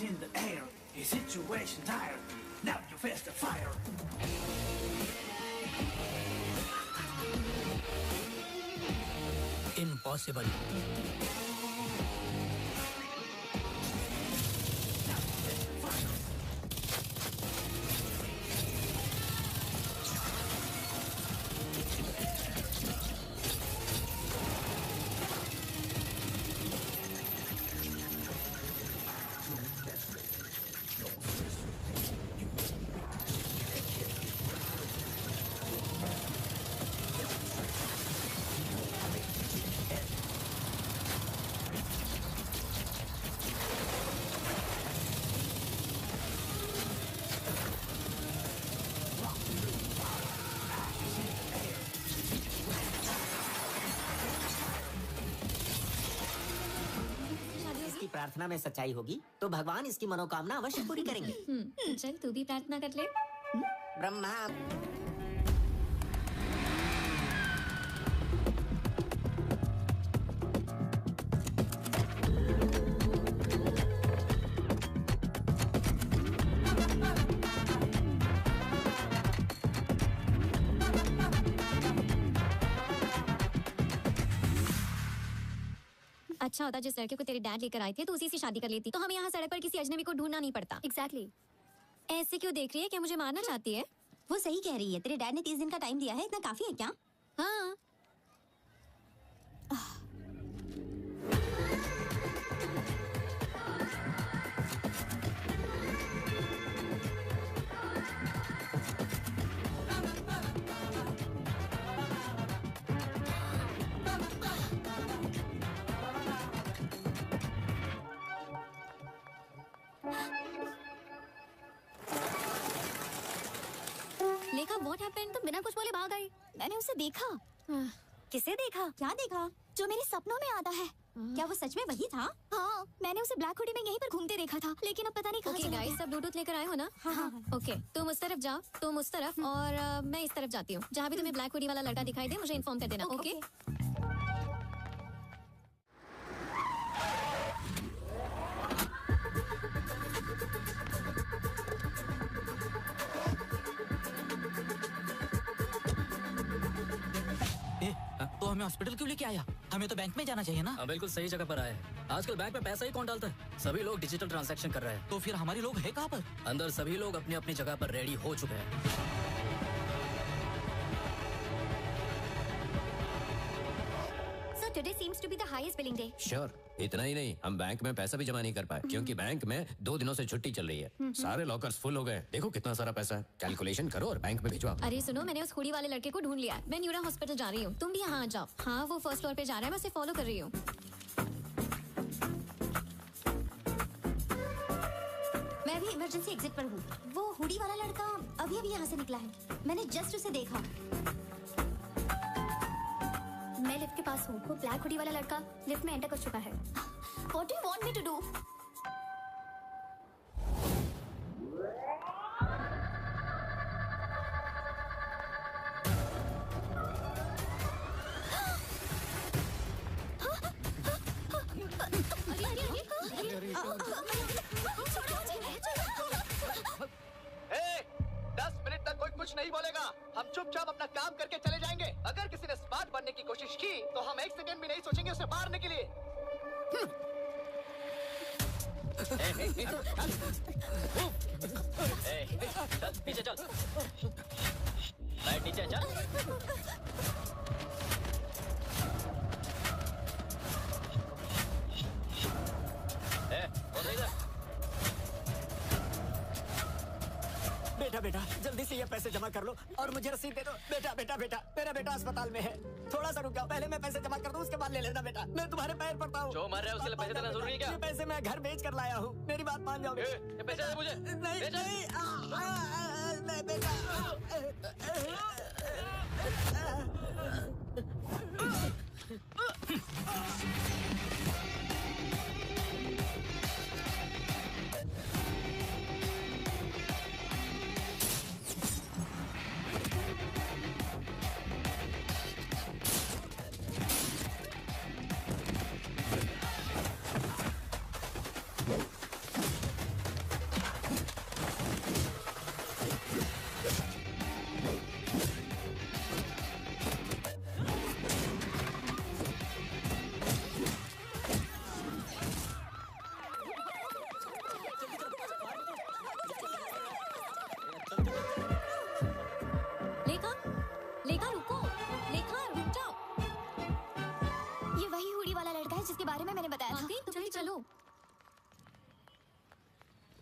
in the air, his situation dire. Now you face the fire. Impossible. प्रार्थना में सच्चाई होगी तो भगवान इसकी मनोकामना अवश्य पूरी करेंगे। चल तू भी प्रार्थना कर ले। ब्रह्मा अच्छा होता जिस लड़के को तेरे डैड लेकर आए थे तो उसी से शादी कर लेती, तो हमें यहाँ सड़क पर किसी अजनबी को ढूंढना नहीं पड़ता। एग्जैक्टली। ऐसे क्यों देख रही है? क्या मुझे मारना चाहती है? वो सही कह रही है। तेरे डैड ने 30 दिन का टाइम दिया है, इतना काफी है क्या? हाँ। लेखा व्हाट हैपेंड? तुम बिना कुछ बोले भाग गई। मैंने उसे देखा। किसे देखा? क्या देखा? जो मेरे सपनों में आता है। क्या वो सच में वही था? हाँ, मैंने उसे ब्लैक हुडी में यहीं पर घूमते देखा था, लेकिन अब पता नहीं कहाँ ओके गाइस, सब ब्लूटूथ लेकर आए हो ना? हाँ। ओके, तुम उस तरफ जाओ, तुम उस तरफ, और मैं इस तरफ जाती हूँ। जहाँ भी तुम्हें ब्लैक हुडी वाला लड़का दिखाई दे मुझे इन्फॉर्म कर देना। ओके? तो हमें हॉस्पिटल क्यों लेके आया? हमें तो बैंक में जाना चाहिए ना? बिल्कुल सही जगह पर आए। आजकल बैंक में पैसा ही कौन डालता है? सभी लोग डिजिटल ट्रांजैक्शन कर रहे हैं। तो फिर हमारे लोग है कहाँ पर? अंदर सभी लोग अपनी अपनी जगह पर रेडी हो चुके हैं। Today seems to be the highest billing day. Sure. इतना ही नहीं, हम बैंक में पैसा भी जमा नहीं कर पाए क्योंकि बैंक में 2 दिनों से छुट्टी चल रही है। सारे लॉकर्स फुल हो गए। देखो कितना सारा पैसा है। कैलकुलेशन करो और बैंक में भिजवाओ। अरे सुनो, मैंने उस हुडी वाले लड़के को ढूंढ लिया। मैं न्यूरा हॉस्पिटल जा रही हूँ, तुम भी यहाँ आ जाओ। हाँ, वो फर्स्ट फ्लोर पे जा रहा है, मैं उसे फॉलो कर रही हूँ। मैं भी इमरजेंसी एग्जिट पर हूँ। वो हुडी वाला लड़का अभी अभी यहाँ से निकला है। मैंने जस्ट उसे देखा। मैं लिफ्ट के पास हूँ। वो ब्लैक हुडी वाला लड़का लिफ्ट में एंटर कर चुका है। What do you want me to do? कुछ नहीं बोलेगा। हम चुपचाप अपना काम करके चले जाएंगे। अगर किसी ने स्मार्ट बनने की कोशिश की तो हम 1 सेकंड भी नहीं सोचेंगे उसे मारने के लिए। चल पीछे चल। बैठ नीचे चल। बेटा बेटा जल्दी से ये पैसे जमा कर लो और मुझे रसीद दे दो। बेटा बेटा बेटा मेरा बेटा अस्पताल में है, थोड़ा सा रुक जाओ। पहले मैं पैसे जमा कर दूं, उसके बाद ले लेना बेटा। मैं तुम्हारे पैर पड़ता हूँ। जो मर रहा है उसके लिए पैसे देना जरूरी है क्या? ये पैसे मैं घर बेच कर लाया हूँ, मेरी बात मान जाओ। ये पैसे दे मुझे। नहीं नहीं बेटा।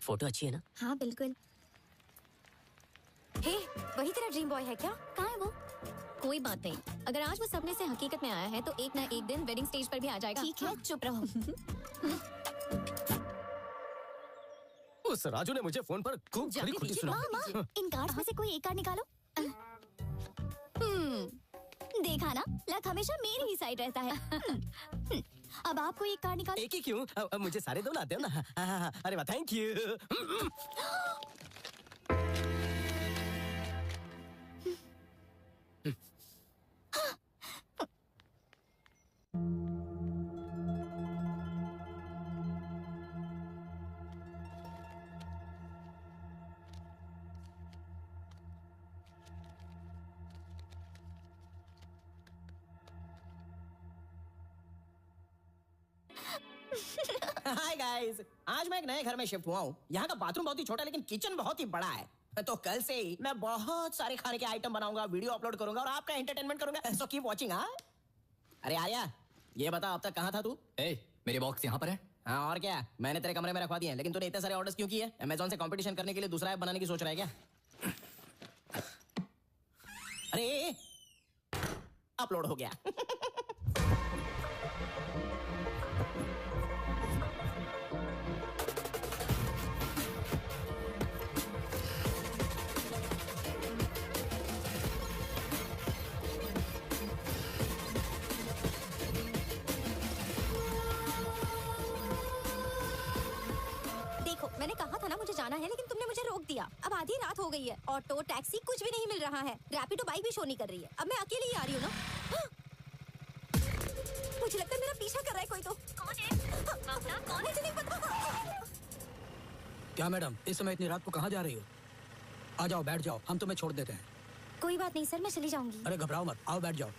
फोटो अच्छी है ना? हाँ बिल्कुल। हे, वही तेरा ड्रीम बॉय है क्या? कहाँ है वो? कोई बात नहीं, अगर आज वो सपने से हकीकत में आया है तो एक ना एक दिन वेडिंग स्टेज पर भी आ जाएगा। ठीक है, चुप रहो। उस राजू ने मुझे फोन पर खूब खरी खोटी सुना। माँ, इन कार्ड्स में से कोई एक कार्ड निकालो। देखा ना, लक हमेशा मेरी ही साइड रहता है। अब आप कोई एक कार्ड निकालो। एक ही क्यों? अब मुझे सारे दो लाते हो ना। अरे वाह, थैंक यू। हाय गाइस, आज मैं एक नए घर में शिफ्ट हुआ हूँ। यहाँ का बाथरूम बहुत ही छोटा लेकिन किचन बहुत ही बड़ा है। तो कल से ही मैं बहुत सारे खाने के आइटम बनाऊंगा, वीडियो अपलोड करूंगा और आपका एंटरटेनमेंट करूंगा। So keep watching. हाँ, अरे आर्या, ये बता अब तक कहाँ था तू? मेरे बॉक्स यहाँ पर है। हाँ और क्या, मैंने तेरे कमरे में रखवा दिए हैं, लेकिन तूने इतने सारे ऑर्डर्स क्यों किए? अमेज़न से कंपटीशन करने के लिए दूसरा ऐप बनाने की सोच रहा है क्या? अरे अपलोड हो गया। मैंने कहा था ना मुझे जाना है, लेकिन तुमने मुझे रोक दिया। अब आधी रात हो गई है, ऑटो टैक्सी कुछ भी नहीं मिल रहा है, रैपिडो बाइक भी शो नहीं कर रही है। अब मैं अकेली ही आ रही हूँ ना। मुझे लगता है मेरा पीछा कर रहा है कोई। तो कौन है? कौन है मुझे नहीं पता। क्या मैडम, इस समय इतनी रात को कहाँ जा रही हो? आ जाओ, बैठ जाओ, हम तुम्हें छोड़ देते हैं। कोई बात नहीं सर, मैं चली जाऊंगी। अरे घबराओ मत, आओ बैठ जाओ।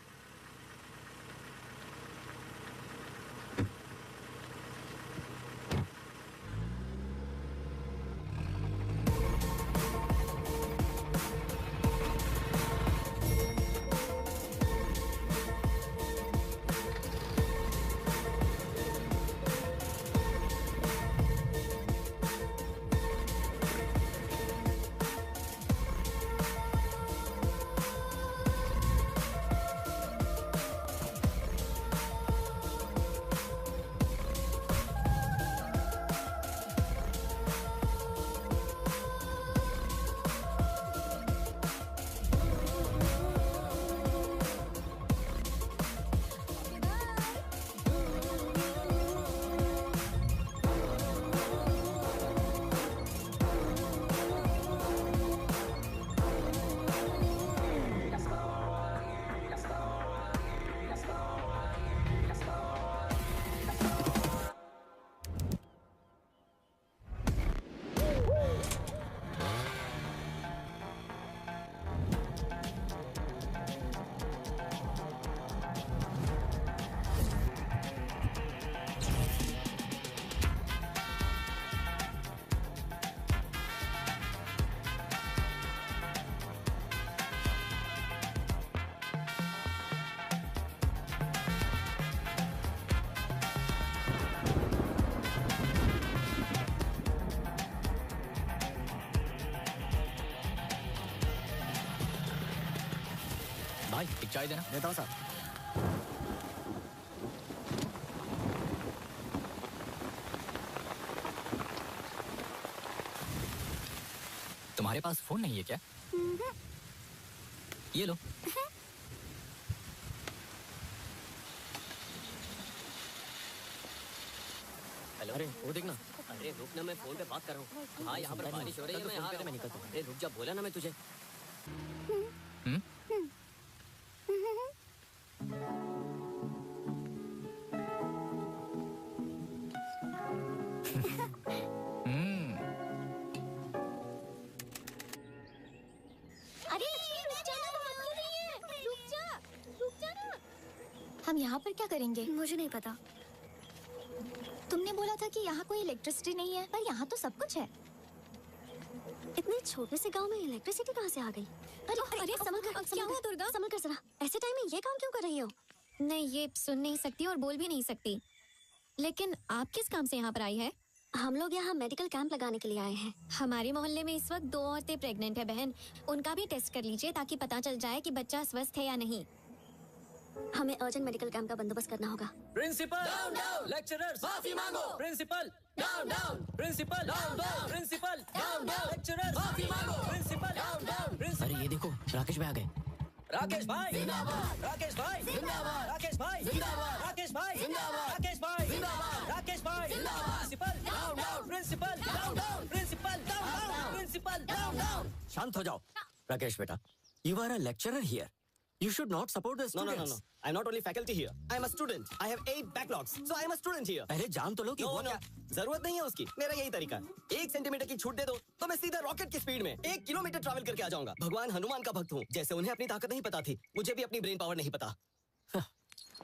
भाई एक चाय देना। देता हूँ सर। तुम्हारे पास फोन नहीं है क्या? ये लो। हेलो, अरे वो देखना। अरे रुक ना, मैं फोन पे बात कर रहा हूँ। हाँ यहाँ पर बारिश हो रही है, मैं यहाँ पे निकलता हूँ। अरे रुक जा, बोला ना मैं तुझे। हम यहाँ पर क्या करेंगे? मुझे नहीं पता। तुमने बोला था कि यहाँ कोई इलेक्ट्रिसिटी नहीं है, पर यहाँ तो सब कुछ है। इतने छोटे से गांव में इलेक्ट्रिसिटी कहाँ से आ गई? अरे संभल कर, क्या हुआ दुर्गा? संभल कर जरा। ऐसे टाइम में ये काम क्यों कर रही हो? नहीं, ये सुन नहीं सकती और बोल भी नहीं सकती। लेकिन आप किस काम से यहाँ पर आई है? हम लोग यहाँ मेडिकल कैंप लगाने के लिए आए हैं। हमारे मोहल्ले में इस वक्त 2 औरतें प्रेग्नेंट है बहन, उनका भी टेस्ट कर लीजिए ताकि पता चल जाए कि बच्चा स्वस्थ है या नहीं। हमें अर्जेंट मेडिकल कैंप का बंदोबस्त करना होगा। प्रिंसिपल डाउन डाउन, लेक्चरर्स माफी मांगो। Principal down down, principal down down, principal down down, lecturers माफी मांगो। Principal down down. अरे ये देखो, राकेश भाई आ गए। राकेश भाई जिंदाबाद, राकेश भाई जिंदाबाद, राकेश भाई जिंदाबाद, राकेश भाई जिंदाबाद, राकेश भाई जिंदाबाद, राकेश भाई जिंदाबाद। Principal down down, principal down down, principal down down, principal down down. शांत हो जाओ। राकेश बेटा, you are a lecturer here. You should not support the students. No. I'm not only faculty here. I'm a student. I have 8 backlogs, so I'm a student here. पहले जान तो लो कि No. जरूरत नहीं है उसकी। मेरा यही तरीका है। 1 सेंटीमीटर की छूट दे दो तो मैं सीधा रॉकेट की स्पीड में 1 किलोमीटर ट्रैवल करके आ जाऊंगा। भगवान हनुमान का भक्त हूँ। जैसे उन्हें अपनी ताकत नहीं पता थी, मुझे भी अपनी ब्रेन पावर नहीं पता।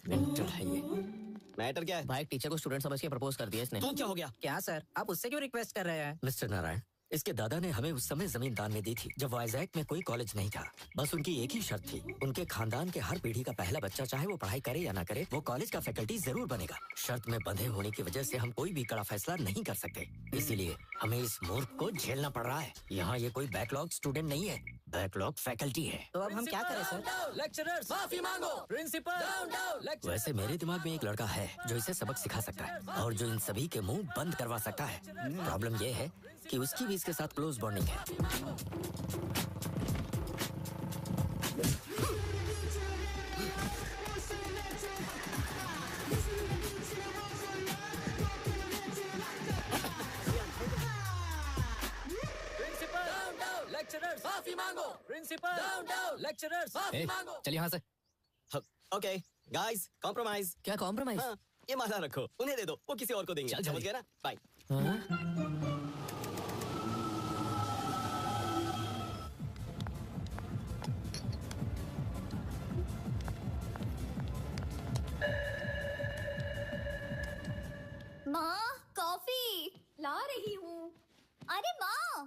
मेंटल है ये। मैटर क्या है? भाई टीचर को स्टूडेंट समझ के प्रपोज कर दिया इसने। तो क्या हो गया? क्या सर, आप उससे क्यों रिक्वेस्ट कर रहे हैं? मिस्टर नारायण, इसके दादा ने हमें उस समय जमीन दान में दी थी जब वाइजैक में कोई कॉलेज नहीं था। बस उनकी एक ही शर्त थी, उनके खानदान के हर पीढ़ी का पहला बच्चा, चाहे वो पढ़ाई करे या ना करे, वो कॉलेज का फैकल्टी जरूर बनेगा। शर्त में बंधे होने की वजह से हम कोई भी कड़ा फैसला नहीं कर सकते, इसीलिए हमें इस मूर्ख को झेलना पड़ रहा है। यहाँ ये कोई बैकलॉग स्टूडेंट नहीं है, बैकलॉग फैकल्टी है। तो अब हम क्या करें सर? लेक्चरर्स माफी मांगो। Principal down down. वैसे मेरे दिमाग में एक लड़का है जो इसे सबक सिखा सकता है और जो इन सभी के मुंह बंद करवा सकता है। प्रॉब्लम ये है कि उसकी भी इसके साथ क्लोज बॉन्डिंग है। प्रिंसिपल डाउन डाउन, लेक्चरर्स माफी मांगो। प्रिंसिपल डाउन डाउन, लेक्चरर्स माफी मांगो। चल यहाँ से। Okay guys, compromise. क्या कॉम्प्रोमाइज? हाँ, ये माला रखो, उन्हें दे दो, वो किसी और को देंगे। चल, समझ गए ना? बाय। माँ, कॉफी ला रही हूँ। अरे माँ,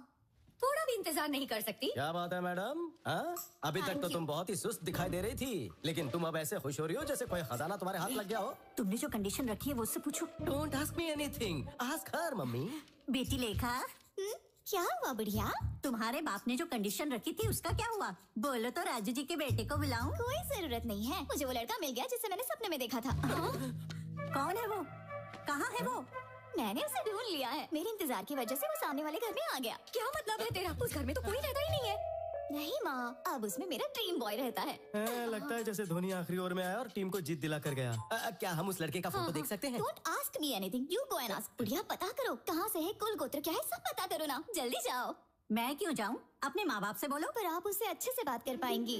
थोड़ा भी इंतजार नहीं कर सकती? क्या बात है मैडम? हाँ? अभी तक तो तुम बहुत ही सुस्त दिखाई दे रही थी, लेकिन तुम अब ऐसे खुश हो रही हो जैसे कोई खजाना तुम्हारे हाथ लग गया हो। तुमने जो कंडीशन रखी है वो उससे पूछो। Don't ask me anything, ask her mummy. बेटी लेखा, क्या हुआ बुढ़िया? तुम्हारे बाप ने जो कंडीशन रखी थी उसका क्या हुआ? बोलो तो राजू जी के बेटे को बुलाऊं? कोई जरूरत नहीं है, मुझे वो लड़का मिल गया जिसे मैंने सपने में देखा था। कौन है वो? कहाँ है वो? मैंने उसे ढूंढ लिया है। मेरे इंतजार की वजह से वो सामने वाले घर में आ गया। क्या मतलब है तेरा? उस घर में तो कोई रहता ही नहीं है। नहीं माँ, अब उसमें मेरा ड्रीम बॉय रहता है। लगता है जैसे धोनी आखिरी ओवर में आया और टीम को जीत दिला कर गया। क्या हम उस लड़के का फोटो देख सकते हैं? Don't ask me anything, you go and ask। बुढ़िया पता करो कहाँ से है, कुल गोत्र क्या है, सब पता करो ना, जल्दी जाओ। मैं क्यों जाऊँ? अपने माँ बाप से बोलो। पर आप उससे अच्छे से बात कर पाएंगी।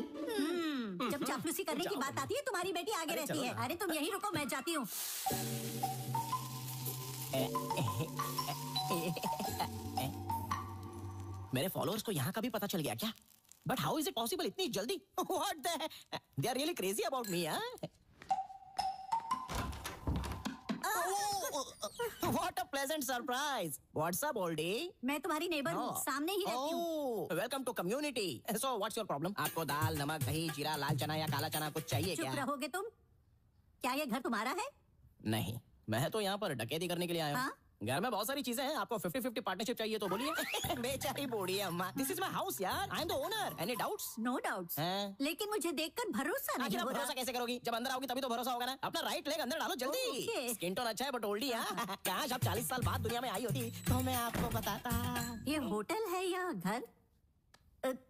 जब चापलूसी करने की बात आती है तुम्हारी बेटी आगे रहती है। अरे तुम यही रुको, मैं जाती हूँ। मेरे फॉलोअर्स को यहाँ का भी पता चल गया क्या? But how is it possible इतनी जल्दी? What the, they are really crazy about me. What a pleasant surprise. What's up, oldie? मैं तुम्हारी नेबर हूँ, सामने ही रहती हूँ। Welcome to community. So what's your problem? आपको दाल, नमक, दही, जीरा, लाल चना या काला चना कुछ चाहिए क्या? चुप रहोगे तुम? क्या ये घर तुम्हारा है? नहीं, मैं तो यहाँ पर डकैती करने के लिए आया हूँ। हाँ? घर में बहुत सारी चीजें हैं, आपको 50-50 पार्टनरशिप चाहिए तो बोलिए। बेचारी बूढ़ी अम्मा। This is my house यार। I am the owner. Any doubts? No doubts. लेकिन मुझे देखकर भरोसा नहीं हो रहा। भरोसा कैसे करोगी? जब अंदर आओगी तभी तो भरोसा होगा ना। अपना राइट लेग अंदर डालो जल्दी। स्किन टोन अच्छा है बट ओल्डी है। काश आप 40 साल बाद दुनिया में आई होती तो मैं आपको बताता। ये होटल है या घर?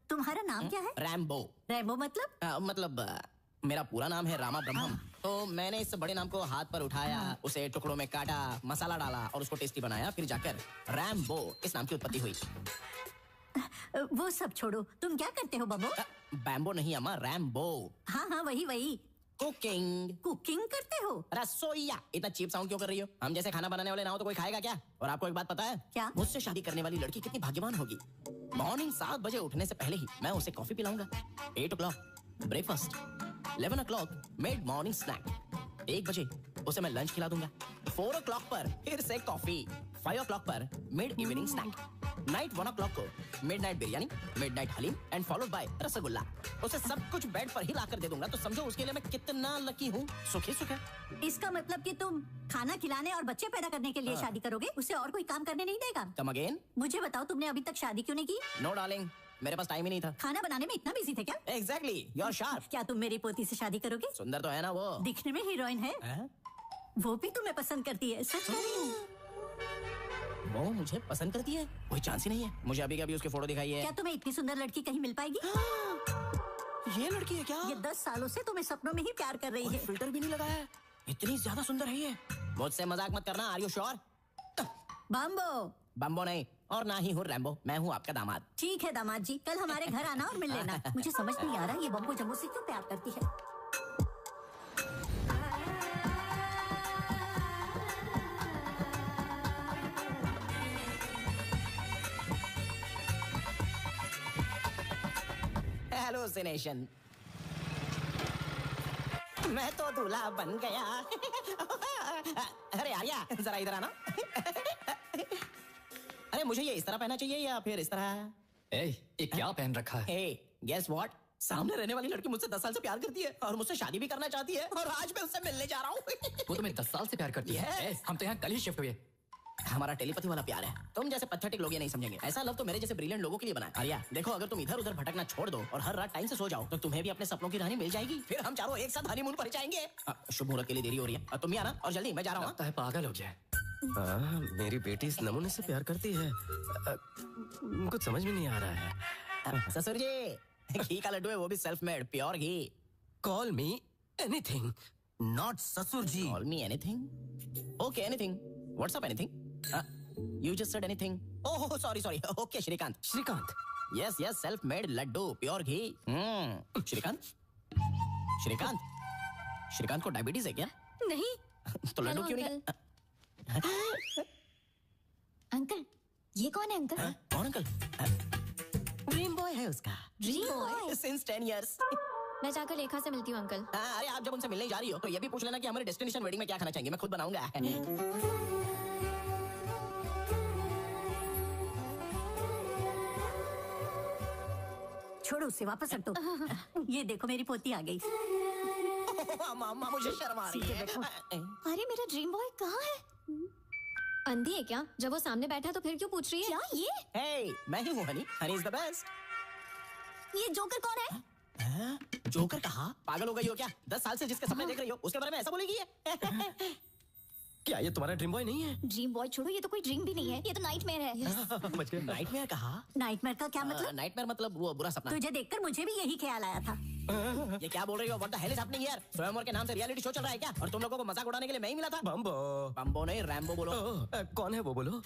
तुम्हारा नाम क्या है? रैम्बो। रैम्बो मतलब? मेरा पूरा नाम है रामा ब्रह्मम। तो मैंने इस बड़े नाम को हाथ पर उठाया, उसे टुकड़ों में काटा, मसाला डाला और उसको टेस्टी बनाया, फिर जाकर रैम्बो इस नाम की उत्पत्ति हुई। वो सब छोड़ो, तुम क्या करते हो बबो? बैम्बो नहीं अम्मा, रैम्बो। हाँ वही। कुकिंग करते हो? रसोईया। इतना चीप साउंड क्यों कर रही हो? हम जैसे खाना बनाने वाले ना हो तो कोई खाएगा क्या? और आपको एक बात पता है? क्या? मुझसे शादी करने वाली लड़की कितनी भाग्यवान होगी। मॉर्निंग 7 बजे उठने से पहले ही मैं उसे कॉफी पिलाऊंगा। 8 o'clock breakfast, 11 o'clock mid morning snack, 1 बजे उसे मैं लंच खिला दूंगा, 4 o'clock पर फिर से कॉफी, 5 o'clock पर mid evening snack, night 1 o'clock को midnight biryani, midnight haleem and followed by rasgulla. उसे सब कुछ बेड पर ही लाकर दे दूंगा, तो समझो उसके लिए मैं कितना लकी हूँ। सुखी सुख है। इसका मतलब कि तुम खाना खिलाने और बच्चे पैदा करने के लिए शादी करोगे, उसे और कोई काम करने नहीं देगा? Come again. मुझे बताओ, तुमने अभी तक शादी क्यों नहीं की? नो डार्लिंग, मेरे पास टाइम ही नहीं था। खाना बनाने में इतना बिजी थे क्या? Exactly, you are sharp. क्या तुम मेरी पोती से शादी करोगे? सुंदर तो है ना वो। दिखने में हीरोइन है, वो भी तुम्हें पसंद करती है, सच कह रही हूँ। वो मुझे पसंद करती है? कोई चांस ही नहीं है। मुझे अभी कभी उसकी फोटो दिखाई है। क्या तुम्हें इतनी सुंदर लड़की कहीं मिल पाएगी? ये लड़की है क्या? ये 10 सालों से तुम्हें सपनों में ही प्यार कर रही है। फिल्टर भी नहीं लगाया है। इतनी ज्यादा सुंदर है ये। मुझसे मजाक मत करना। Are you sure? बम्बो। बम्बो नहीं, और ना ही हूँ रैम्बो। मैं हूँ आपका दामाद। ठीक है दामाद जी, कल हमारे घर आना और मिल लेना। मुझे समझ नहीं आ रहा ये बम्बो जम्बो से क्यों प्यार करती है। हेलोसिनेशन। मैं तो दूल्हा बन गया। अरे आर्या, जरा इधर आना। अरे मुझे ये इस तरह पहनना चाहिए या फिर इस तरह? ये क्या पहन रखा है? Guess what? सामने रहने वाली लड़की मुझसे 10 साल से प्यार करती है और मुझसे शादी भी करना चाहती है, और आज मैं उससे मिलने जा रहा हूँ। वो तुम्हें 10 साल से प्यार करती है? हम तो यहाँ कल ही शिफ्ट हुए। हमारा टेलीपैथी वाला प्यार है। तुम जैसे पैथेटिक लोग ये नहीं समझेंगे। ऐसा लव तो मेरे जैसे ब्रिलियंट लोगों के लिए बना है। आर्या देखो, अगर तुम इधर उधर भटकना छोड़ दो और हर रात टाइम से सो जाओ, तो तुम्हें भी अपने सपनों की रानी मिल जाएगी। फिर हम चारों एक साथ हनीमून पर जाएंगे। शुभ मुहूर्त के लिए देरी हो रही है। तुम भी आना, और जल्दी, मैं जा रहा हूँ। लगता है पागल हो गया। मेरी बेटी इस नमूने से प्यार करती है, कुछ समझ में नहीं आ रहा है। ससुर जी, घी का लड्डू है, वो भी self made, pure ghee. Call me anything, not sasur ji. Call me anything? Okay, anything. What's up anything? You just said anything. Oh, sorry. Okay, Srikant. Srikant. Yes, self made laddu, pure ghee. Srikant को डायबिटीज है क्या? नहीं। तो लड्डू क्यों नहीं? अंकल, ये कौन है अंकल? कौन अंकल? ड्रीम बॉय है उसका। Dream boy? Since 10 years. मैं जाकर लेखा से मिलती हूँ अंकल। अरे आप जब उनसे मिलने जा रही हो, तो ये भी पूछ लेना कि हमारे डेस्टिनेशन वेडिंग में क्या खाना चाहिए। मैं खुद बनाऊंगा। छोड़ो उसे, वापस हटो। ये देखो मेरी पोती आ गई। मामा, मुझे शर्म आ रही है। अरे मेरा ड्रीम बॉय कहाँ है? अंधी है क्या? जब वो सामने बैठा है तो फिर क्यों पूछ रही है? क्या ये? Hey, मैं ही हूँ Honey. Honey is the best. ये जोकर कौन है? जोकर कहा? पागल हो गई हो क्या? 10 साल से जिसके सपने देख रही हो, उसके बारे में ऐसा बोलेगी ये? क्या ये तुम्हारा ड्रीम बॉय नहीं है? ड्रीम बॉय छोड़ो, ये तो कोई ड्रीम भी नहीं है, ये तो नाइटमेयर है। नाइटमेयर कहा? नाइटमेयर का क्या मतलब? नाइटमेयर मतलब वो बुरा सपना। तुझे देखकर मुझे भी यही ख्याल आया था। ये क्या बोल रही हो? What the hell is happening here? स्वयंवर के नाम से रियलिटी शो चल रहा है क्या? और तुम लोगों को मजाक उड़ाने के लिए मैं ही मिला था? बम्बो नहीं, रैम्बो बोलो। कौन है वो, बोलो।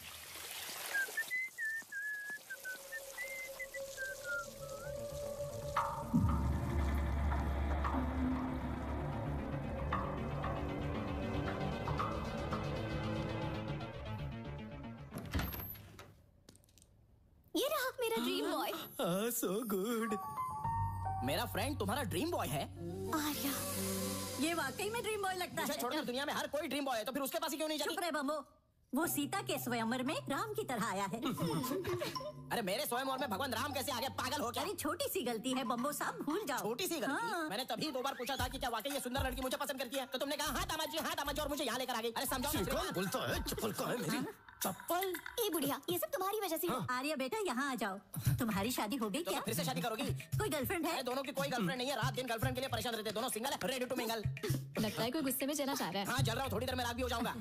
ये रहा मेरा ड्रीम बॉय। So good. मेरा फ्रेंड तुम्हारा ड्रीम बॉय है? आर्या, ये वाकई में ड्रीम बॉय लगता है। मुझे छोड़कर दुनिया में हर कोई ड्रीम बॉय है, तो फिर उसके पास ही क्यों नहीं जाती? चुप रहे बम्बो, वो सीता के स्वयंवर में राम की तरह आया है। अरे मेरे स्वयंवर में भगवान राम कैसे आ गए? पागल हो क्या? अरे छोटी सी गलती है बम्बो साहब, भूल जाओ। छोटी सी गलती? हाँ। मैंने तभी 2 बार पूछा था कि क्या वाकई ये सुंदर लड़की मुझे पसंद करती है, तो तुमने कहा हाँ दामाद जी, और मुझे यहाँ लेकर आ गई। अरे समझाओ। बोलता है चप्पल कहाँ है मेरी? चप्पल? ए बुढ़िया, ये सब तुम्हारी वजह से। आर्या बेटा यहाँ आ जाओ। तुम्हारी शादी हो गई क्या? फिर से शादी करोगी? कोई गर्लफ्रेंड है? दोनों की कोई गर्लफ्रेंड नहीं है। रात दिन गर्लफ्रेंड के लिए परेशान रहते, दोनों सिंगल है, रेडी टू मिंगल। लगता है कोई गुस्से में चला जा रहा है। हाँ जल रहा हूँ, थोड़ी देर में रात भी हो जाऊंगा।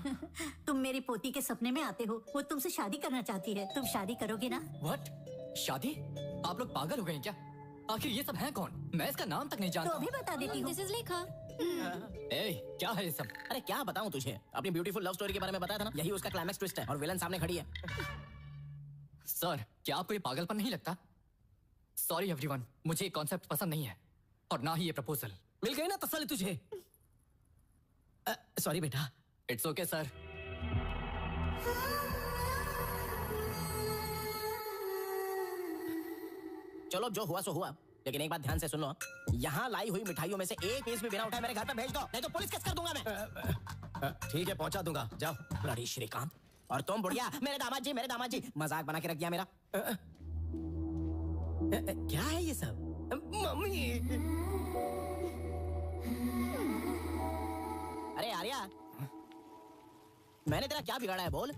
तुम मेरी पोती के सपने में आते हो, वो तुमसे शादी करना चाहती है, तुम शादी करोगे ना? व्हाट? शादी? आप लोग पागल हो गए हैं क्या? आखिर ये सब है कौन? मैं इसका नाम तक नहीं तो जानता। अभी बता देती हूँ। दिस इज लेखा। क्या है ये सब? अरे क्या बताऊं तुझे? अपनी ब्यूटीफुल लव स्टोरी के बारे में बताया था ना, यही उसका क्लाइमैक्स ट्विस्ट है, और विलन सामने खड़ी है। सर, क्या आपको ये पागलपन नहीं लगता? सॉरी एवरीवन, मुझे ये कॉन्सेप्ट पसंद नहीं है, और ना ही ये प्रपोजल। मिल गई ना तसल्ली तुझे? सॉरी बेटा। It's okay sir. चलो जो हुआ सो हुआ, लेकिन एक बात ध्यान से सुन लो। यहाँ लाई हुई मिठाइयों में से एक पीस भी बिना उठाए मेरे घर पे भेज दो, नहीं तो पुलिस केस कर दूंगा मैं। ठीक है, पहुंचा दूंगा, जाओ। लड़ी श्रीकांत। और तुम बुढ़िया, मेरे दामाद जी, मजाक बना के रख दिया मेरा। क्या है ये सब? मम्मी! अरे आर्या, मैंने तेरा क्या बिगाड़ा है बोल?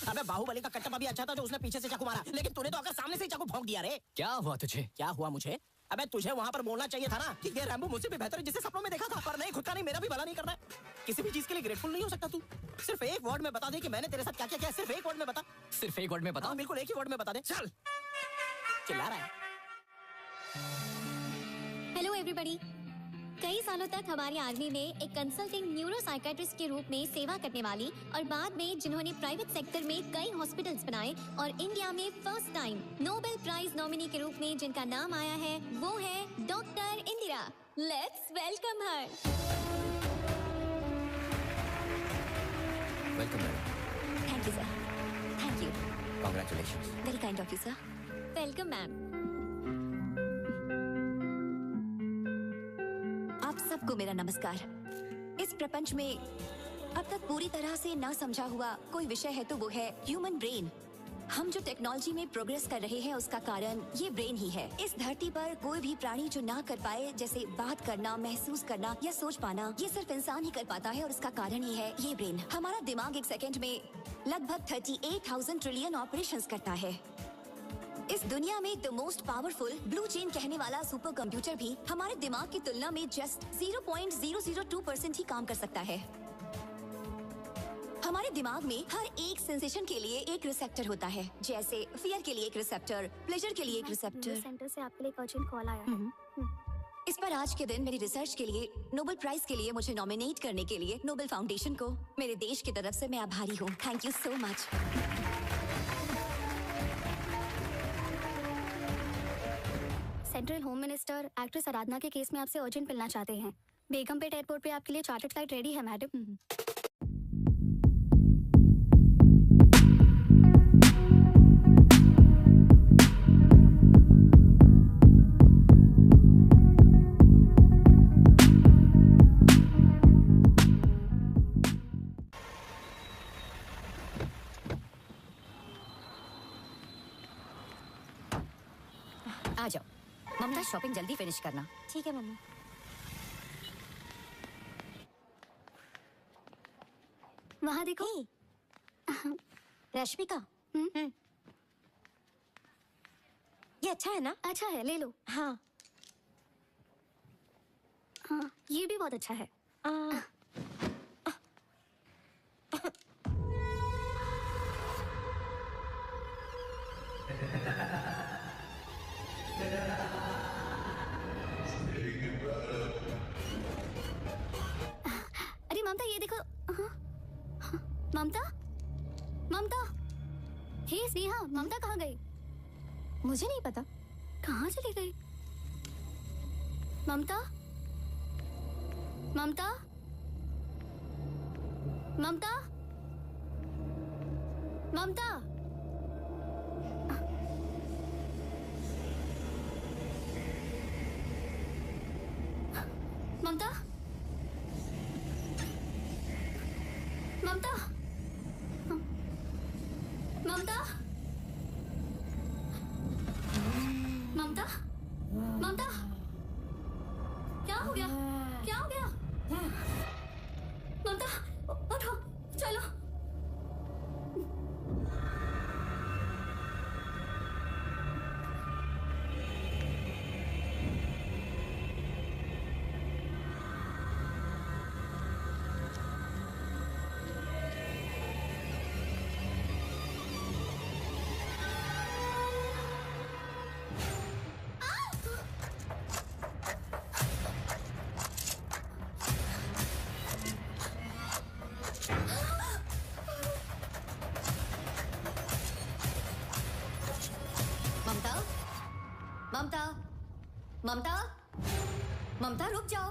अबे बाहुबली का कट्टप्पा भी अच्छा था जो उसने पीछे से चाकू मारा, लेकिन तूने तो आकर सामने से ही चाकू भोंक दिया रे। क्या हुआ तुझे? क्या हुआ मुझे? अबे तुझे वहाँ पर बोलना चाहिए था ना कि ये रैम्बो मुझसे भी बेहतर है जिसे सपनों में देखा था, पर नहीं, खुद का नहीं, मेरा भी भला नहीं करना है। किसी भी चीज के लिए ग्रेटफुल नहीं हो सकता तू? सिर्फ एक वर्ड में बता दे कि मैंने तेरे साथ क्या क्या किया, सिर्फ एक वर्ड में बता। सिर्फ एक वर्ड में बता? बिल्कुल एक ही वर्ड में बता दे। चल, चिल्ला रहा है। Hello everybody. कई सालों तक हमारी आर्मी में एक कंसल्टिंग न्यूरो साइकेट्रिस्ट के रूप में सेवा करने वाली और बाद में जिन्होंने प्राइवेट सेक्टर में कई हॉस्पिटल्स बनाए और इंडिया में first time Nobel prize nominee के रूप में जिनका नाम आया है, वो है doctor Indira. Let's welcome her. Welcome madam. Thank you sir. Thank you. Congratulations. Very kind of you sir. Welcome ma'am. आप सबको मेरा नमस्कार। इस प्रपंच में अब तक पूरी तरह से ना समझा हुआ कोई विषय है तो वो है ह्यूमन ब्रेन। हम जो टेक्नोलॉजी में प्रोग्रेस कर रहे हैं उसका कारण ये ब्रेन ही है। इस धरती पर कोई भी प्राणी जो ना कर पाए, जैसे बात करना, महसूस करना या सोच पाना, ये सिर्फ इंसान ही कर पाता है और उसका कारण ही है ये ब्रेन। हमारा दिमाग एक सेकंड में लगभग 38,000 ट्रिलियन ऑपरेशंस करता है। इस दुनिया में the most powerful blue chain कहने वाला सुपर कंप्यूटर भी हमारे दिमाग की तुलना में जस्ट 0.002% ही काम कर सकता है। हमारे दिमाग में हर एक सेंसेशन के लिए एक रिसेप्टर होता है, जैसे फियर के लिए एक रिसेप्टर, प्लेजर के लिए एक रिसेप्टर। सेंटर से आपके लिए एक अर्जेंट कॉल आया है। इस पर आज के दिन मेरी रिसर्च के लिए नोबेल प्राइज के लिए मुझे नॉमिनेट करने के लिए नोबेल फाउंडेशन को मेरे देश की तरफ से मैं आभारी हूँ। Thank you so much. Central home minister actress Aradhana के केस में आपसे अर्जेंट मिलना चाहते हैं। बेगमपेट एयरपोर्ट पे आपके लिए चार्टर्ड फ्लाइट रेडी है मैडम। आ जाओ ममता, शॉपिंग जल्दी फिनिश करना। ठीक है मम्मी। वहाँ देखो। रश्मिका, ये अच्छा है ना? अच्छा है, ले लो। हाँ हाँ, ये भी बहुत अच्छा है। अरे ममता ये देखो। ममता, ममता, हे स्नेहा, ममता कहाँ गई? मुझे नहीं पता। कहाँ चली गई? ममता, ममता, ममता, ममता। ममता, ममता, ममता, ममता, ममता, क्या हो गया? क्या हो गया? ममता, उठो, चलो। ममता, ममता, ममता रुक जाओ।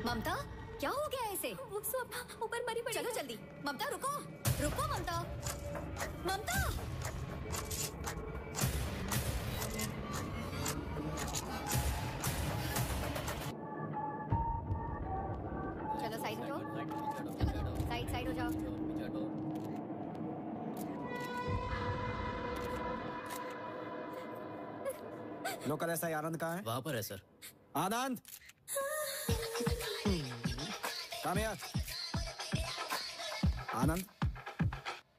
ममता, क्या हो गया ऐसे? ऊपर मरी पड़ी। चलो जल्दी। ममता रुको, रुको ममता, ममता। लोकल एसआई आनंद कहाँ है? वहाँ पर है sir. Anand, come here. Anand,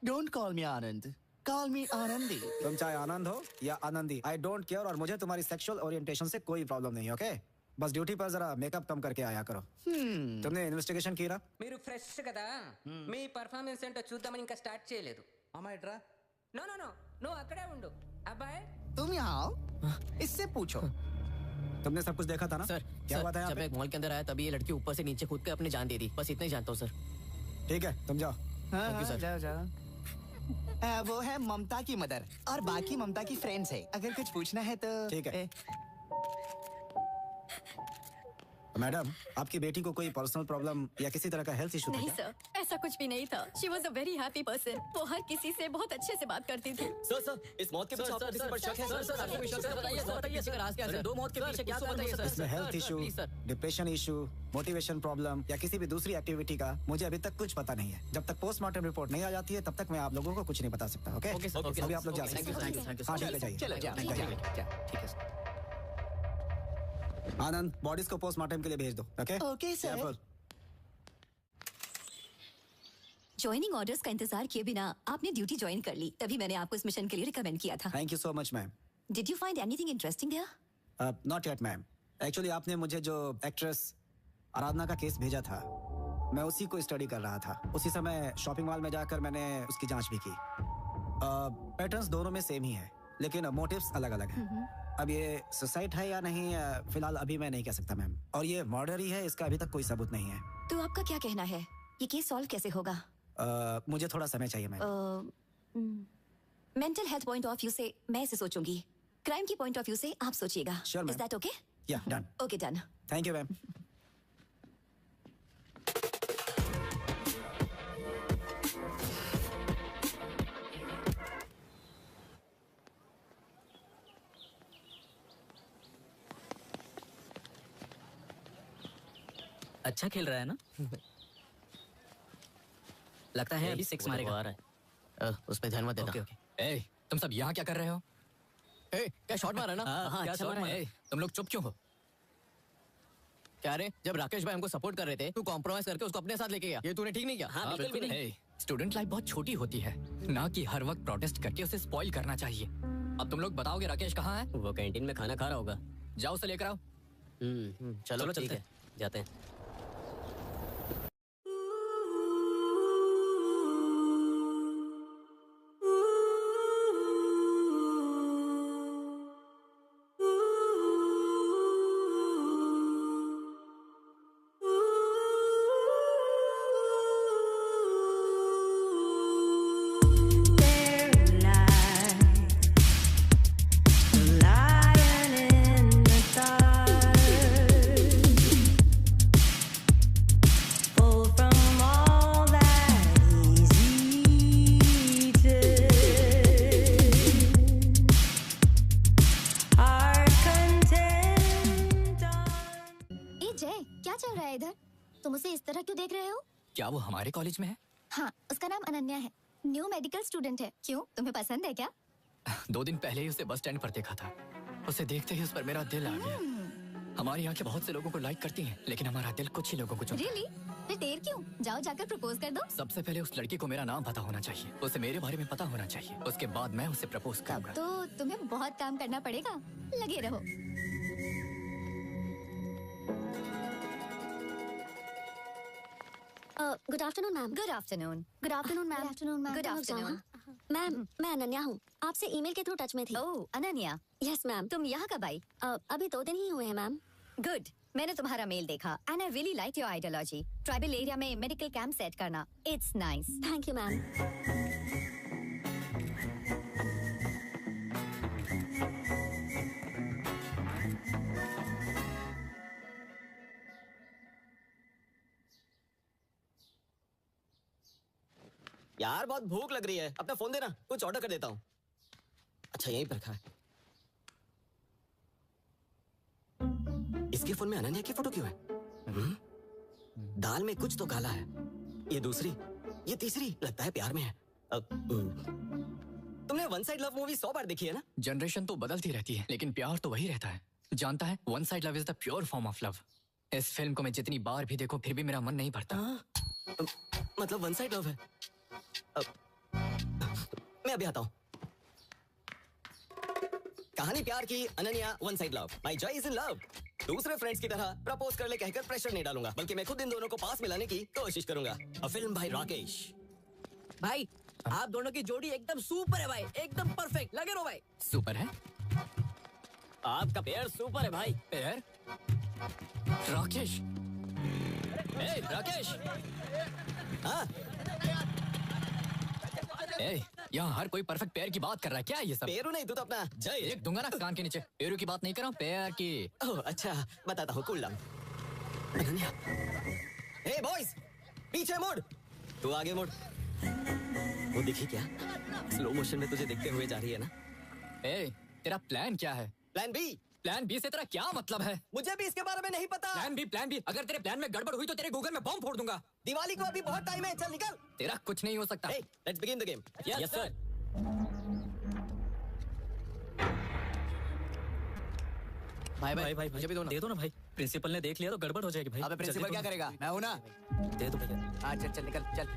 Don't call me Anand. Call me Anandi. तुम चाहे आनंद हो या आनंदी, आई डोंट केयर, और मुझे तुम्हारी सेक्सुअल ओरिएंटेशन से कोई प्रॉब्लम नहीं है, ओके? बस ड्यूटी पर जरा मेकअप कम करके आया करो। तुमने इन्वेस्टिगेशन की ना? మీరు ఫ్రెష్ కదా మీ పర్ఫార్మెన్స్ ఏంటో చూద్దామని ఇంకా స్టార్ట్ చేయలేదు అమ్మాయిట్రా నో నో నో నువ్వు అక్కడే ఉండు అబ్బాయి तुम यहाँ आओ, इससे पूछो। तुमने सब कुछ देखा था ना? सर क्या हुआ था यहाँ जब पे? मैं मॉल के अंदर आया तभी ये लड़की ऊपर से नीचे कूद के अपनी जान दे दी, बस इतना ही जानता हूँ सर। ठीक है, तुम जाओ। Thank you, sir. जाओ जाओ। वो है ममता की मदर और बाकी ममता की फ्रेंड्स है। अगर कुछ पूछना है तो ठीक है। मैडम, आपकी बेटी को कोई पर्सनल प्रॉब्लम या किसी तरह का हेल्थ इशू था नहीं क्या? सर, ऐसा कुछ भी नहीं था। She was a very happy person. वो हर किसी से बहुत अच्छे से बात करती थी। सर इस मौत के पीछे आपको किसी पर शक है? सर आपको कोई शक है? बताइए सर, बताइए सर, आज क्या सर? दो मौत के पीछे क्या कारण है सर? इसमें health issue, depression issue, motivation problem या किसी भी दूसरी एक्टिविटी का मुझे अभी तक कुछ पता नहीं है। जब तक पोस्टमार्टम रिपोर्ट नहीं आ जाती है तब तक मैं आप लोगों को कुछ नहीं बता सकता, ओके? ओके सर, ओके अभी आप लोग जा थैंक सकते you, thank you, thank you. हाँ, ठीक है, जाइए। चलो जाइए। ठीक है सर। आनंद, बॉडीज को पोस्टमार्टम के लिए भेज दो, okay? Okay sir. Careful. Joining orders का इंतजार किए बिना आपने ड्यूटी ज्वाइन कर ली, तभी मैंने आपको इस मिशन के लिए रिकमेंड किया था। Thank you so much ma'am. Did you find anything interesting there? Not yet ma'am. Actually आपने मुझे जो एक्ट्रेस आराधना का केस भेजा था, मैं उसी को स्टडी कर रहा था। उसी समय शॉपिंग मॉल में जाकर मैंने उसकी जांच भी की। पैटर्न्स दोनों में सेम ही है, लेकिन मोटिव्स अलग अलग हैं। अब ये सुसाइड है या नहीं, फिलहाल अभी मैं नहीं कह सकता मैम। और ये मर्डर ही है, इसका अभी तक कोई सबूत नहीं है। तो आपका क्या कहना है, ये केस सॉल्व कैसे होगा? मुझे थोड़ा समय चाहिए ma'am. Mental health point of view से मैं इसे सोचूंगी, क्राइम की पॉइंट ऑफ व्यू से आप सोचिएगा। Sure, is ma'am. That okay? Yeah done. Okay done. Thank you ma'am. अच्छा खेल रहा है ना? लगता है अभी 6 मारेगा। उस पे ध्यान मत देना। ए, तुम सब यहाँ क्या कर रहे हो? ए, क्या शॉट मारा ना? हाँ, क्या अच्छा शॉट मारा मारा? है। तुम लोग चुप क्यों हो? क्या रे, जब राकेश भाई हमको सपोर्ट कर रहे थे, तू कॉम्प्रोमाइज करके उसको अपने साथ लेके गया। ये तूने ठीक नहीं किया। हाँ, बिल्कुल नहीं। स्टूडेंट लाइफ बहुत छोटी होती है, ना कि हर वक्त प्रोटेस्ट करके उसे स्पॉइल करना चाहिए। अब तुम लोग बताओगे राकेश कहाँ है? वो कैंटीन में खाना खा रहा होगा। जाओ उसे लेकर आओ। चलो ठीक है, जाते हैं। क्या वो हमारे कॉलेज में है? हाँ, उसका नाम अनन्या है। न्यू मेडिकल स्टूडेंट है। क्यों, तुम्हें पसंद है क्या? 2 दिन पहले ही उसे बस स्टैंड पर देखा था। उसे देखते ही उस पर मेरा दिल आ गया। हमारी आंखें बहुत से लोगों को लाइक करती हैं, लेकिन हमारा दिल कुछ ही लोगों को चुनता है। Really? फिर देर क्यों? जाओ जाकर प्रपोज कर दो। सबसे पहले उस लड़की को मेरा नाम पता होना चाहिए, उसे मेरे बारे में पता होना चाहिए, उसके बाद मैं उसे प्रपोज करूंगा। तो तुम्हें बहुत काम करना पड़ेगा, लगे रहो। Good afternoon ma'am. Good afternoon. Good afternoon ma'am. Good afternoon, ma'am. Good afternoon ma'am. मैं अनन्या हूँ, आपसे ईमेल के थ्रू टच में थी। ओह अनन्या। Yes ma'am. तुम यहाँ कब आई? अभी 2 दिन ही हुए हैं मैम। गुड, मैंने तुम्हारा मेल देखा and I really like your ideology. Tribal area में मेडिकल कैंप सेट करना, it's nice. Thank you ma'am. यार बहुत भूख लग रही है, अपना फोन देना, कुछ ऑर्डर कर देता हूँ। अच्छा यहीं पर रखा है। इसके फोन में अनन्या की फोटो क्यों है? दाल में कुछ तो काला है। ये दूसरी, ये तीसरी, लगता है प्यार में है। तुमने वन साइड लव मूवी 100 बार देखी है ना? जनरेशन तो बदलती रहती है लेकिन प्यार तो वही रहता है। जानता है, one side love is the pure form of love. इस फिल्म को मैं जितनी बार भी देखूं फिर भी मेरा मन नहीं भरता। मतलब वन साइड लव है। मैं अभी आता हूँ। कहानी प्यार की, Ananya one side love. My Joy is in love. दूसरे फ्रेंड्स की तरह प्रपोज कर ले कहकर प्रेशर नहीं डालूंगा, बल्कि मैं खुद इन दोनों को पास मिलाने की कोशिश करूंगा। A film bye Rakesh. भाई आप दोनों की जोड़ी एकदम सुपर है भाई, एकदम परफेक्ट। लगे रहो भाई। सुपर है? आपका पेयर सुपर है भाई। पेयर? राकेश। ए राकेश। हाँ? ए, यहाँ हर कोई परफेक्ट पेयर की बात कर रहा है। क्या है ये सब? पेरू नहीं, तू तो अपना जय एक दूंगा ना कान के नीचे। पेरू की बात नहीं कर रहा हूँ, पेयर की। ओह अच्छा, बताता हूँ। Cool down. Ananya. Hey boys, पीछे मुड़। तू आगे मुड़। वो दिखी क्या? स्लो मोशन में तुझे देखते हुए जा रही है ना? ए, तेरा प्लान क्या है? Plan B. प्लान बी से तेरा क्या मतलब है? मुझे भी इसके बारे में नहीं पता। Plan B. अगर तेरे प्लान में गड़बड़ हुई तो तेरे गूगल में बॉम्ब फोड़ दूंगा। दिवाली को अभी बहुत टाइम है, चल निकल। तेरा कुछ नहीं हो सकता। Hey, let's begin the game. Yes, sir. भाई मुझे भी दे दो ना भाई। प्रिंसिपल ने देख लिया तो गड़बड़ हो जाएगी भाई। अबे प्रिंसिपल क्या करेगा? मैं हूं ना। दे दो भैया। हाँ चल निकल चल।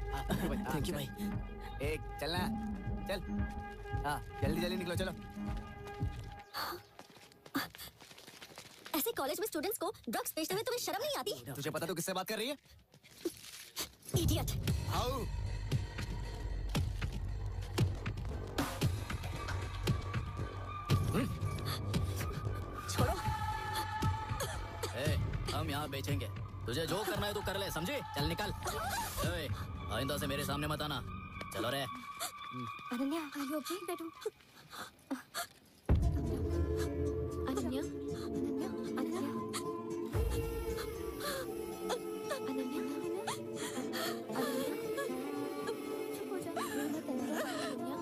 थैंक यू भाई। एक चलना, चल। हाँ जल्दी निकलो, चलो। ऐसे कॉलेज में स्टूडेंट्स को ड्रग्स बेचते हुए तुम्हें शर्म नहीं आती? तुझे पता तू किससे बात कर रही है? इडियट। हाउ? छोड़ो। हम यहाँ बेचेंगे। तुझे जो करना है तू कर ले, समझे? चल निकल। आइंदा से मेरे सामने मत आना। चलो रे। Ananya, are you okay? बैठो। अनन्या, अनन्या, अनन्या, चुप हो जा। अनन्या,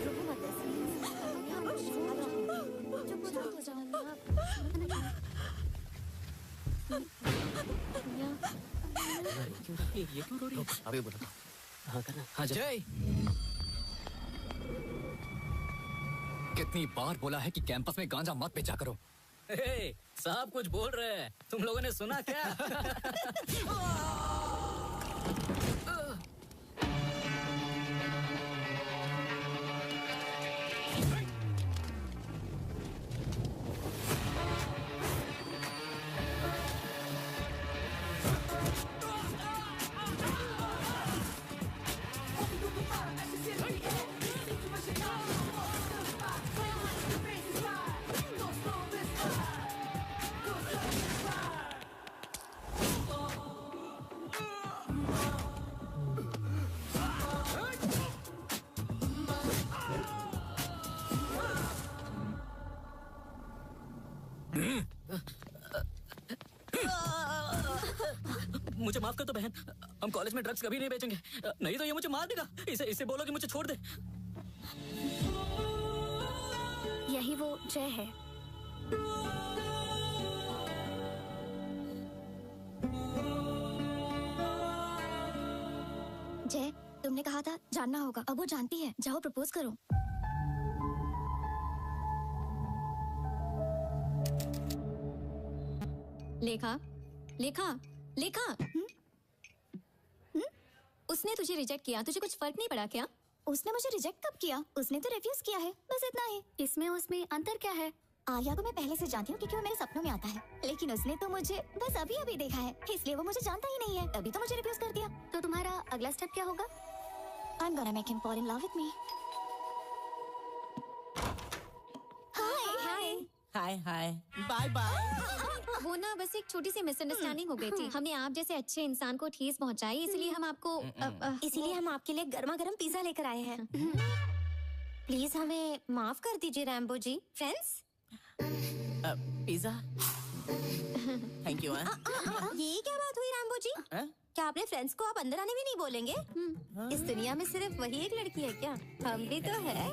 रुको मत ऐसे। चुप हो जा अनन्या। ये क्यों रो रही है? अभी बोलो। हाँ करना। हाँ जय। कितनी बार बोला है कि कैंपस में गांजा मत बेचा करो। साहब कुछ बोल रहे हैं, तुम लोगों ने सुना क्या? मुझे माफ कर दो बहन, हम कॉलेज में ड्रग्स कभी नहीं बेचेंगे। नहीं तो ये मुझे मार देगा। इसे बोलो कि मुझे छोड़ दे। यही वो जय है। जय, तुमने कहा था जानना होगा, अब वो जानती है। जाओ प्रपोज करो। लेखा, लेखा, लेखा। उसने तुझे रिजेक्ट किया, तुझे कुछ फर्क नहीं पड़ा क्या? उसने मुझे रिजेक्ट कब किया? उसने तो रिफ्यूज किया है, बस इतना ही। इसमें उसमें अंतर क्या है? आर्या को मैं पहले से जानती हूँ क्योंकि वो मेरे सपनों में आता है, लेकिन उसने तो मुझे बस अभी अभी देखा है, इसलिए वो मुझे जानता ही नहीं है। तभी तो मुझे रिफ्यूज कर दिया। तो तुम्हारा अगला स्टेप क्या होगा? I'm gonna make him fall in love with me. Hi hi bye bye. वो ना बस एक छोटी सी मिसअंडरस्टैंडिंग हो गई थी। हमने आप जैसे अच्छे इंसान को ठेस पहुंचाई, इसलिए हम आपको इसीलिए हम आपके लिए गर्मा गर्म पिज्जा लेकर आए हैं। प्लीज हमें माफ कर दीजिए Rambo ji. Friends, pizza. Thank you. ये क्या बात हुई रैम्बो जी? क्या आपने फ्रेंड्स को आप अंदर आने भी नहीं बोलेंगे? इस दुनिया में सिर्फ वही एक लड़की है क्या? हम भी तो है।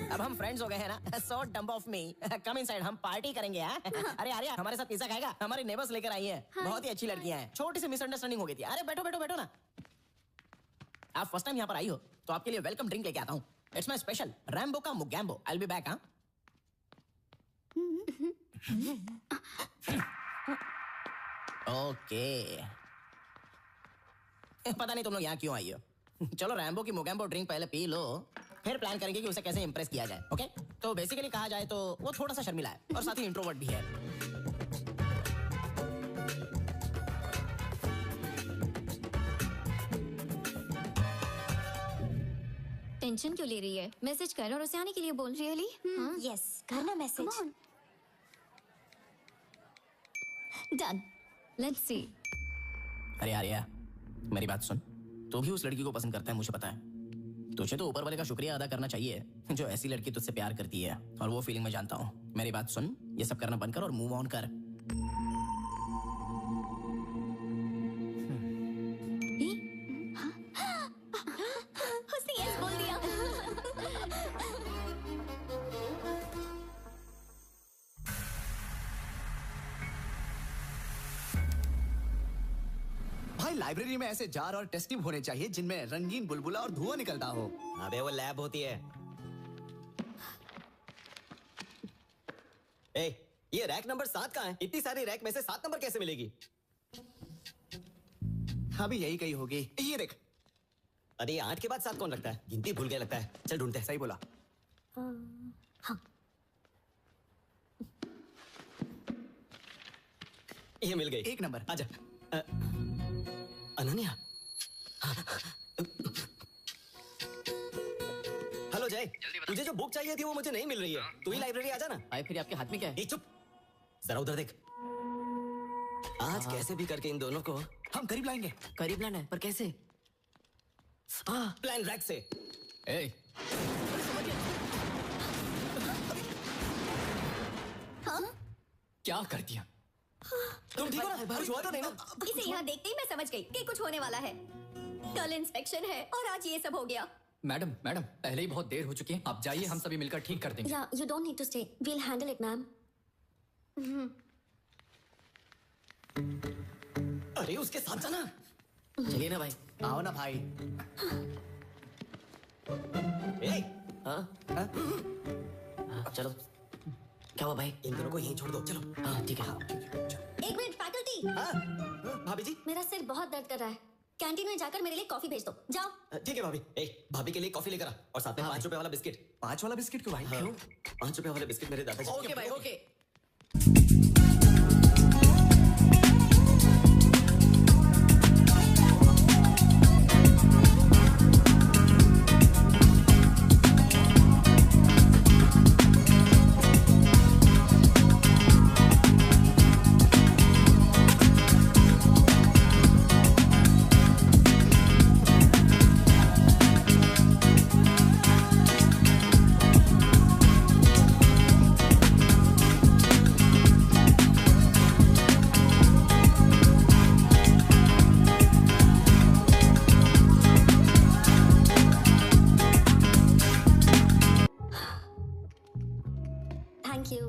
अब हम फ्रेंड्स हो गए हैं ना, so dump of me. Come inside, हम पार्टी करेंगे। अरे आर्या हमारे साथ पिज्जा खाएगा? हमारे नेबर्स लेकर आई हैं, बहुत ही अच्छी लड़कियां हैं। छोटी सी मिसअंडरस्टैंडिंग हो गई थी। अरे बैठो बैठो बैठो ना। आप फर्स्ट टाइम यहाँ पर आई हो तो आपके लिए वेलकम ड्रिंक लेके आता हूँ। इट्स माय स्पेशल रैम्बो का Mogambo. I will be back. हाँ ओके। पता नहीं तुम लोग यहाँ क्यों आई हो। चलो रैम्बो की मुगैम्बो ड्रिंक पहले पी लो, फिर प्लान करेंगे कि उसे कैसे इंप्रेस किया जाए। ओके तो बेसिकली कहा जाए तो वो थोड़ा सा शर्मिला है और साथ ही इंट्रोवर्ट भी है। टेंशन क्यों ले रही है? मैसेज कर और उसे आने के लिए बोल। रियली? यस, करना मैसेज। Done, let's see. अरे आर्या, मेरी बात सुन। तू भी उस लड़की को पसंद करता है, मुझे पता है। तुझे तो ऊपर वाले का शुक्रिया अदा करना चाहिए जो ऐसी लड़की तुझसे प्यार करती है, और वो फीलिंग मैं जानता हूँ। मेरी बात सुन, ये सब करना बंद कर और मूव ऑन कर। उसने यस बोल दिया। भाई लाइब्रेरी में ऐसे जार और टेस्ट ट्यूब होने चाहिए जिनमें रंगीन बुलबुला और धुआं निकलता हो। अबे वो लैब होती है। ए, ये रैक नंबर 7 कहाँ है? इतनी सारी रैक में से 7 नंबर कैसे मिलेगी? हाँ भी यही कही होगी। ये देख। अरे 8 के बाद 7 कौन रखता है? गिनती भूल गया लगता है। चल ढूंढते हैं। सही बोला। हाँ। ये मिल गई। 1 नंबर। आजा। अनन्या। हेलो जय, तुझे जो बुक चाहिए थी वो मुझे नहीं मिल रही है। तू ही लाइब्रेरी आ जा ना। भाई फिर आपके हाथ में क्या है? चुप, जरा उधर देख। आज कैसे भी करके इन दोनों को हम करीब लाएंगे। करीब लाना है, पर कैसे? प्लान रैक से। ए, क्या कर दिया? तुम ठीक हो ना? कुछ हुआ तो नहीं ना? इसे यहाँ देखते ही मैं समझ गई कि कुछ होने वाला है। कल इंस्पेक्शन है और आज ये सब हो गया। मैडम मैडम, पहले ही बहुत देर हो चुकी है। आप जाइए, हम सभी मिलकर ठीक कर देंगे। या you don't need to stay, we will handle it ma'am. अरे उसके साथ जाना। चलिए ना भाई। आओ ना भाई। चलो। क्या हुआ भाई? इन दोनों को यहीं छोड़ दो। चलो। हाँ ठीक है। एक मिनट फैकल्टी। भाभी जी। मेरा सिर बहुत दर्द कर रहा है। कैंटीन में जाकर मेरे लिए कॉफी भेज दो। जाओ। ठीक है भाभी। भाभी के लिए कॉफी लेकर आ और साथ में 5 रुपए वाला बिस्किट। 5 वाला बिस्किट क्यों भाई? क्यों? 5 रुपए वाले बिस्किट मेरे दादाजी। ओके भाई okay. Thank you.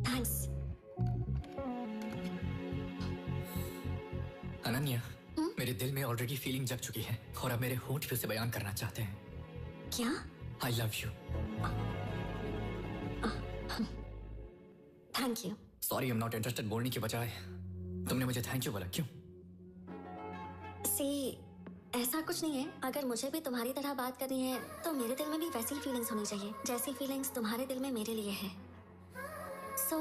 Thanks. Ananya, मेरे दिल में ऑलरेडी फीलिंग जग चुकी है और अब मेरे होंठ भी उसे बयान करना चाहते हैं। क्या? I love you. Thank you. Sorry, I am not interested बोलने की बजाय तुमने मुझे थैंक यू बोला, क्यों? सी, ऐसा कुछ नहीं है। अगर मुझे भी तुम्हारी तरह बात करनी है तो मेरे दिल में भी वैसी ही फीलिंग्स होनी चाहिए जैसी फीलिंग्स तुम्हारे दिल में मेरे लिए है। So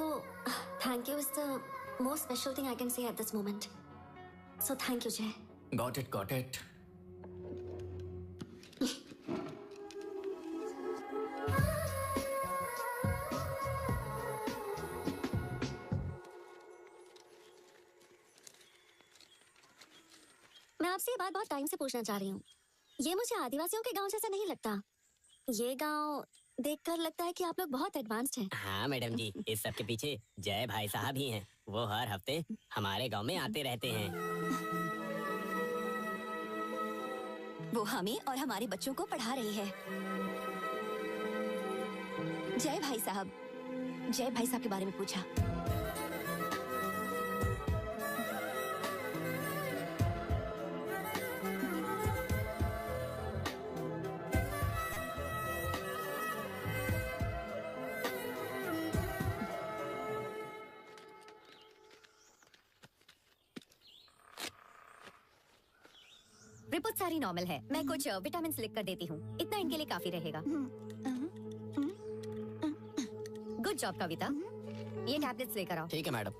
thank you is the most special thing I can say at this moment. So thank you Jay. Got it, got it. मैं आपसे ये बात बहुत टाइम से पूछना चाह रही हूँ। ये मुझे आदिवासियों के गांव जैसा नहीं लगता। ये गांव देखकर लगता है कि आप लोग बहुत एडवांस्ड हैं। हाँ मैडम जी, इस सब के पीछे जय भाई साहब ही हैं। वो हर हफ्ते हमारे गांव में आते रहते हैं। वो हमें और हमारे बच्चों को पढ़ा रही है। जय भाई साहब के बारे में पूछा। रिपोर्ट सारी नॉर्मल है। मैं कुछ विटामिन लिख कर देती हूँ, इतना इनके लिए काफी रहेगा। गुड जॉब कविता, ये टैबलेट्स लेकर आओ। ठीक है मैडम।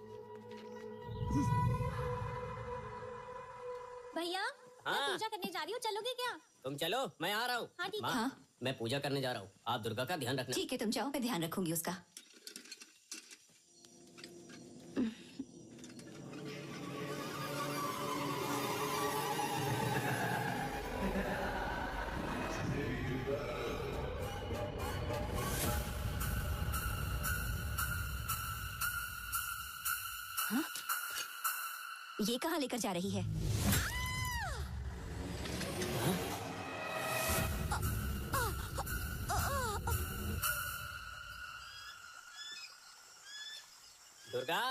भैया मैं पूजा करने जा रही हूँ, चलोगे क्या? तुम चलो, मैं आ रहा हूँ। हाँ ठीक है। माँ, मैं पूजा करने जा रहा हूँ, आप दुर्गा का ध्यान रखना। ठीक है, तुम जाओ, मैं ध्यान रखूंगी उसका। हाँ? ये कहाँ लेकर जा रही है? दुर्गा,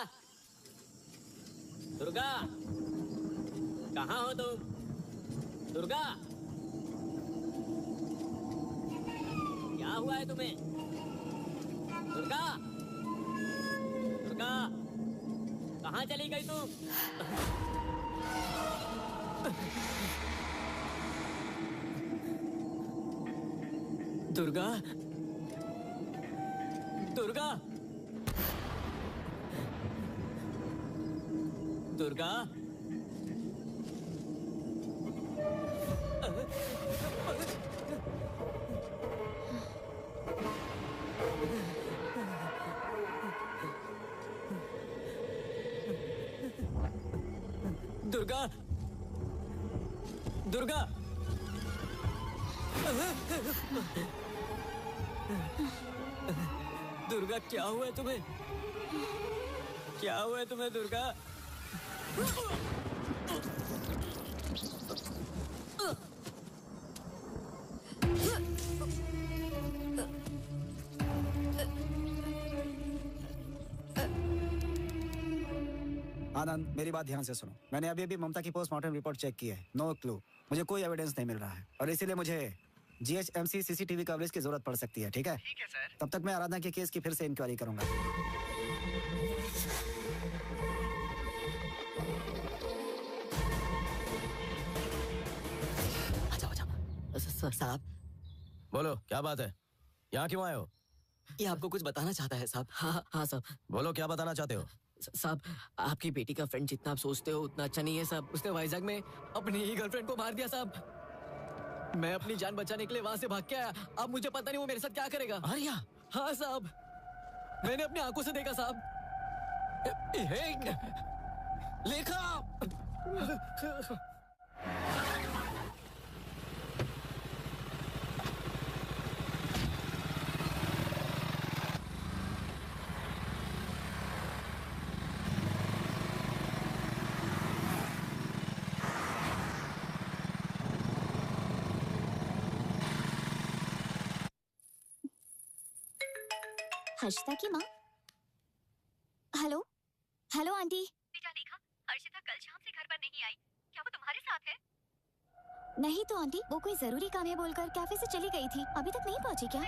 दुर्गा, कहाँ हो तुम? दुर्गा, क्या हुआ है तुम्हें? दुर्गा, दुर्गा, कहाँ चली गई तुम? दुर्गा, दुर्गा, दुर्गा, दुर्गा, दुर्गा, दुर्गा, क्या हुआ है तुम्हें? क्या हुआ है तुम्हें दुर्गा? आनंद, मेरी बात ध्यान से सुनो। मैंने अभी ममता की पोस्टमार्टम रिपोर्ट चेक की है। नो क्लू, मुझे कोई एविडेंस नहीं मिल रहा है और इसीलिए मुझे GHMC CCTV कवरेज की जरूरत पड़ सकती है। ठीक है? ठीक है सर। तब तक मैं आराधना के केस की फिर से इंक्वायरी करूंगा। साहब, बोलो, क्या बात है? यहाँ क्यों आए हो? ये आपको कुछ बताना चाहता है साहब। हाँ साहब। बोलो, क्या बताना चाहते हो? साहब, आपकी बेटी का फ्रेंड जितना आप सोचते हो उतना अच्छा नहीं है साहब। उसने वाइजैक में अपनी ही गर्लफ्रेंड को मार दिया साहब। मैं अपनी जान बचाने के लिए वहां से भाग के आया। अब मुझे पता नहीं वो मेरे साथ क्या करेगा। आर्या? हाँ साहब, मैंने अपनी आंखों से देखा साहब। लेखा, हर्षिता की माँ। Hello hello aunty. बेटा लेखा, हर्षिता कल शाम से घर पर नहीं आई, क्या वो तुम्हारे साथ है? नहीं तो आंटी, वो कोई जरूरी काम है बोलकर कैफे से चली गई थी, अभी तक नहीं पहुंची क्या?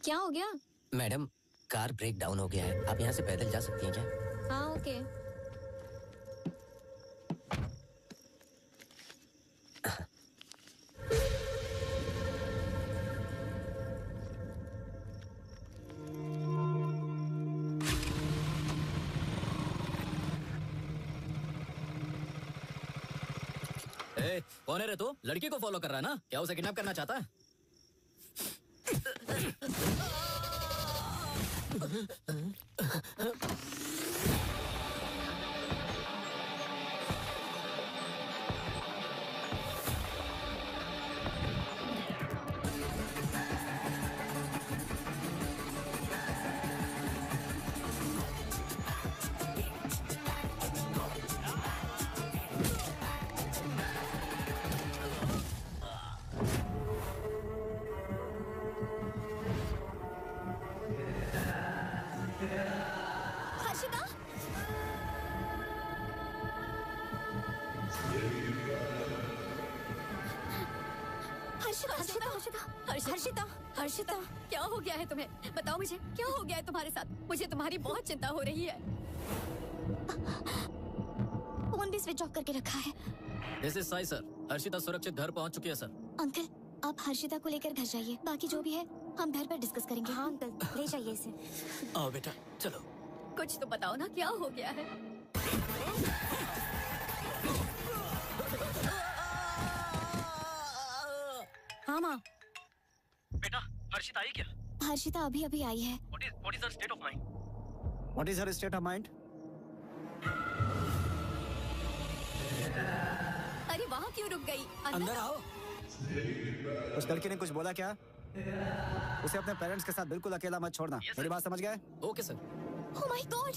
क्या हो गया? मैडम, कार ब्रेक डाउन हो गया है। आप यहाँ से पैदल जा सकती हैं क्या? हाँ ओके। कौन है रे तू? लड़की को फॉलो कर रहा है ना? क्या उसे किडनैप करना चाहता है? हर्षिता हर्षिता, हर्षिता, क्या हो गया है तुम्हें? बताओ मुझे, क्या हो गया है तुम्हारे साथ? मुझे तुम्हारी बहुत चिंता हो रही है। फोन भी स्विच ऑफ करके रखा है। This is Sai sir. Harshita सुरक्षित घर पहुंच चुकी है सर। अंकल, आप हर्षिता को लेकर घर जाइए, बाकी जो भी है हम घर पर डिस्कस करेंगे। हाँ अंकल, ले जाइए इसे। आओ बेटा, चलो। कुछ तो बताओ ना, क्या हो गया है? हाँ माँ। बेटा, हर्षिता आई क्या? हर्षिता अभी अभी आई है। What is her state of mind? What is her state of mind? अरे वहाँ क्यों रुक गई? अंदर आओ। उस लड़की ने कुछ बोला क्या? उसे अपने पेरेंट्स के साथ बिल्कुल अकेला मत छोड़ना। मेरी बात समझ गए? Okay sir. Oh my God!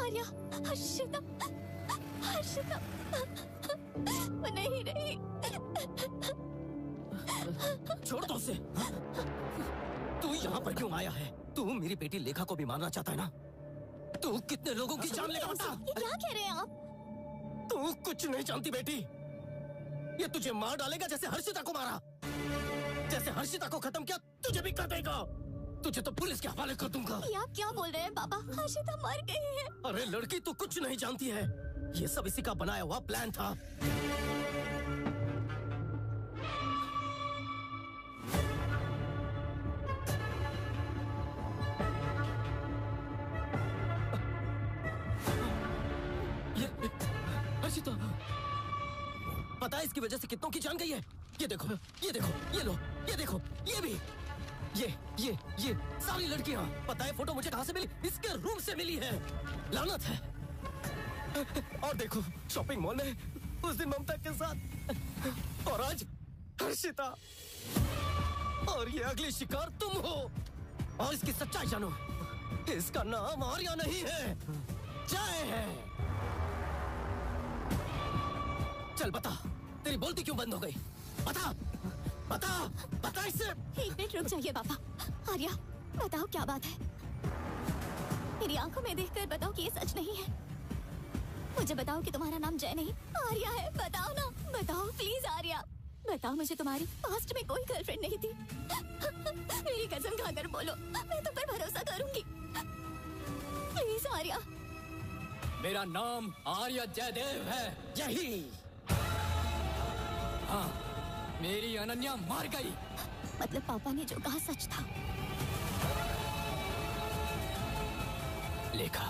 Arya, Harshita, Harshita, वो नहीं रही। छोड़ दो उसे। तू यहाँ पर क्यों आया है? तू मेरी बेटी लेखा को भी मारना चाहता है ना? तू कितने लोगों की जान लेगा बता? ये क्या कह रहे हैं आप? तू कुछ नहीं जानती बेटी। ये तुझे मार डालेगा जैसे हर्षिता को मारा। जैसे हर्षिता को खत्म किया तुझे भी कर देगा। तुझे तो पुलिस के हवाले कर दूंगा। ये आप क्या बोल रहे हैं पापा? हर्षिता मर गई है। अरे लड़की तू कुछ नहीं जानती है। ये सब इसी का बनाया हुआ प्लान था। हर्षिता, पता है इसकी वजह से कितनों की जान गई है? ये देखो, ये देखो, ये लो, ये देखो, ये भी, ये सारी लड़कियां। पता है फोटो मुझे कहां से मिली? इसके रूम से मिली है। लानत है। और देखो शॉपिंग मॉल में उस दिन ममता के साथ, और आज हर्षिता। और ये अगली शिकार तुम हो। और इसकी सच्चाई जानो, इसका नाम आर्या नहीं है, जय है। चल बता, तेरी बोलती क्यों बंद हो गई? बता, बता, बता इससे। एक मिनट रुक जाइए पापा। आर्या, बताओ क्या बात है? मेरी आंखों में देखकर बताओ कि ये सच नहीं है। मुझे बताओ कि तुम्हारा नाम जय नहीं आर्या है। बताओ ना, बताओ प्लीज आर्या। बताओ मुझे तुम्हारी पास्ट में कोई गर्लफ्रेंड नहीं थी। मेरी कसम खाकर बोलो, मैं तुम पर भरोसा करूंगी। प्लीज आर्या। मेरा नाम आर्या जयदेव है। यही। हाँ, मेरी अनन्या मार गई। मतलब पापा ने जो कहा सच था। लेखा,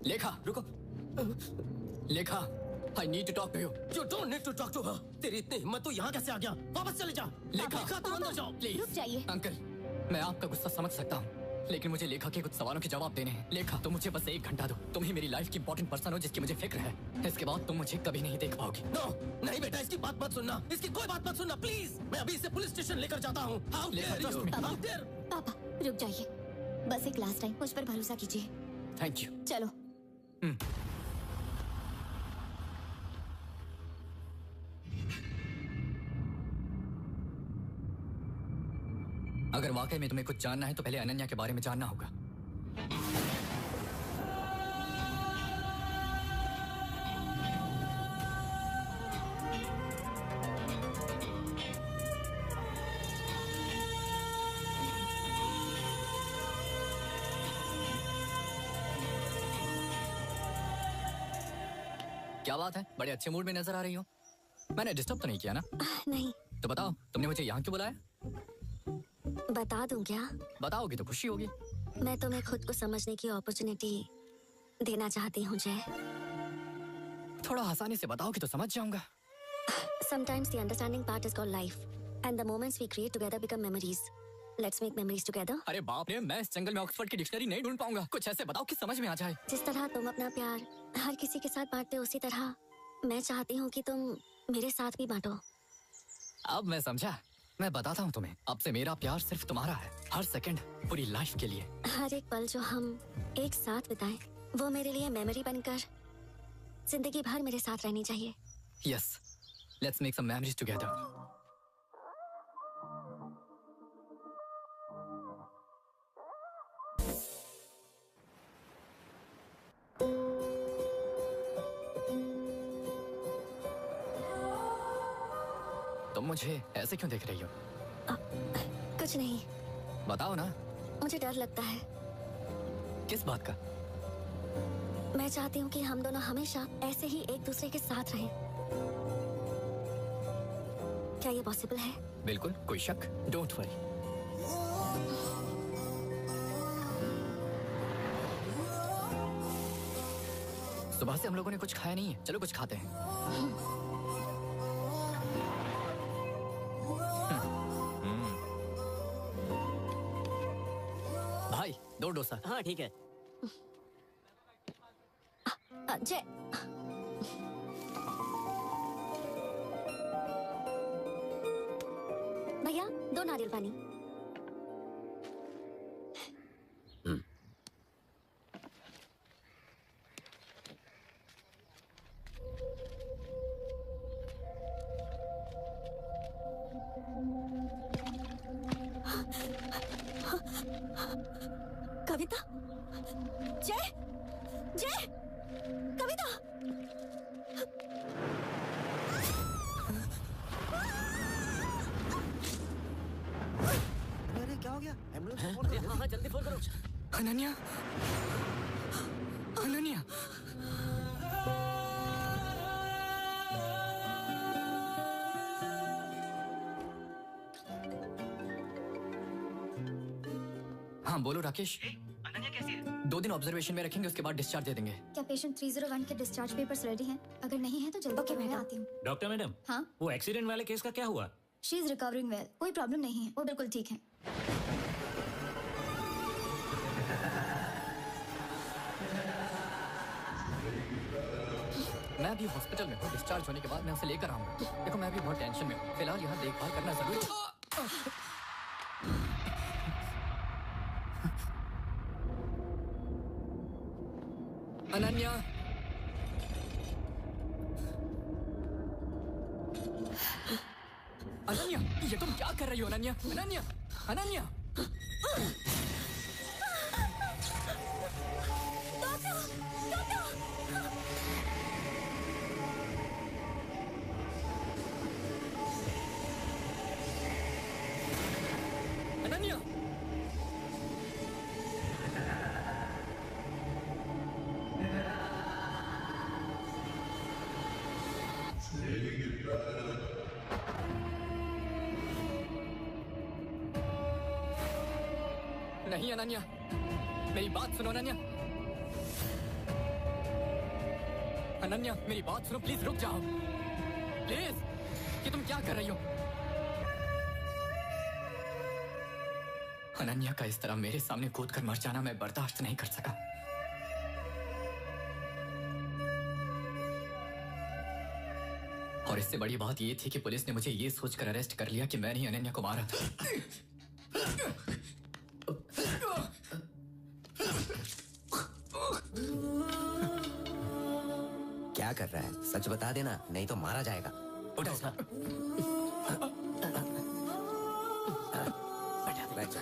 लेखा रुको। लेखा, I need to talk to you. You don't need to talk to her. तेरी इतनी हिम्मत तो यहाँ कैसे आ गया? वापस चले जा। लेखा, तुम अंदर जाओ प्लीज। रुक जाइए। अंकल, मैं आपका गुस्सा समझ सकता हूँ, लेकिन मुझे लेखा के कुछ सवालों के जवाब देने हैं। लेखा, तुम मुझे बस 1 घंटा दो। तुम ही मेरी लाइफ की इंपॉर्टेंट पर्सन हो जिसकी मुझे फिक्र है। इसके बाद तुम मुझे कभी नहीं देख पाओगी। नो, नहीं बेटा, इसकी बात मत सुनना। इसकी कोई बात मत सुनना प्लीज। मैं अभी इसे पुलिस स्टेशन लेकर जाता हूँ। How dare you? How dare? पापा रुक जाइए, बस एक लास्ट टाइम मुझ पर भरोसा कीजिए। Thank you. चलो। अगर वाकई में तुम्हें कुछ जानना है तो पहले अनन्या के बारे में जानना होगा। क्या बात है, बड़े अच्छे मूड में नजर आ रही हो। मैंने डिस्टर्ब तो नहीं किया ना? नहीं। तो बताओ, तुमने मुझे यहाँ क्यों बुलाया? बता दूं क्या? बताओगी तो खुशी होगी। मैं तुम्हें खुद को समझने की अपॉर्चुनिटी देना चाहती हूँ जय। थोड़ा आसानी से बताओगी तो समझ जाऊंगा। Sometimes the understanding part is called life, and the moments we create together become memories. Let's make memories together. अरे बाप रे, मैं इस जंगल में ऑक्सफोर्ड की डिक्शनरी नहीं ढूंढ पाऊंगा। कुछ ऐसे बताओ कि समझ में आ जाए। जिस तरह तुम अपना प्यार हर किसी के साथ बांटते हो, उसी तरह मैं चाहती हूँ कि तुम मेरे साथ भी बांटो। अब मैं समझा। मैं बताता हूँ तुम्हें, अब से मेरा प्यार सिर्फ तुम्हारा है, हर सेकंड, पूरी लाइफ के लिए। हर एक पल जो हम एक साथ बिताएं, वो मेरे लिए मेमोरी बनकर जिंदगी भर मेरे साथ रहनी चाहिए। Yes, let's make some memories together. तुम मुझे ऐसे क्यों देख रही हो? कुछ नहीं। बताओ ना। मुझे डर लगता है। किस बात का? मैं चाहती हूँ कि हम दोनों हमेशा ऐसे ही एक दूसरे के साथ रहें। क्या ये पॉसिबल है? बिल्कुल, कोई शक? Don't worry. सुबह से हम लोगों ने कुछ खाया नहीं है, चलो कुछ खाते हैं। भाई, 2 डोसा। हाँ ठीक है। जय, भैया 2 नारियल पानी। कविता, जय, जय, कविता। अरे क्या हो गया? एम्बुलेंस को फोन करो। हाँ जल्दी फोन करो। अनन्या, अनन्या। हाँ बोलो राकेश। अनन्या कैसी है? 2 दिन ऑब्जर्वेशन में रखेंगे, उसके बाद डिस्चार्ज दे देंगे। क्या पेशेंट 301 के डिस्चार्ज पेपर्स रेडी हैं? अगर नहीं है तो जल्दी ओके मैं आती हूँ। डॉक्टर मैडम, हाँ, वो एक्सीडेंट वाले केस का क्या हुआ? शी इज रिकवरिंग वेल, कोई प्रॉब्लम नहीं है, वो बिल्कुल ठीक है। मैं अभी हॉस्पिटल में हूँ, डिस्चार्ज होने के बाद मैं उसे लेकर आऊंगा। देखो मैं अभी बहुत टेंशन में हूँ, फिलहाल यहाँ देखभाल करना जरूरी है। अनन्या, अनन्या, ये तुम क्या कर रही हो? अनन्या, अनन्या, अनन्या। अनन्या, नहीं अनन्या, मेरी बात सुनो अनन्या। अनन्या मेरी बात सुनो, प्लीज रुक जाओ प्लीज। ये तुम क्या कर रही हो? अनन्या का इस तरह मेरे सामने कूद कर मर जाना मैं बर्दाश्त नहीं कर सका। और इससे बड़ी बात ये थी कि पुलिस ने मुझे ये सोचकर अरेस्ट कर लिया कि मैंने ही अनन्या को मारा था। क्या कर रहा है? सच बता देना, नहीं तो मारा जाएगा। उठो। बैठ जा।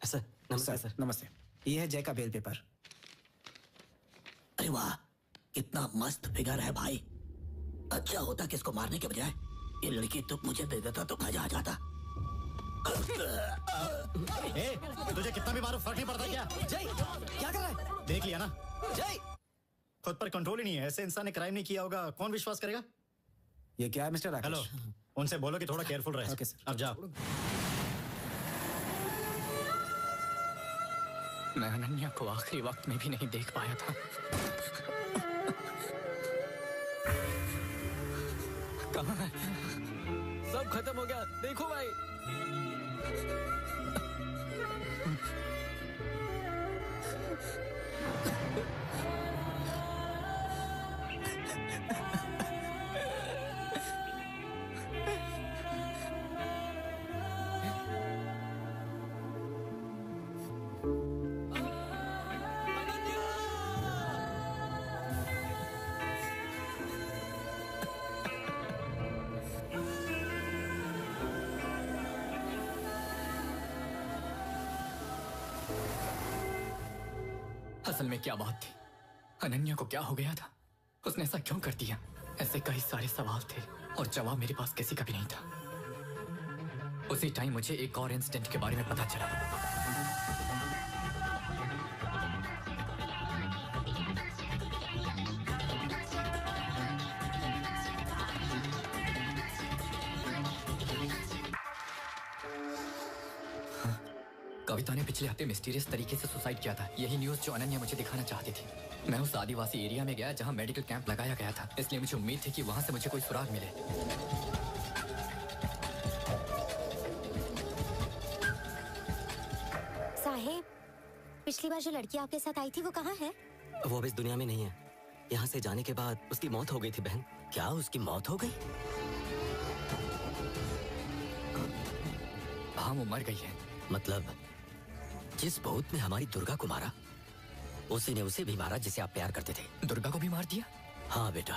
सर नमस्ते सर। नमस्ते। ये है जय का बेल पेपर। अरे वाह, कितना मस्त फिगर है भाई। अच्छा होता कि इसको मारने के बजाय ये लड़की तो मुझे दे देता तो मजा आ जाता। ए, तुझे कितना भी मारो फर्क नहीं पड़ता क्या? जय क्या कर रहा है? देख लिया ना? जय खुद पर कंट्रोल ही नहीं है। ऐसे इंसान ने क्राइम नहीं किया होगा, कौन विश्वास करेगा? ये क्या है मिस्टर राकेश? हेलो, उनसे बोलो कि थोड़ा केयरफुल रहे। Okay sir. अब जाओ। मैं अनन्या को आखिरी वक्त में भी नहीं देख पाया था। कहाँ है? सब खत्म हो गया, देखो भाई। असल में क्या बात थी? अनन्या को क्या हो गया था? उसने ऐसा क्यों कर दिया? ऐसे कई सारे सवाल थे और जवाब मेरे पास किसी का भी नहीं था। उसी टाइम मुझे एक और इंसिडेंट के बारे में पता चला। कविता ने पिछले हफ्ते मिस्टीरियस तरीके से सुसाइड किया था। यही न्यूज़ जो अनन्या मुझे दिखाना चाहती थी। मैं उस आदिवासी एरिया में गया जहां मेडिकल कैंप लगाया गया था, इसलिए मुझे उम्मीद थी कि वहां से मुझे कोई सुराग मिले। साहेब, पिछली बार जो लड़की आपके साथ आई थी वो कहाँ है? वो अब इस दुनिया में नहीं है। यहाँ से जाने के बाद उसकी मौत हो गई थी बहन। क्या उसकी मौत हो गई? हाँ, वो मर गई है। मतलब जिस भूत ने हमारी दुर्गा को मारा, उसी ने उसे भी मारा जिसे आप प्यार करते थे। दुर्गा को भी मार दिया? हाँ बेटा,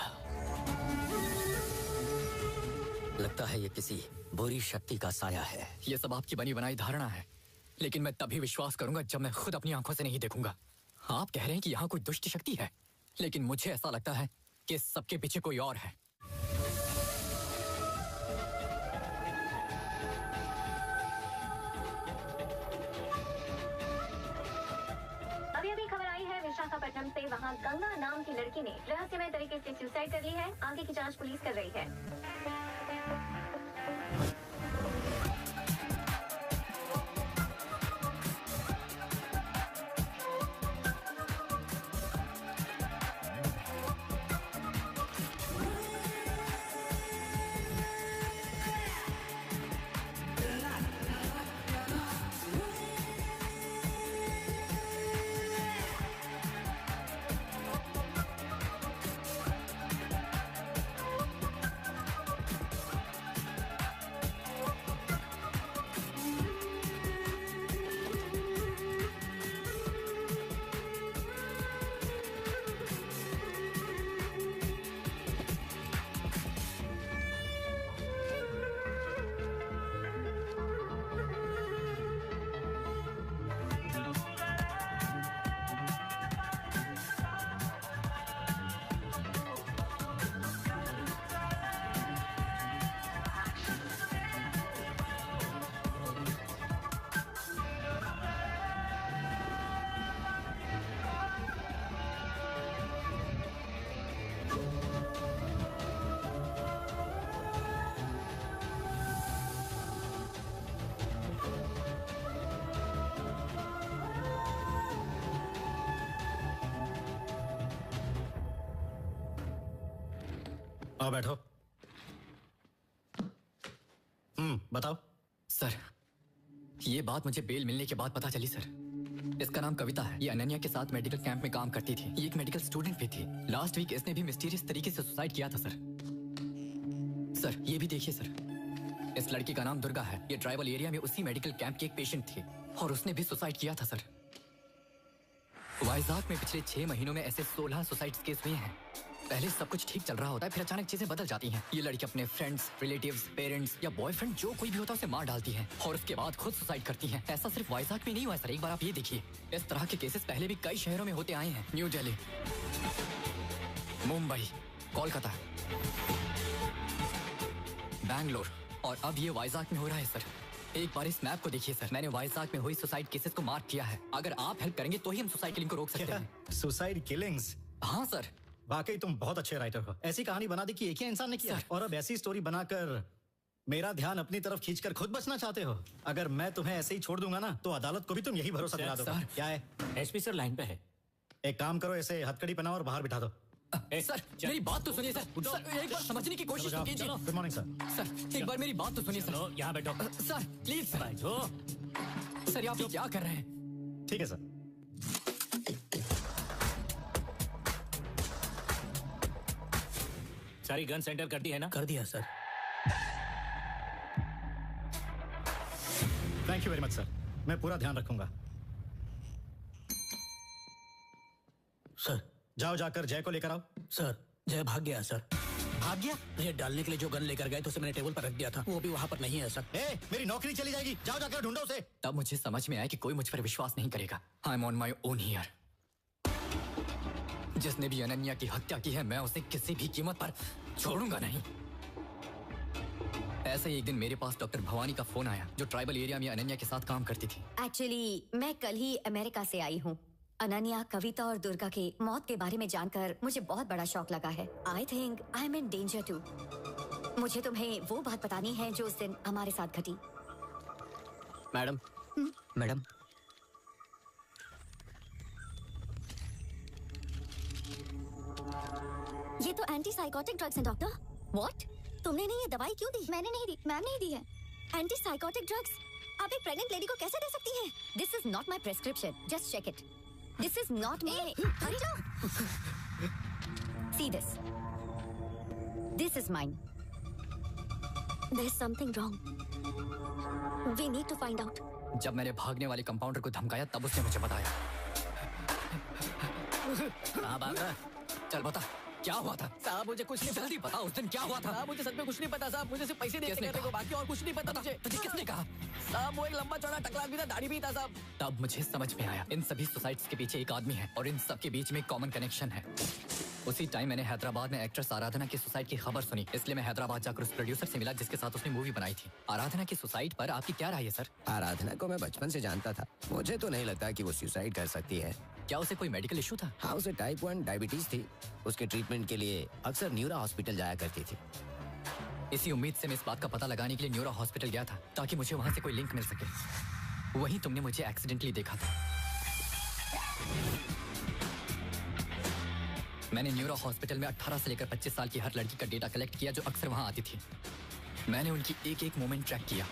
लगता है ये किसी बुरी शक्ति का साया है। ये सब आपकी बनी बनाई धारणा है, लेकिन मैं तभी विश्वास करूंगा जब मैं खुद अपनी आंखों से नहीं देखूंगा। आप कह रहे हैं कि यहाँ कोई दुष्ट शक्ति है, लेकिन मुझे ऐसा लगता है कि इस सबके पीछे कोई और है। अभी खबर आई है विशाखापट्टनम से, वहां गंगा नाम की लड़की ने रहस्यमय तरीके से सुसाइड कर ली है। आगे की जांच पुलिस कर रही है। आओ बैठो। बताओ। सर, ये बात मुझे बेल मिलने के बाद पता चली सर। इसका नाम कविता है। ये अनन्या के साथ मेडिकल कैंप में काम करती थी। ये एक मेडिकल स्टूडेंट भी थी। लास्ट वीक इसने भी मिस्टीरियस तरीके से सुसाइड किया था सर। सर, ये भी देखिए सर। इस लड़की का नाम दुर्गा है। ये ट्राइबल एरिया में उसी मेडिकल कैंप की एक पेशेंट थी और उसने भी सुसाइड किया था सर। वाइजाग में पिछले 6 महीनों में ऐसे 16 सुसाइड केस हुए हैं। पहले सब कुछ ठीक चल रहा होता है, फिर अचानक चीजें बदल जाती हैं। ये लड़की अपने फ्रेंड्स, रिलेटिव्स, पेरेंट्स या बॉयफ्रेंड जो कोई भी होता है उसे मार डालती है और उसके बाद खुद सुसाइड करती है। ऐसा सिर्फ वाइजाग में नहीं हुआ है सर, एक बार आप ये देखिए। इस तरह के केसेस पहले भी कई शहरों में होते आए हैं। न्यू दिल्ली, मुंबई, कोलकाता, बैंगलोर और अब ये वाइजाग में हो रहा है सर। एक बार इस मैप को देखिए सर, मैंने वाइजाग में हुई सुसाइड केसेस को मार्क किया है। अगर आप हेल्प करेंगे तो ही हम सुसाइड किलिंग को रोक सकते हैं। Suicide killings? हाँ सर। वाकई तुम बहुत अच्छे राइटर हो। ऐसी कहानी बना दी कि एक ही इंसान ने किया और अब ऐसी स्टोरी बनाकर मेरा ध्यान अपनी तरफ खींचकर खुद बचना चाहते हो। अगर मैं तुम्हें ऐसे ही छोड़ दूंगा ना तो अदालत को भी तुम यही भरोसा दिला दोगे। क्या है? एसपी सर लाइन पे है। एक काम करो, ऐसे हथकड़ी पहनाओ और बाहर बिठा दो। सर मेरी बात तो सुनिए सर, एक बार समझने की कोशिश तो कीजिए। Good morning sir. सर एक बार मेरी बात तो सुनिए सर। यहाँ बैठो सर प्लीज सर, आप क्या कर रहे हैं? ठीक है सर। सारी गन सेंटर कर दी है ना? कर दिया sir. Thank you very much sir, मैं पूरा ध्यान रखूंगा। सर जाओ, जाकर जय को लेकर आओ। सर जय भाग गया सर। भाग गया? रेड डालने के लिए जो गन लेकर गए तो उसे मैंने टेबल पर रख दिया था, वो भी वहाँ पर नहीं है सर। मेरी नौकरी चली जाएगी, जाओ जाकर ढूंढो उसे। तब मुझे समझ में आया कि कोई मुझ पर विश्वास नहीं करेगा। I am on my own here. जिसने भी अनन्या की हत्या की है मैं उसे किसी भी कीमत पर छोड़ूंगा नहीं। ऐसे ही एक दिन मेरे पास डॉक्टर भवानी का फोन आया जो ट्राइबल एरिया में अनन्या के साथ काम करती थी। एक्चुअली मैं कल ही अमेरिका से आई हूँ। अनन्या, कविता और दुर्गा की मौत के बारे में जानकर मुझे बहुत बड़ा शॉक लगा है। I think I am in danger too. मुझे तुम्हें वो बात बतानी है जो उस दिन हमारे साथ घटी। मैडम, मैडम, ये तो एंटी साइकोटिक ड्रग्स हैं डॉक्टर। व्हाट? तुमने नहीं ये दवाई क्यों दी? मैंने नहीं दी, मैम ने दी है। एंटी साइकोटिक ड्रग्स आप एक प्रेग्नेंट लेडी को कैसे दे सकती हैं? This is not my prescription, just check it. This is not my. Hurry जाओ। See this. This is mine. There's something wrong. We need to find out. जब मैंने भागने वाले कंपाउंडर को धमकाया तब उसने मुझे बताया। कहाँ भाग रहा? चल बता क्या हुआ था? साहब मुझे कुछ नहीं पता। जल्दी बता, उस दिन क्या हुआ था? साहब मुझे सच में कुछ नहीं पता साहब, मुझे सिर्फ पैसे देने को बाकी और कुछ नहीं पता मुझे। तुझे किसने कहा? साहब वो एक लंबा चौड़ा टकला भी था, दाढ़ी भी था साहब। तब मुझे समझ में आया इन सभी सुसाइड्स के पीछे एक आदमी है और इन सब के बीच में कॉमन कनेक्शन है। उसी टाइम मैंने हैदराबाद में एक्ट्रेस आराधना की सुसाइड की खबर सुनी, इसलिए मैं हैदराबाद जाकर उस प्रोड्यूसर से मिला जिसके साथ उसने मूवी बनाई थी। आराधना की सुसाइड पर आपकी क्या राय है सर? आराधना को मैं बचपन से जानता था, मुझे तो नहीं लगता कि वो सुसाइड कर सकती है। क्या उसे कोई मेडिकल इशू था? हाँ, उसे टाइप 1 डायबिटीज थी। उसके ट्रीटमेंट के लिए अक्सर न्यूरो हॉस्पिटल जाया करती थी। इसी उम्मीद से मैं इस बात का पता लगाने के लिए न्यूरो हॉस्पिटल गया था ताकि मुझे वहाँ से कोई लिंक मिल सके। वहीं तुमने मुझे एक्सीडेंटली देखा था। मैंने न्यूरो हॉस्पिटल में 18 से लेकर 25 साल की हर लड़की का डेटा कलेक्ट किया जो अक्सर वहाँ आती थी। मैंने उनकी एक एक मोमेंट ट्रैक किया।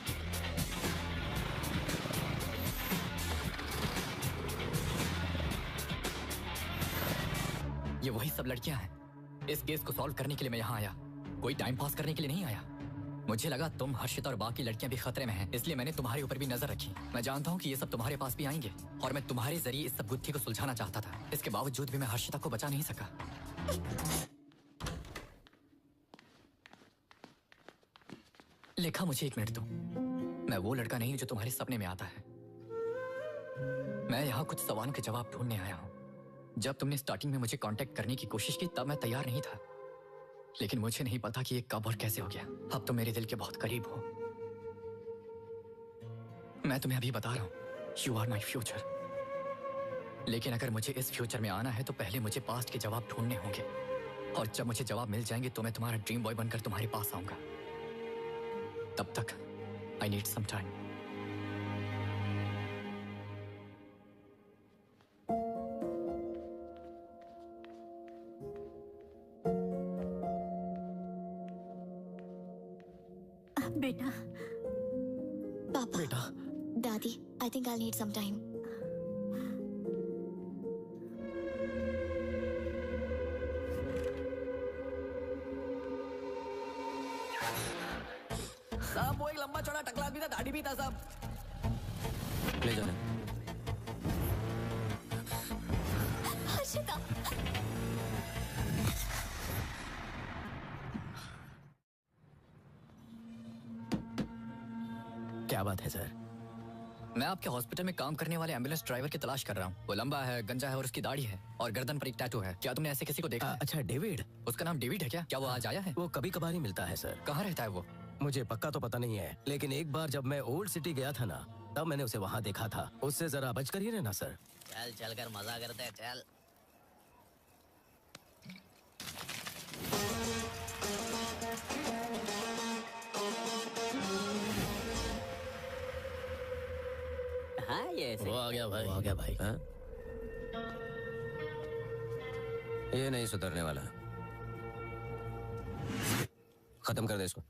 ये वही सब लड़कियां हैं। इस केस को सॉल्व करने के लिए मैं यहाँ आया, कोई टाइम पास करने के लिए नहीं आया। मुझे लगा तुम, हर्षिता और बाकी लड़कियां भी खतरे में हैं, इसलिए मैंने तुम्हारे ऊपर भी नजर रखी। मैं जानता हूँ कि ये सब तुम्हारे पास भी आएंगे और मैं तुम्हारे जरिए इस सब गुत्थी को सुलझाना चाहता था। इसके बावजूद भी मैं हर्षिता को बचा नहीं सका। लेखा, मुझे 1 मिनट दो। मैं वो लड़का नहीं जो तुम्हारे सपने में आता है। मैं यहाँ कुछ सवालों के जवाब ढूंढने आया हूँ। जब तुमने स्टार्टिंग में मुझे कांटेक्ट करने की कोशिश की तब मैं तैयार नहीं था, लेकिन मुझे नहीं पता कि ये कब और कैसे हो गया। अब तुम मेरे दिल के बहुत करीब हो। मैं तुम्हें अभी बता रहा हूँ, यू आर माई फ्यूचर। लेकिन अगर मुझे इस फ्यूचर में आना है तो पहले मुझे पास्ट के जवाब ढूंढने होंगे, और जब मुझे जवाब मिल जाएंगे तो मैं तुम्हारा ड्रीम बॉय बनकर तुम्हारे पास आऊंगा। तब तक आई नीड सम टाइम। बेटा, पापा, बेटा, दादी, I think I need some time. साहब वो एक लंबा चौड़ा टकला भी था, दाढ़ी भी था साहब। ले जाना। हर्षिता, बात है सर? मैं आपके हॉस्पिटल में काम करने वाले एम्बुलेंस ड्राइवर की तलाश कर रहा हूँ। वो लंबा है, गंजा है और उसकी दाढ़ी है और गर्दन पर एक टैटू है। क्या तुमने ऐसे किसी को देखा है? अच्छा, डेविड। उसका नाम डेविड है क्या? क्या वो आज आया है? वो कभी कभार ही मिलता है सर। कहाँ रहता है वो? मुझे पक्का तो पता नहीं है, लेकिन एक बार जब मैं ओल्ड सिटी गया था ना, तब मैंने उसे वहाँ देखा था। उससे जरा बच कर ही रहना सर। चल चल कर मजा करते हैं, चल। हाँ ये वो आ गया भाई, वो आ गया भाई। हाँ? ये नहीं सुधरने वाला। खत्म कर दे इसको।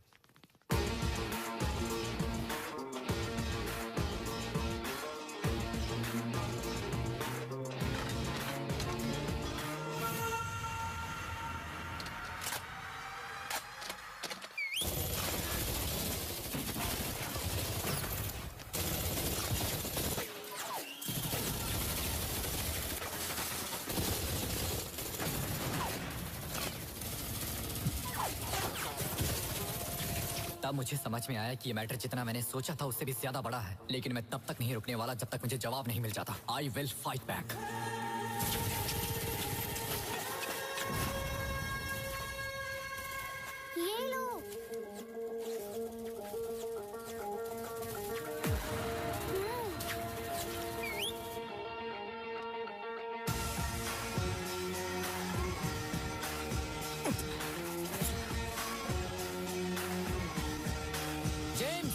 तब मुझे समझ में आया कि ये मैटर जितना मैंने सोचा था उससे भी ज्यादा बड़ा है। लेकिन मैं तब तक नहीं रुकने वाला जब तक मुझे जवाब नहीं मिल जाता। I will fight back. ये लो। James!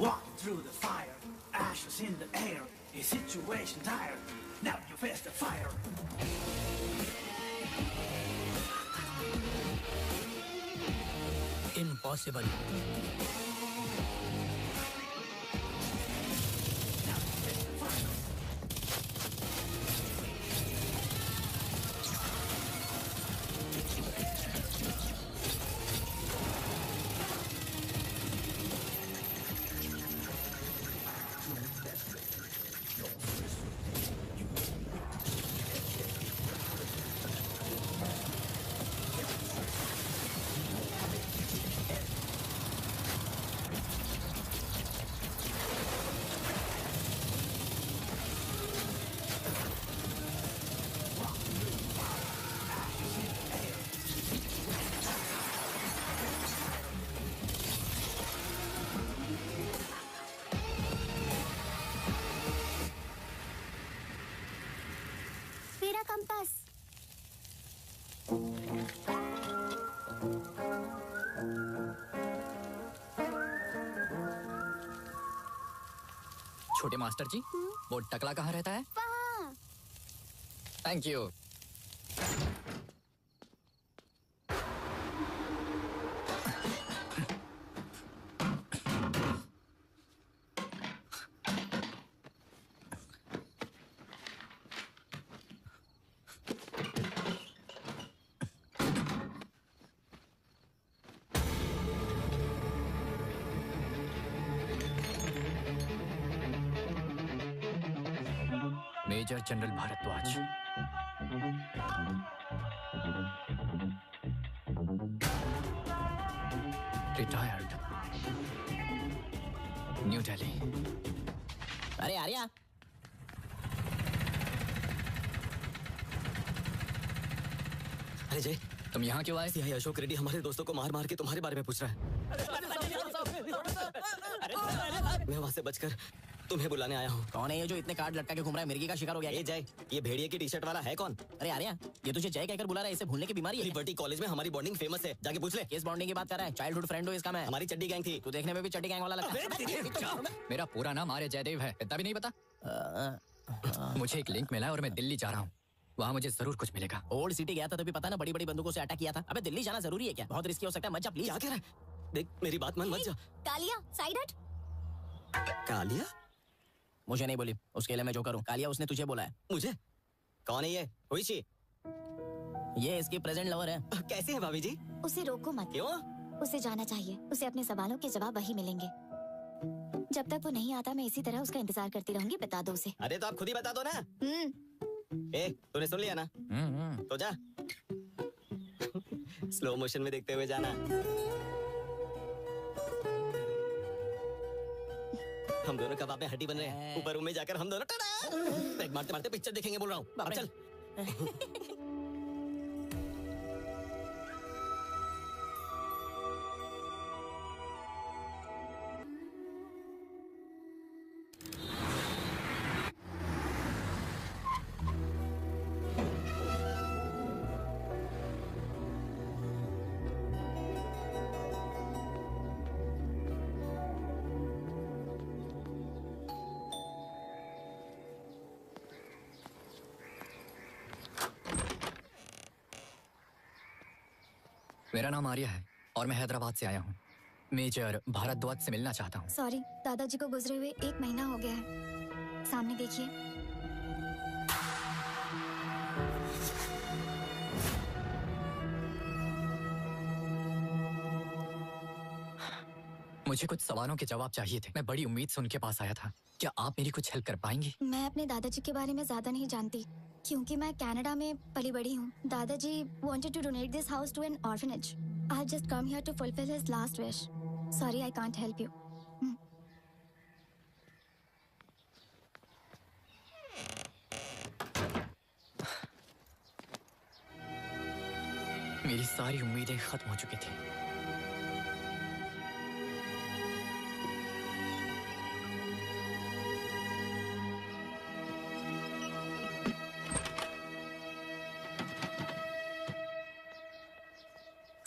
Walking through the fire, ashes in the air, a situation dire. Now you face the fire. Impossible. मेरा कंपास। छोटे मास्टर जी, वो टकला कहाँ रहता है? वहाँ। Thank you. Major general Bhardwaj. Retired, New Delhi. अरे आर्या, अरे जय, तुम यहाँ क्यों आए? सीआई अशोक रेड्डी हमारे दोस्तों को मार मार के तुम्हारे बारे में पूछ रहा है। मैं वहाँ से बचकर तुम्हें बुलाने आया हूँ। कौन है ये जो इतने कार्ड लटका के घूम रहा है? मिर्गी का शिकार हो गया? ये जय, ये भेड़िए की टी शर्ट वाला है कौन? अरे आर्या, ये तुझे जय कहकर बुला रहा है, इसे भूलने की बीमारी है। लिबर्टी कॉलेज में हमारी बॉन्डिंग फेमस है, जाके पूछ ले। किस बॉन्डिंग की बात कर रहा है? चाइल्डहुड फ्रेंड हो इसका मैं। हमारी चड्डी गैंग थी। तू देखने में भी चड्डी गैंग वाला लगता है। मेरा पूरा नाम आर्य जयदेव है, इतना भी नहीं पता? मुझे एक लिंक मिला है और मैं दिल्ली जा रहा हूँ। वहाँ मुझे जरूर कुछ मिलेगा। ओल्ड सिटी गया था तो भी पता ना बड़ी बड़ी बंदूकों से अटैक किया था। अबे दिल्ली जाना जरूरी है क्या? बहुत रिस्की हो सकता है, मत जा प्लीज। क्या कह रहा है? देख मेरी बात मान, मत जा। कालिया साइड हट। कालिया? मुझे नहीं बोली, उसके लिए मैं जो करूं। कालिया उसने तुझे बोला है। मुझे? कौन है ये? होइची? ये इसकी प्रेजेंट लवर है। कैसे है भाभी जी? उसे रोको मत। क्यों? उसे जाना चाहिए। उसे अपने सवालों के जवाब वही मिलेंगे। जब तक वो नहीं आता मैं इसी तरह उसका इंतजार करती रहूंगी। बता दो उसे। अरे तो आप खुद ही बता दो ना। ए, तूने सुन लिया ना? तो जा। स्लो मोशन में देखते हुए जाना। हम दोनों कबाब में हड्डी बन रहे हैं। ऊपर रूम में जाकर हम दोनों पैक मारते मारते पिक्चर देखेंगे बोल रहा हूँ। अब चल। मेरा नाम आर्या है और मैं हैदराबाद से आया हूँ। मेजर भारद्वाज से मिलना चाहता हूँ। सॉरी, दादाजी को गुजरे हुए 1 महीना हो गया है। सामने देखिए। मुझे कुछ सवालों के जवाब चाहिए थे। मैं बड़ी उम्मीद से उनके पास आया था। क्या आप मेरी कुछ हेल्प कर पाएंगी? मैं अपने दादाजी के बारे में ज्यादा नहीं जानती क्योंकि मैं कनाडा में पली बड़ी हूँ। दादाजी wanted to donate this house to an orphanage. I've just come here to fulfill his last wish. Sorry, I can't help you. मेरी सारी उम्मीदें खत्म हो चुकी थी।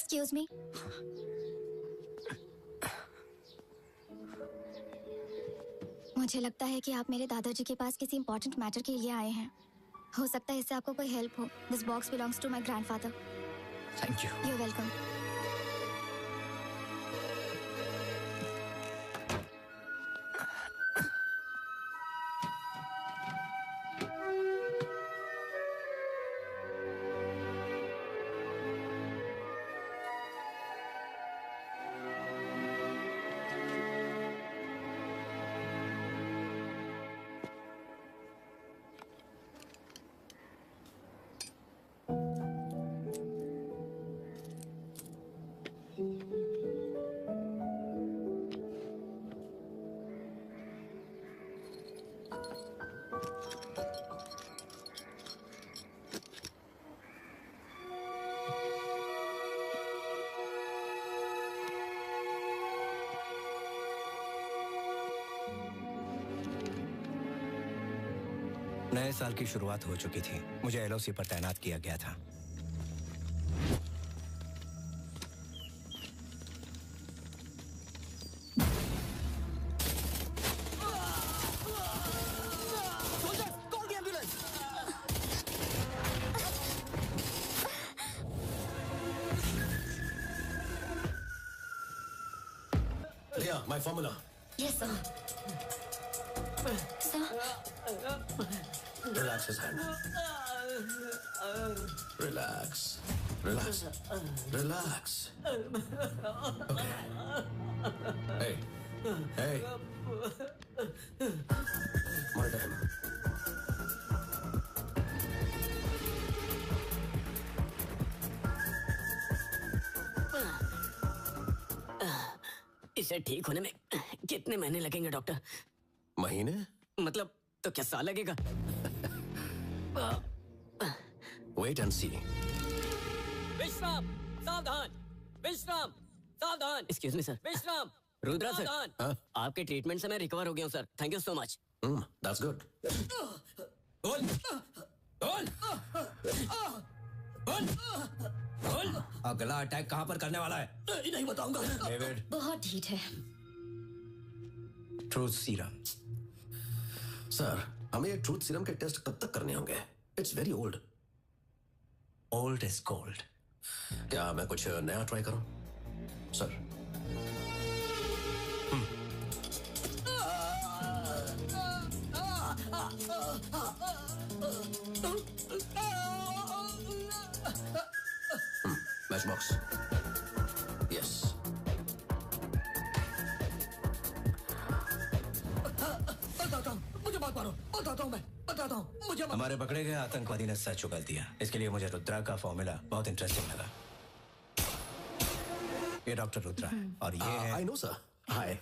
Excuse me. मुझे लगता है कि आप मेरे दादाजी के पास किसी इंपॉर्टेंट मैटर के लिए आए हैं। हो सकता है इससे आपको कोई हेल्प हो। This box belongs to my grandfather. Thank you. You're welcome. नए साल की शुरुआत हो चुकी थी। मुझे एलओसी पर तैनात किया गया था। Leah, my formula. Yes, sir. Sir. Relax his hand. Relax. Relax. Relax. Okay. Hey. Hey. Monitor him. इसे ठीक होने में कितने महीने लगेंगे डॉक्टर? महीने? मतलब तो क्या साल लगेगा? Wait and see. विश्राम, सावधान! विश्राम, सावधान! Excuse me sir. विश्राम, रुद्रा सर। हाँ? आपके ट्रीटमेंट से मैं रिकवर हो गया हूँ sir. Thank you so much. That's good. अगला अटैक कहाँ पर करने वाला है? नहीं बताऊंगा। David. बहुत ढीठ है। Truth serum. Sir, हमें ये ट्रूथ सीरम के टेस्ट कब तक करने होंगे? It's very old. Old is gold. क्या मैं कुछ नया ट्राई करूं सर? Match box. यस। मुझे मत मारो, बताता हूँ मैं, बताता हूँ, मुझे मत। हमारे पकड़े गए आतंकवादी ने सच उगल दिया। इसके लिए मुझे रुद्रा का फॉर्मूला बहुत इंटरेस्टिंग लगा। ये डॉक्टर रुद्रा है और ये है I know sir. Hi.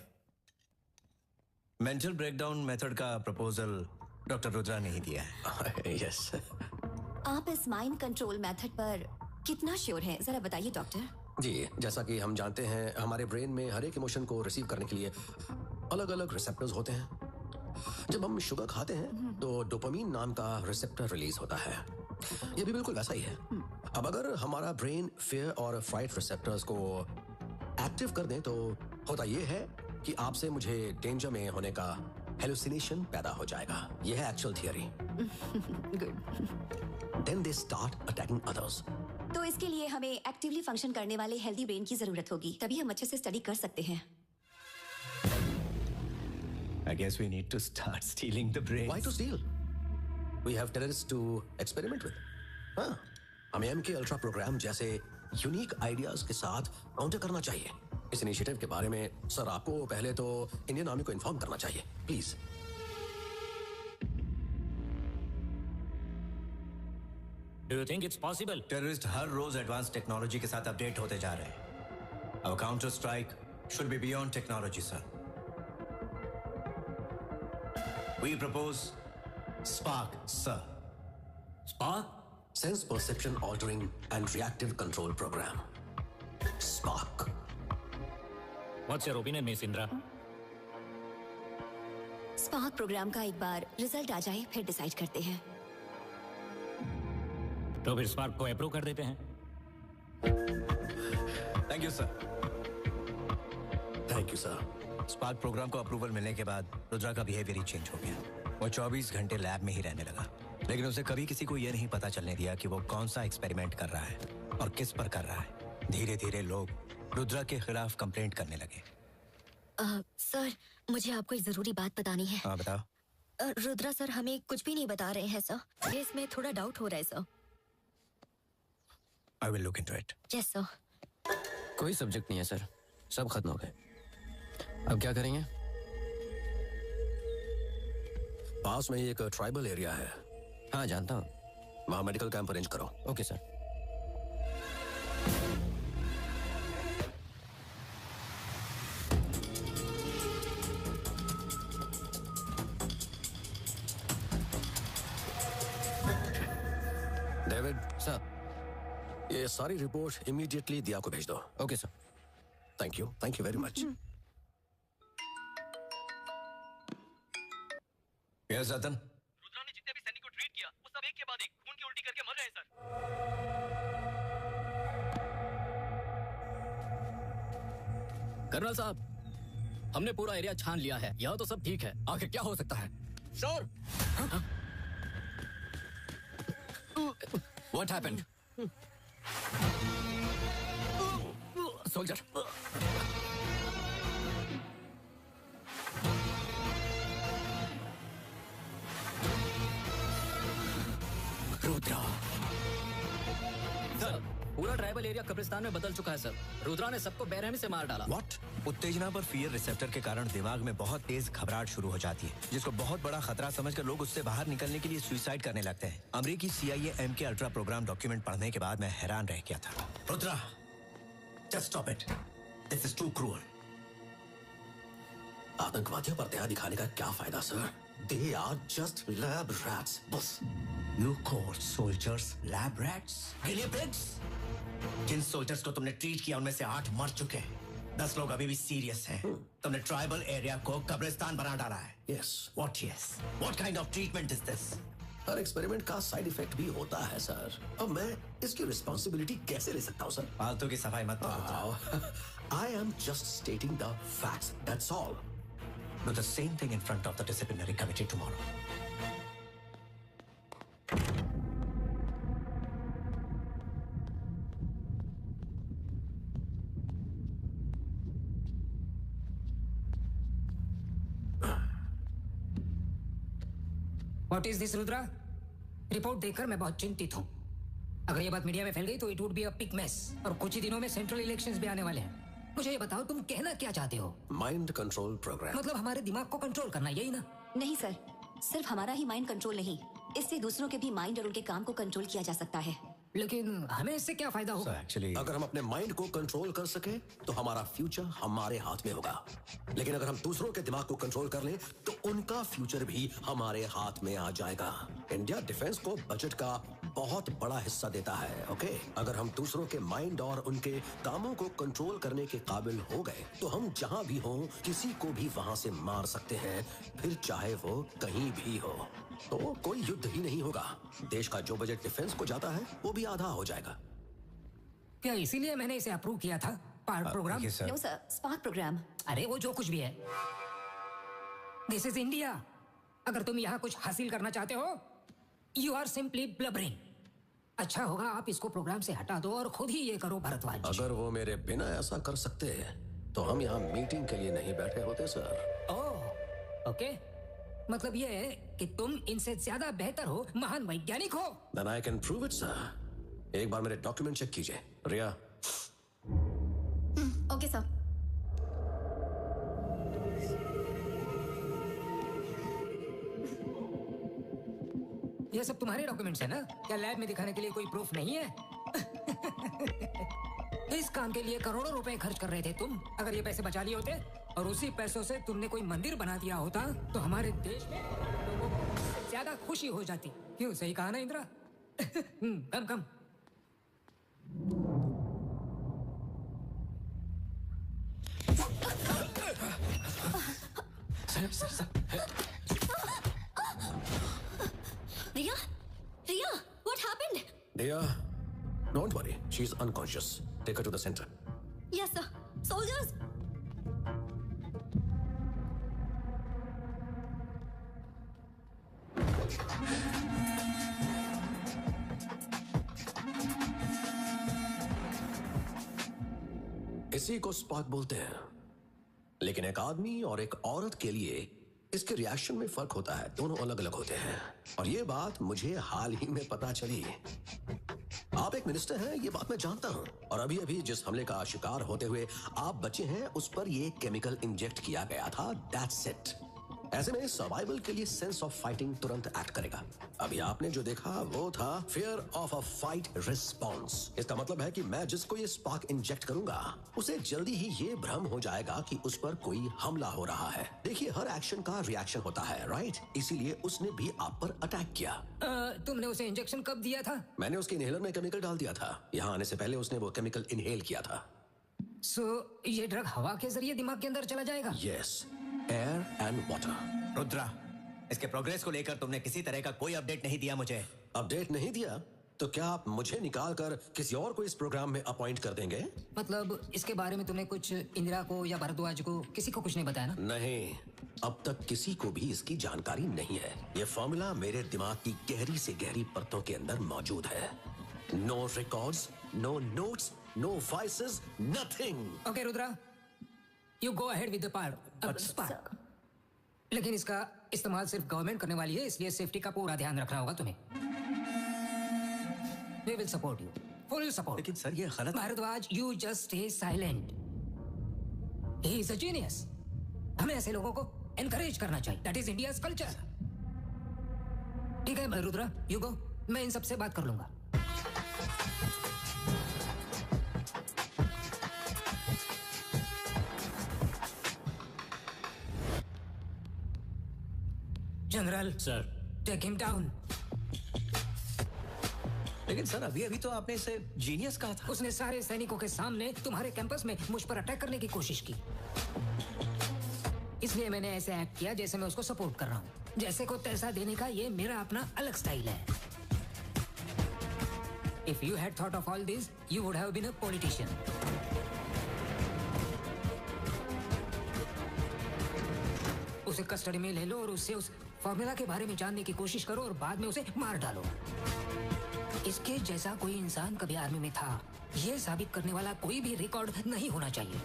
Mental breakdown method का प्रपोजल डॉक्टर रुद्रा ने ही दिया है। यस। आप इस माइंड कंट्रोल मेथड पर कितना श्योर हैं? जरा बताइए डॉक्टर। जी, जैसा कि हम जानते हैं हमारे ब्रेन में हर एक इमोशन को रिसीव करने के लिए अलग अलग रिसेप्टर्स होते हैं। जब हम शुगर खाते हैं तो डोपामीन नाम का रिसेप्टर रिलीज होता है। ये भी बिल्कुल वैसा ही है। अब अगर हमारा ब्रेन फियर और फ्राइट रिसेप्टर्स को एक्टिव कर दें तो होता ये है कि आपसे मुझे डेंजर में होने का हेलुसिनेशन पैदा हो जाएगा। यह है actual theory. Then they start attacking others. तो इसके लिए हमें एक्टिवली फंक्शन करने वाले हेल्दी ब्रेन की जरूरत होगी, तभी हम अच्छे से स्टडी कर सकते हैं। I guess we need to start stealing the brains. Why to steal? We have terrorists to experiment with. हाँ, हमें MK Ultra प्रोग्राम जैसे यूनिक आइडियाज के साथ काउंटर करना चाहिए। इस इनिशिएटिव के बारे में सर आपको पहले तो इंडियन आर्मी को इन्फॉर्म करना चाहिए, please. Do you think it's possible? Terrorist हर रोज एडवांस टेक्नोलॉजी के साथ अपडेट होते जा रहे हैं। Our counter strike should be beyond technology, sir. We propose Spark, sir. Spark? Sense Perception Altering and Reactive Control Program. Spark. What's your opinion, Miss Indra? Spark program का एक बार result आ जाए फिर डिसाइड करते हैं। तो फिर स्पार्क को approve कर देते हैं। Thank you, sir. Thank you, sir. Spark program को अप्रूवल मिलने के बाद रुद्रा का बिहेवियर ही चेंज हो गया। वो 24 घंटे लैब में ही रहने लगा, लेकिन उसे कभी किसी को यह नहीं पता चलने दिया कि वो कौन सा एक्सपेरिमेंट कर रहा है और किस पर कर रहा है। धीरे धीरे लोग रुद्रा के खिलाफ कंप्लेंट करने लगे। सर, मुझे आपको एक जरूरी बात बतानी है। हाँ, बताओ। रुद्रा सर हमें कुछ भी नहीं बता रहे हैं सर। मुझे इसमें थोड़ा डाउट हो रहा है sir. I will look into it. Yes sir. कोई सब्जेक्ट नहीं है सर, सब खत्म हो गए। अब क्या करेंगे? पास में एक ट्राइबल एरिया है। हाँ, जानता हूँ। वहाँ मेडिकल कैंप अरेंज करो। Okay sir. डेविड सर, ये सारी रिपोर्ट इमीडिएटली दिया को भेज दो। Okay sir. Thank you very much. Yes Ratan. Rudra ने जितने भी सैनिक को ट्रीट किया वो सब एक के बाद एक खून की उल्टी करके मर रहे हैं सर। कर्नल साहब, हमने पूरा एरिया छान लिया है। यह तो सब ठीक है, आखिर क्या हो सकता है? Sure. What happened? Soldier. Rudra. Sir, पूरा ट्राइबल एरिया कब्रिस्तान में बदल चुका है सर। रुद्रा ने सबको बेरहमी से मार डाला। What? उत्तेजना पर फियर रिसेप्टर के कारण दिमाग में बहुत तेज घबराहट शुरू हो जाती है, जिसको बहुत बड़ा खतरा समझकर लोग उससे बाहर निकलने के लिए सुसाइड करने लगते हैं। अमेरिकी CIA MK ultra program document पढ़ने के बाद मैं हैरान रह गया था। Rudra, just stop it. This is too cruel. आतंकवादियों पर दया दिखाने का क्या फायदा sir? They are just lab rats, बस। You call soldiers lab rats? Guinea pigs? Jin soldiers को तुमने ट्रीट किया उनमें से 8 मर चुके हैं। 10 लोग अभी भी सीरियस हैं। तुमने ट्राइबल एरिया को कब्रिस्तान बना डाला है। Yes. What kind of treatment is this? Her experiment का साइड इफेक्ट भी होता है सर। अब मैं इसकी रिस्पॉन्सिबिलिटी कैसे ले सकता हूँ सर? फालतू की सफाई मत करो। I am just stating the facts. That's all. Do the same thing in front of the disciplinary committee tomorrow. What is this Rudra? Report देखकर मैं बहुत चिंतित हूँ। अगर ये बात मीडिया में फैल गई तो it would be a big mess. और कुछ ही दिनों में सेंट्रल इलेक्शंस भी आने वाले हैं। मुझे ये बताओ, तुम कहना क्या चाहते हो? Mind control program. मतलब हमारे दिमाग को कंट्रोल करना, यही ना? नहीं सर, सिर्फ हमारा ही माइंड कंट्रोल नहीं, इससे दूसरों के भी माइंड और उनके काम को कंट्रोल किया जा सकता है। लेकिन हमें इससे क्या फायदा होगा? एक्चुअली अगर हम अपने माइंड को कंट्रोल कर सके तो हमारा फ्यूचर हमारे हाथ में होगा। लेकिन अगर हम दूसरों के दिमाग को कंट्रोल कर लें तो उनका फ्यूचर भी हमारे हाथ में आ जाएगा। इंडिया डिफेंस को बजट का बहुत बड़ा हिस्सा देता है। ओके, अगर हम दूसरों के माइंड और उनके कामों को कंट्रोल करने के काबिल हो गए तो हम जहां भी हों किसी को भी वहां से मार सकते हैं, फिर चाहे वो कहीं भी हो। तो कोई युद्ध ही नहीं होगा। देश का जो बजट डिफेंस को जाता है वो भी आधा हो जाएगा। क्या इसीलिए मैंने इसे अप्रूव किया था? Part program? No sir, spark program. अरे वो जो कुछ भी है, दिस इज इंडिया। अगर तुम यहाँ कुछ हासिल करना चाहते हो, यू आर सिंपली ब्लबरिंग। अच्छा होगा आप इसको प्रोग्राम से हटा दो और खुद ही ये करो भरद्वाज। अगर वो मेरे बिना ऐसा कर सकते तो हम यहाँ मीटिंग के लिए नहीं बैठे होते सर। ओह, ओके। मतलब ये है कि तुम इनसे ज्यादा बेहतर हो, महान वैज्ञानिक हो। Then I can prove it, sir. एक बार मेरे डॉक्यूमेंट चेक कीजिए। रिया। Okay sir. ये सब तुम्हारे डॉक्यूमेंट्स है ना? क्या लैब में दिखाने के लिए कोई प्रूफ नहीं है? इस काम के लिए करोड़ों रुपए खर्च कर रहे थे तुम। अगर ये पैसे बचा लिए होते और उसी पैसों से तुमने कोई मंदिर बना दिया होता तो हमारे देश में लोगों को ज्यादा खुशी हो जाती। क्यों, सही कहा ना इंदिरा? कम कम। रिया, रिया, what happened? Riya, don't worry. She's unconscious. Take her to the center. Yes sir. Soldiers. इसी को स्पार्क बोलते हैं। लेकिन एक आदमी और एक औरत के लिए इसके रिएक्शन में फर्क होता है। दोनों अलग अलग होते हैं और ये बात मुझे हाल ही में पता चली। आप एक मिनिस्टर हैं, ये बात मैं जानता हूं। और अभी अभी जिस हमले का शिकार होते हुए आप बचे हैं उस पर ये केमिकल इंजेक्ट किया गया था। That's it. ऐसे में सर्वाइवल के लिए सेंस ऑफ फाइटिंग तुरंत एक्ट करेगा। अभी आपने जो देखा वो था fear of a fight response. इसका मतलब है कि मैं जिसको ये स्पार्क इंजेक्ट करूंगा उसे जल्दी ही ये भ्रम हो जाएगा कि उस पर कोई हमला हो रहा है। देखिए, हर एक्शन का रिएक्शन होता है, राइट? इसीलिए उसने भी आप पर अटैक किया। तुमने उसे इंजेक्शन कब दिया था? मैंने उसके इनहेलर में केमिकल डाल दिया था। यहाँ आने से पहले उसने वो केमिकल इनहेल किया था। ये ड्रग हवा के जरिए दिमाग के अंदर चला जाएगा? Yes, air and water. Rudra, इसके प्रोग्रेस को लेकर तुमने किसी तरह का कोई अपडेट नहीं दिया मुझे। अपडेट नहीं दिया तो क्या आप मुझे निकाल कर किसी और को इस प्रोग्राम में अपॉइंट कर देंगे? मतलब इसके बारे में तुमने कुछ इंदिरा को या भरद्वाज को, किसी को कुछ नहीं बताया ना? नहीं, अब तक किसी को भी इसकी जानकारी नहीं है। ये फॉर्मूला मेरे दिमाग की गहरी से गहरी परतों के अंदर मौजूद है। No records, no notes, no voices, nothing. Okay Rudra, you go ahead with the spark. लेकिन इसका इस्तेमाल सिर्फ गवर्नमेंट करने वाली है, इसलिए सेफ्टी का पूरा ध्यान रखना होगा तुम्हें। We will support you, full support. लेकिन सर ये गलत। Bhardwaj, you just stay silent. He is a genius. हमें ऐसे लोगों को encourage करना चाहिए. That is India's culture. ठीक है रुद्रा, you go. मैं इन सबसे बात कर लूंगा। General sir, take him down. लेकिन सर अभी अभी तो आपने इसे जीनियस कहा था। उसने सारे सैनिकों के सामने तुम्हारे कैंपस में मुझ पर अटैक करने की कोशिश की, इसलिए मैंने ऐसे एक्ट किया जैसे मैं उसको सपोर्ट कर रहा हूँ। जैसे को तैसा देने का ये मेरा अपना अलग स्टाइल है। If you had thought of all this, you would have been a politician. उसे कस्टडी में ले लो और उससे उस फॉर्मूला के बारे में जानने की कोशिश करो और बाद में उसे मार डालो। इसके जैसा कोई इंसान कभी आर्मी में था, यह साबित करने वाला कोई भी रिकॉर्ड नहीं होना चाहिए।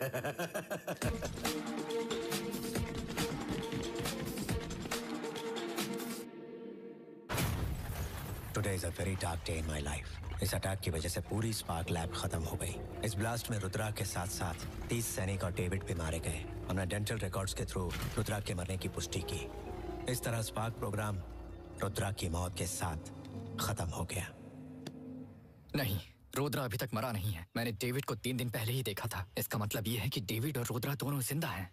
Today is a very dark day in my life. इस अटैक की वजह से पूरी स्पार्क लैब खत्म हो गई। इस ब्लास्ट में रुद्रा के साथ साथ 30 सैनिक और डेविड भी मारे गए। हमने डेंटल रिकॉर्ड्स के थ्रू रुद्रा के मरने की पुष्टि की। इस तरह स्पार्क प्रोग्राम रुद्रा की मौत के साथ खत्म हो गया। नहीं, रुद्रा अभी तक मरा नहीं है। मैंने डेविड को 3 दिन पहले ही देखा था। इसका मतलब ये है कि डेविड और रुद्रा दोनों जिंदा हैं।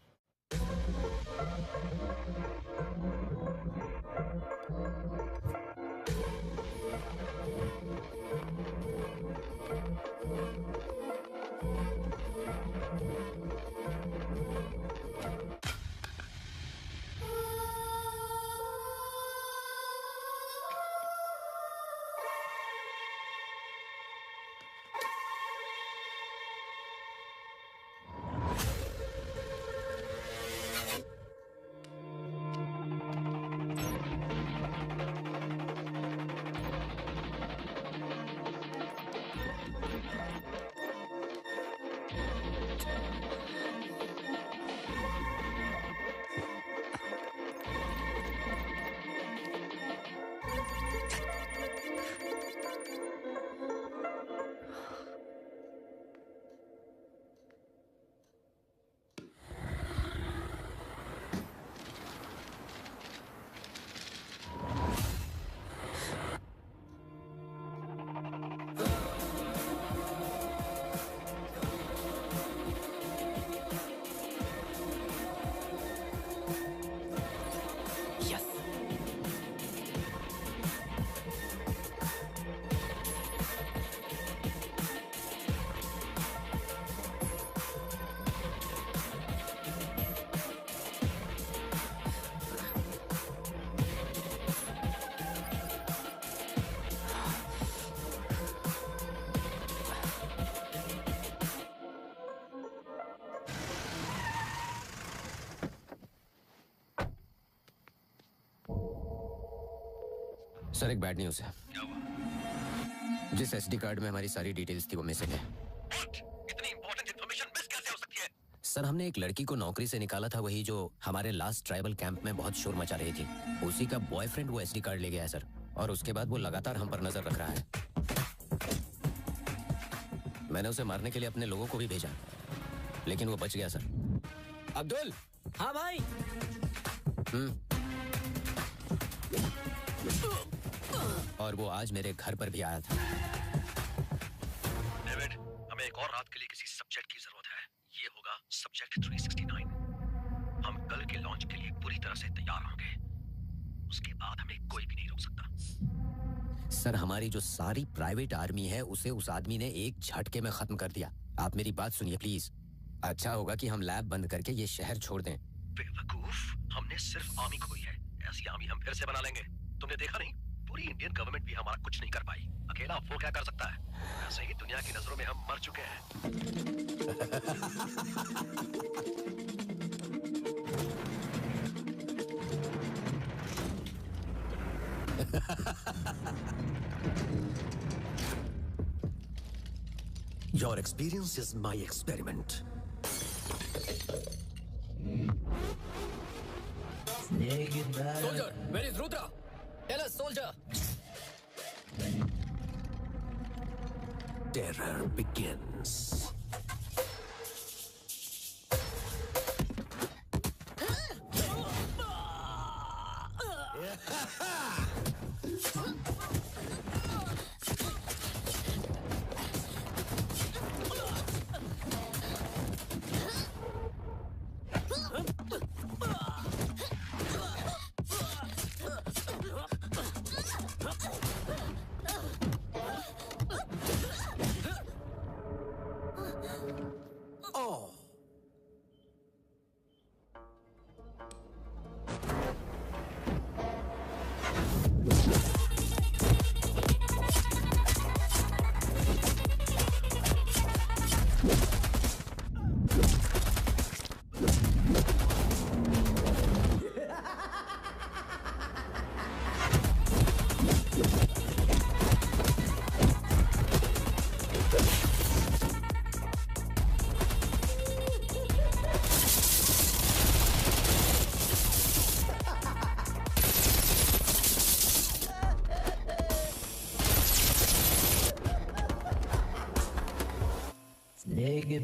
सर, एक बैड न्यूज़ है। जिस एसडी कार्ड में हमारी सारी डिटेल्स थी वो मिसिंग है। इतनी इंपॉर्टेंट इंफॉर्मेशन मिस कैसे हो सकती है? सर, हमने एक लड़की को नौकरी से निकाला था, वही जो हमारे लास्ट ट्राइबल कैंप में बहुत शोर मचा रही थी। उसी का बॉयफ्रेंड वो एसडी कार्ड ले गया है सर, और उसके बाद वो लगातार हम पर नजर रख रहा है। मैंने उसे मारने के लिए अपने लोगों को भी भेजा, लेकिन वो बच गया सर। अब्दुल। हाँ भाई। और वो आज मेरे घर पर भी आया था। डेविड, हमें एक और रात के लिए किसी सब्जेक्ट की जरूरत है। ये होगा सब्जेक्ट 369। हम कल के लॉन्च के लिए पूरी तरह से तैयार होंगे। उसके बाद हमें कोई भी नहीं रोक सकता। सर, हमारी जो सारी प्राइवेट आर्मी है उसे उस आदमी ने एक झटके में खत्म कर दिया। आप मेरी बात सुनिए प्लीज। अच्छा होगा कि हम लैब बंद करके ये शहर छोड़ दें। बेवकूफ, हमने सिर्फ आर्मी खोई है। ऐसी आर्मी हम फिर से बना लेंगे। तुमने देखा नहीं, पूरी इंडियन गवर्नमेंट भी हमारा कुछ नहीं कर पाई। अकेला वो क्या कर सकता है? ऐसे ही दुनिया की नजरों में हम मर चुके हैं। Your experience is my experiment. Soldier, where is Rudra? Tell us, soldier. Terror begins.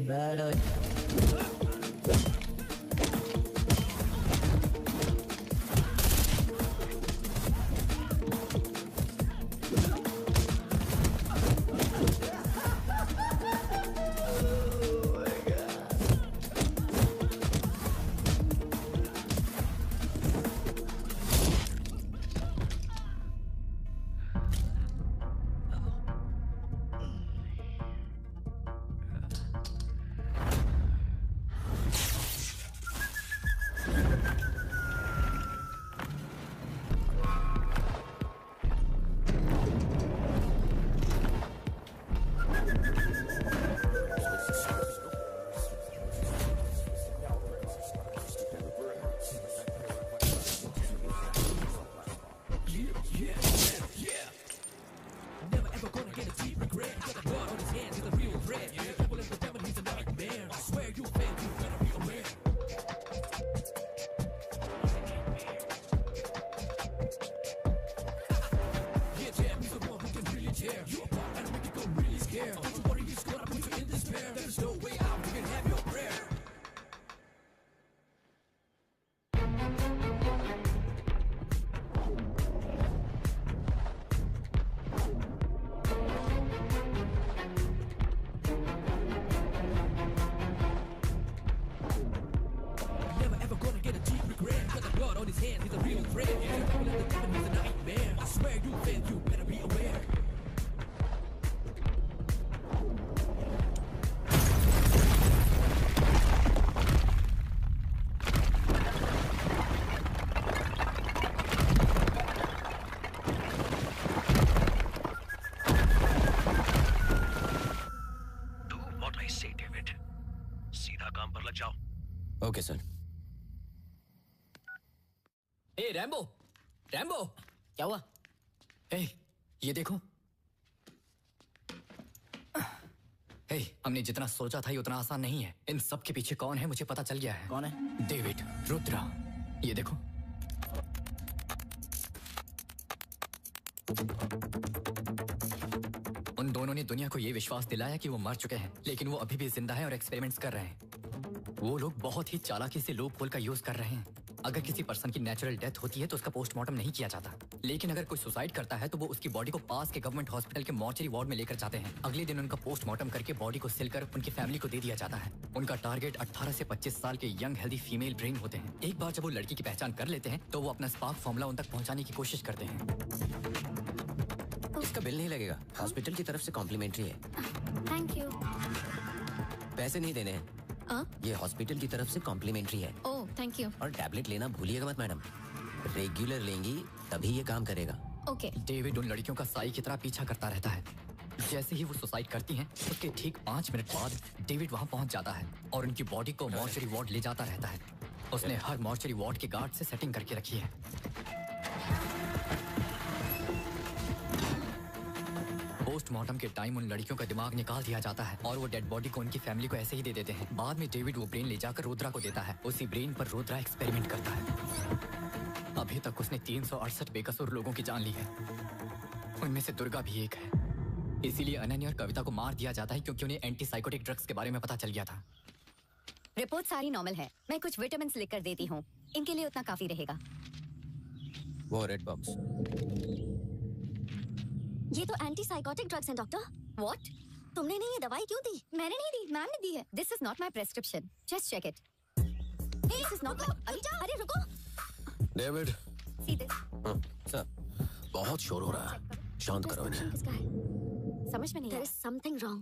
Bad हो ओके सर। ए रैम्बो, रैम्बो, क्या हुआ? ए, ये देखो। ए, हमने जितना सोचा था ये उतना आसान नहीं है। इन सब के पीछे कौन है मुझे पता चल गया है। कौन है? डेविड, रुद्रा। ये देखो। उन दोनों ने दुनिया को ये विश्वास दिलाया कि वो मर चुके हैं, लेकिन वो अभी भी जिंदा है और एक्सपेरिमेंट्स कर रहे हैं। वो लोग बहुत ही चालाकी से लूप होल का यूज कर रहे हैं। अगर किसी पर्सन की नेचुरल डेथ होती है तो उसका पोस्टमार्टम नहीं किया जाता, लेकिन अगर कोई सुसाइड करता है तो वो उसकी बॉडी को पास के गवर्नमेंट हॉस्पिटल के मॉर्चरी वार्ड में लेकर जाते हैं। अगले दिन उनका पोस्टमार्टम करके बॉडी को सिलकर उनकी फैमिली को दे दिया जाता है। उनका टारगेट 18 से 25 साल के यंग हेल्दी फीमेल ब्रेन होते हैं। एक बार जब वो लड़की की पहचान कर लेते हैं तो वो अपना स्पार्क फॉर्मूला उन तक पहुंचाने की कोशिश करते हैं। इसका बिल नहीं लगेगा, हॉस्पिटल की तरफ से कॉम्प्लीमेंट्री है। Thank you. पैसे नहीं देने हैं। ये हॉस्पिटल की तरफ से कॉम्प्लीमेंट्री है। ओह, थैंक यू। और टैबलेट लेना भूलिएगा मत मैडम, रेगुलर लेंगी तभी ये काम करेगा। ओके। डेविड उन लड़कियों का साई की तरह पीछा करता रहता है। जैसे ही वो सुसाइड करती हैं, उसके ठीक 5 मिनट बाद डेविड वहां पहुंच जाता है और उनकी बॉडी को मॉर्चरी वार्ड ले जाता रहता है। उसने हर मॉर्चरी वार्ड के गार्ड से सेटिंग करके रखी है। पोस्टमार्टम के टाइम उन लड़कियों का दिमाग निकाल दिया जाता है और वो डेड बॉडी को उनकी फैमिली को ऐसे ही दे देते हैं। बाद में डेविड वो ब्रेन ले जाकर रुद्रा को देता है। उसी ब्रेन पर रुद्रा एक्सपेरिमेंट करता है। अभी तक उसने 368 बेकसूर लोगों की जान ली है, उनमें से दुर्गा भी एक है। इसीलिए अनन्या और कविता को मार दिया जाता है क्योंकि उन्हें एंटीसाइकोटिक ड्रग्स के बारे में पता चल गया था। रिपोर्ट सारी नॉर्मल है। मैं कुछ विटामिन लिख कर देती हूँ, इनके लिए उतना काफी रहेगा। वो रेड बॉक्स। ये तो एंटीसाइकोटिक ड्रग्स हैं डॉक्टर। व्हाट? तुमने नहीं ये दवाई क्यों दी? मैंने नहीं दी, मैम ने दी है। This is not my prescription, just check it. This is not. अरे रुको। डेविड। See this. सर, बहुत शोर हो रहा है, शांत करो इन्हें। किसका है? समझ में नहीं There is something wrong.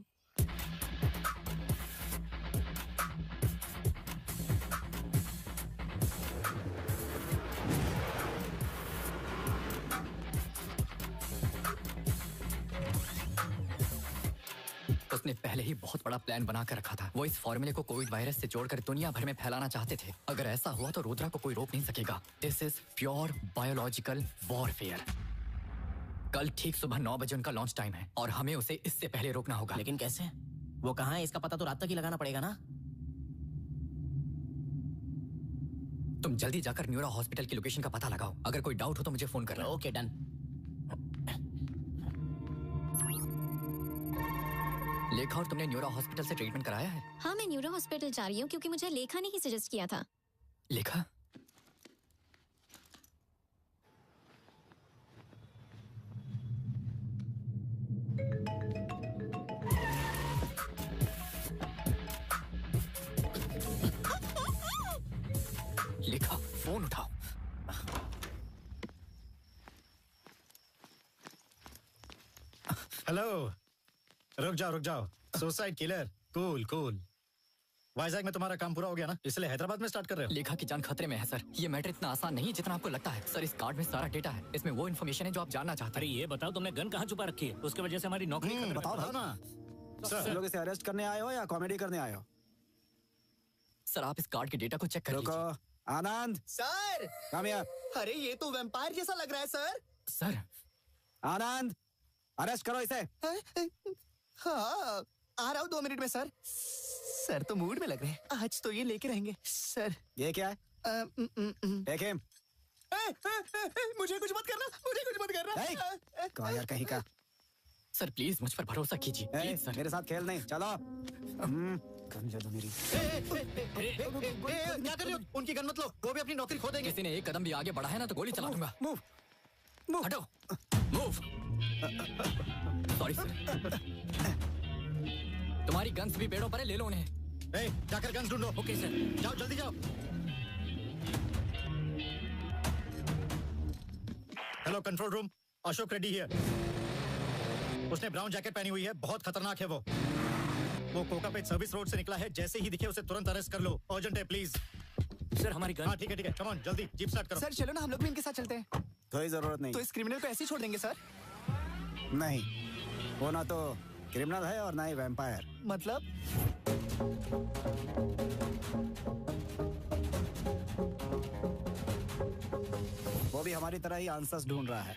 उसने पहले ही बहुत बड़ा प्लान बना कर रखा था। वो इस फॉर्मूले को कोविड वायरस से जोड़कर दुनिया भर में फैलाना चाहते थे। अगर ऐसा हुआ तो रुद्रा को कोई रोक नहीं सकेगा। This is pure biological warfare. कल ठीक सुबह 9 बजे उनका लॉन्च टाइम है और हमें उसे इससे पहले रोकना होगा। लेकिन कैसे? वो कहाँ है इसका पता तो रात तक ही लगाना पड़ेगा ना। तुम जल्दी जाकर न्यूरा हॉस्पिटल की लोकेशन का पता लगाओ। अगर कोई डाउट हो तो मुझे फोन करना। Okay, done. लेखा, और तुमने न्यूरो हॉस्पिटल से ट्रीटमेंट कराया है? हाँ, मैं न्यूरो हॉस्पिटल जा रही हूँ क्योंकि मुझे लेखा ने ही सजेस्ट किया था। लेखा? लेखा, फोन उठाओ। हेलो। रुक जाओ। Suicide killer, cool. वाइजैक में तुम्हारा काम पूरा हो गया ना, इसलिए हैदराबाद में स्टार्ट कर रहे हो? लेखा की जान खतरे में है सर। ये मैटर इतना आसान नहीं है जितना आपको लगता है। सर, इस कार्ड में सारा डेटा है। इसमें वो इन्फॉर्मेशन है जो आप जानना चाहते हैं। अरे ये बताओ, तुमने गन कहाँ छुपा रखी है? उसकी वजह से हमारी नौकरी खतरे में। बताओ ना। सर, लोग इसे अरेस्ट करने आए हो या कॉमेडी करने आए हो? सर, आप इस कार्ड के डेटा को चेक कर लीजिए। आनंद सर, कम हियर। अरे ये तो वैम्पायर जैसा लग रहा है सर। सर, आनंद, अरेस्ट करो इसे। हाँ, आ रहा हूँ 2 मिनट में सर। सर तो मूड में लग रहे हैं, आज तो ये लेके रहेंगे सर। ये क्या है? Take him. मुझे कुछ मत करना। कौन यार कहीं का? सर प्लीज मुझ पर भरोसा कीजिए। प्लीज सर, मेरे साथ खेल नहीं, चलो। गन ले दो मेरी। क्या कर रहे हो? उनकी गन मत लो, वो भी अपनी नौकरी खो देंगे। किसी ने एक कदम भी आगे बढ़ा है ना तो गोली चला दूंगा। मूव। हटो। मूव। Sorry sir. तुम्हारी गन्स भी पेड़ों पर है, ले लो उन्हें। जाकर गन्स ढूंढो। Okay sir. जाओ, जल्दी जाओ। Hello control room, Ashok Reddy here. उसने ब्राउन जैकेट पहनी हुई है, बहुत खतरनाक है वो कोकापेट सर्विस रोड से निकला है। जैसे ही दिखे उसे तुरंत अरेस्ट कर लो। अर्जेंट है प्लीज। सर हमारी गन। हाँ ठीक है, कम ऑन, जल्दी जीप स्टार्ट करो। सर चलो ना, हम लोग भी इनके साथ चलते हैं। कोई जरूरत नहीं। तो इस क्रिमिनल को ऐसे ही छोड़ देंगे सर? नहीं, वो ना तो क्रिमिनल है और ना ही वैम्पायर। मतलब? वो भी हमारी तरह ही आंसर्स ढूंढ रहा है।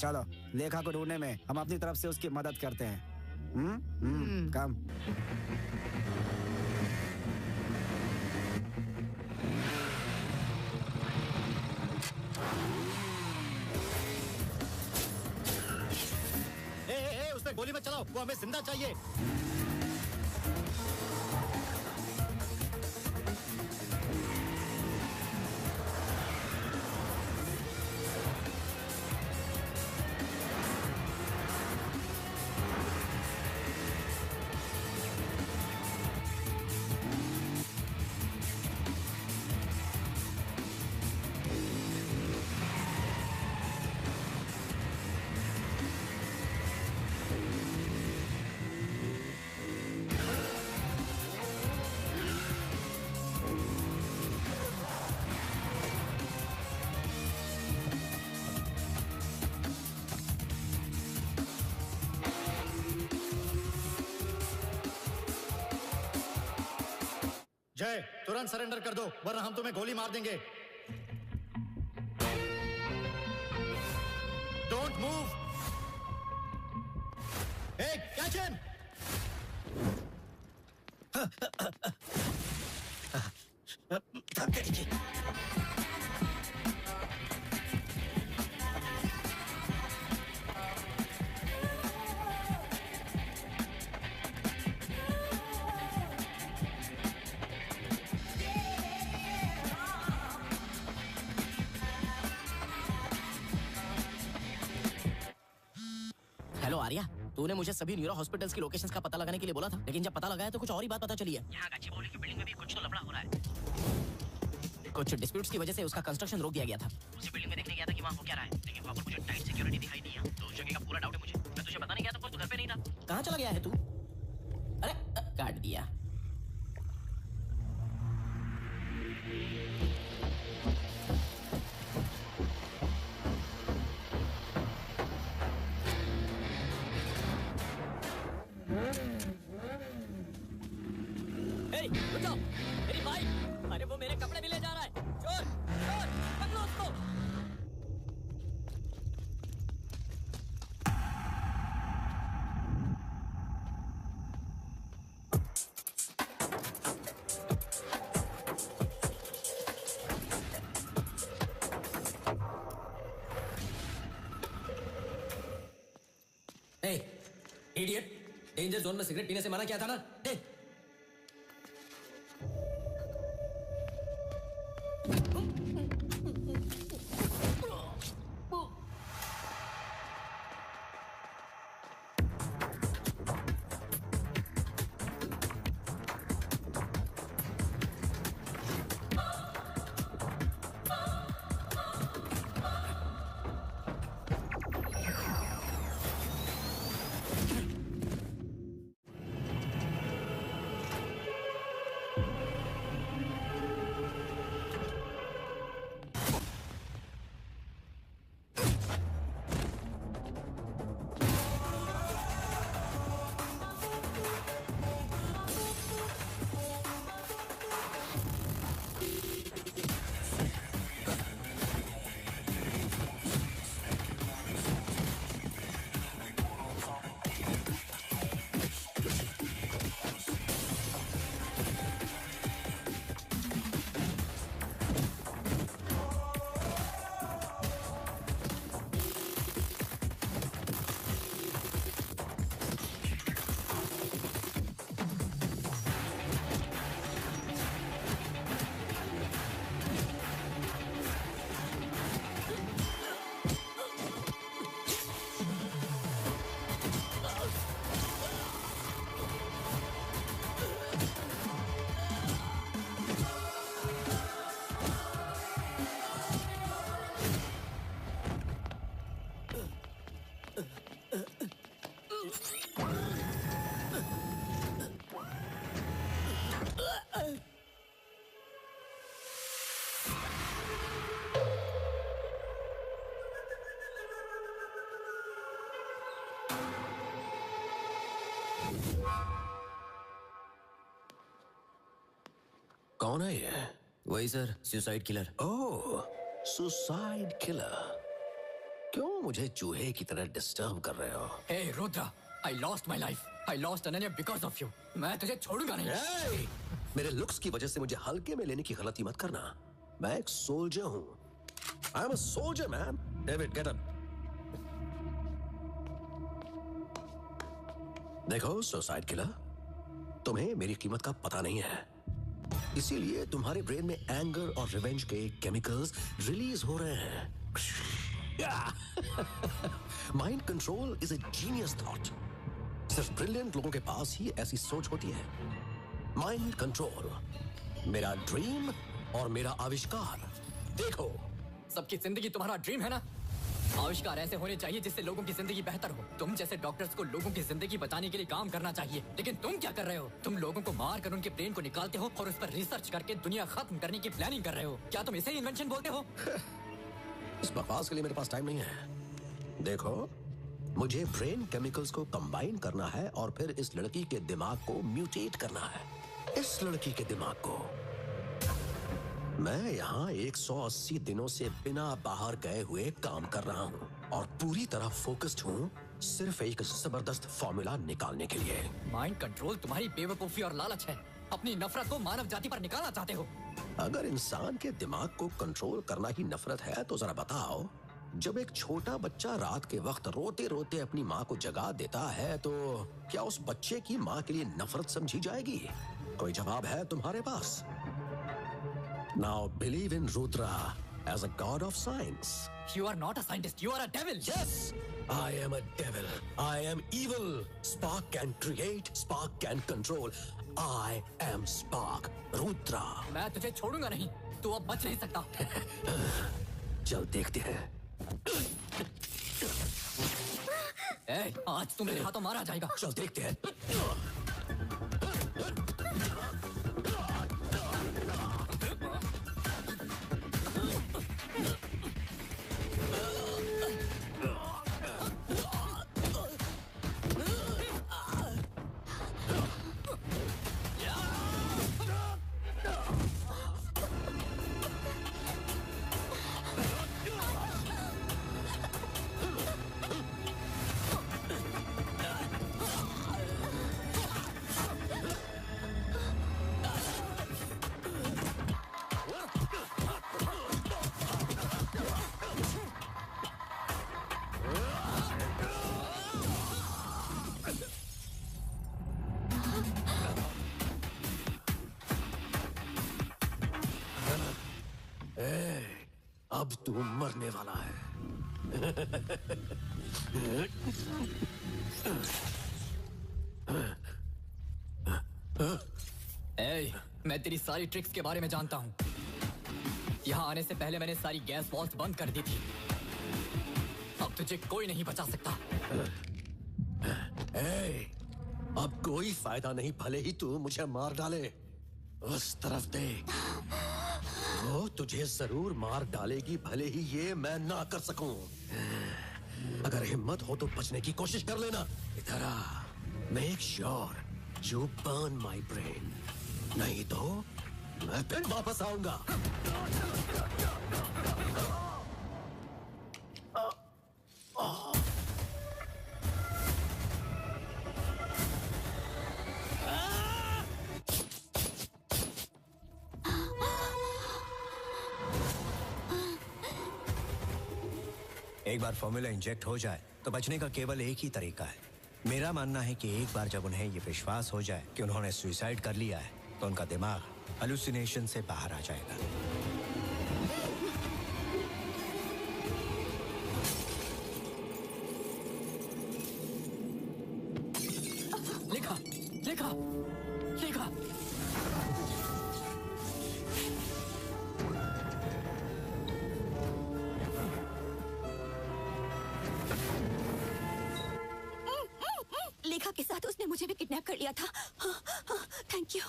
चलो, लेखा को ढूंढने में हम अपनी तरफ से उसकी मदद करते हैं। कम। उसने गोली मत चलाओ, वो हमें जिंदा चाहिए। जय, तुरंत सरेंडर कर दो वरना हम तुम्हें गोली मार देंगे। Don't move. Hey, catch him! Hello Arya, तूने मुझे सभी न्यूरो हॉस्पिटल्स की लोकेशंस का पता लगाने के लिए बोला था, लेकिन जब पता लगाया तो कुछ और ही बात पता चली है। यहाँ गाजीपुर की बिल्डिंग में भी कुछ तो लफड़ा हो रहा है। कुछ डिस्प्यूट्स की वजह से उसका कंस्ट्रक्शन रोक दिया गया था। उसी बिल्डिंग में देखने गया था कि वहाँ हो क्या रहा है, लेकिन वहाँ पर मुझे टाइट सिक्योरिटी दिखाई दी है, तो उस जगह का पूरा डाउट है मुझे। मैं तुझे बताने गया था पर तू घर पे नहीं था। कहाँ चला गया है तू? अरे काट दिया। रुक जाओ, मेरी बाइक। अरे वो मेरे कपड़े भी ले जा रहा है। चोर, चोर, पकड़ो उसको। Hey, idiot! डेंजर जोन में सिगरेट पीने से मना किया था ना? दे। कौन है ये? वही सर, सुसाइड किलर। ओह, सुसाइड किलर। क्यों मुझे चूहे की तरह डिस्टर्ब कर रहे हो? Hey Rudra, I lost my life. I lost Ananya because of you. मैं तुझे छोड़ूंगा नहीं। Hey! मेरे लुक्स की वजह से मुझे हल्के में लेने की गलती मत करना। मैं एक सोल्जर हूँ। I am a soldier, man. David, get up. देखो सुसाइड किलर, तुम्हें मेरी कीमत का पता नहीं है, इसीलिए तुम्हारे ब्रेन में एंगर और रिवेंज के केमिकल्स रिलीज हो रहे हैं। Mind control is a genius thought. सिर्फ ब्रिलियंट लोगों के पास ही ऐसी सोच होती है। माइंड कंट्रोल मेरा ड्रीम और मेरा आविष्कार। देखो, सबकी जिंदगी तुम्हारा ड्रीम है ना? आविष्कार ऐसे होने चाहिए जिससे लोगों की जिंदगी बेहतर हो। तुम जैसे डॉक्टर्स को लोगों की जिंदगी बचाने के लिए काम करना चाहिए, लेकिन तुम क्या कर रहे हो? तुम लोगों को मार कर उनके ब्रेन को निकालते हो और उस पर रिसर्च करके दुनिया खत्म करने की प्लानिंग कर रहे हो। क्या तुम इसे इन्वेंशन बोलते हो? इस बकवास के लिए मेरे पास टाइम नहीं है। देखो, मुझे ब्रेन केमिकल्स को कंबाइन करना है और फिर इस लड़की के दिमाग को म्यूटेट करना है। इस लड़की के दिमाग को। मैं यहाँ 180 दिनों से बिना बाहर गए हुए काम कर रहा हूँ और पूरी तरह फोकस्ड हूँ सिर्फ एक जबरदस्त फॉर्मूला निकालने के लिए। माइंड कंट्रोल तुम्हारी बेवकूफी और लालच है। अपनी नफरत को मानव जाति पर निकालना चाहते हो। अगर इंसान के दिमाग को कंट्रोल करना ही नफरत है तो जरा बताओ, जब एक छोटा बच्चा रात के वक्त रोते रोते अपनी माँ को जगा देता है तो क्या उस बच्चे की माँ के लिए नफरत समझी जाएगी? कोई जवाब है तुम्हारे पास? Now believe in Rudra as a god of science. You are not a scientist. You are a devil. Yes, I am a devil. I am evil. Spark can create. Spark can control. I am Spark. Rudra. मैं तुझे छोड़ूंगा नहीं। तू अब बच नहीं सकता। चल देखते हैं। आज तू मेरे हाथों मारा जाएगा। चल देखते हैं। अब तू मरने वाला है। ए, मैं तेरी सारी ट्रिक्स के बारे में जानता हूँ। यहाँ आने से पहले मैंने सारी गैस वॉल्स बंद कर दी थी। अब तुझे कोई नहीं बचा सकता। ए, अब कोई फायदा नहीं, भले ही तू मुझे मार डाले। उस तरफ देख, वो तुझे जरूर मार डालेगी, भले ही ये मैं ना कर सकूं। अगर हिम्मत हो तो बचने की कोशिश कर लेना। इधर आ, make sure you burn my brain, नहीं तो मैं फिर वापस आऊंगा। एक बार फॉर्मूला इंजेक्ट हो जाए तो बचने का केवल एक ही तरीका है। मेरा मानना है कि एक बार जब उन्हें ये विश्वास हो जाए कि उन्होंने सुसाइड कर लिया है तो उनका दिमाग हेलुसिनेशन से बाहर आ जाएगा। लिखा लिखा लिखा। लेखा के साथ उसने मुझे भी किडनैप कर लिया था। Thank you.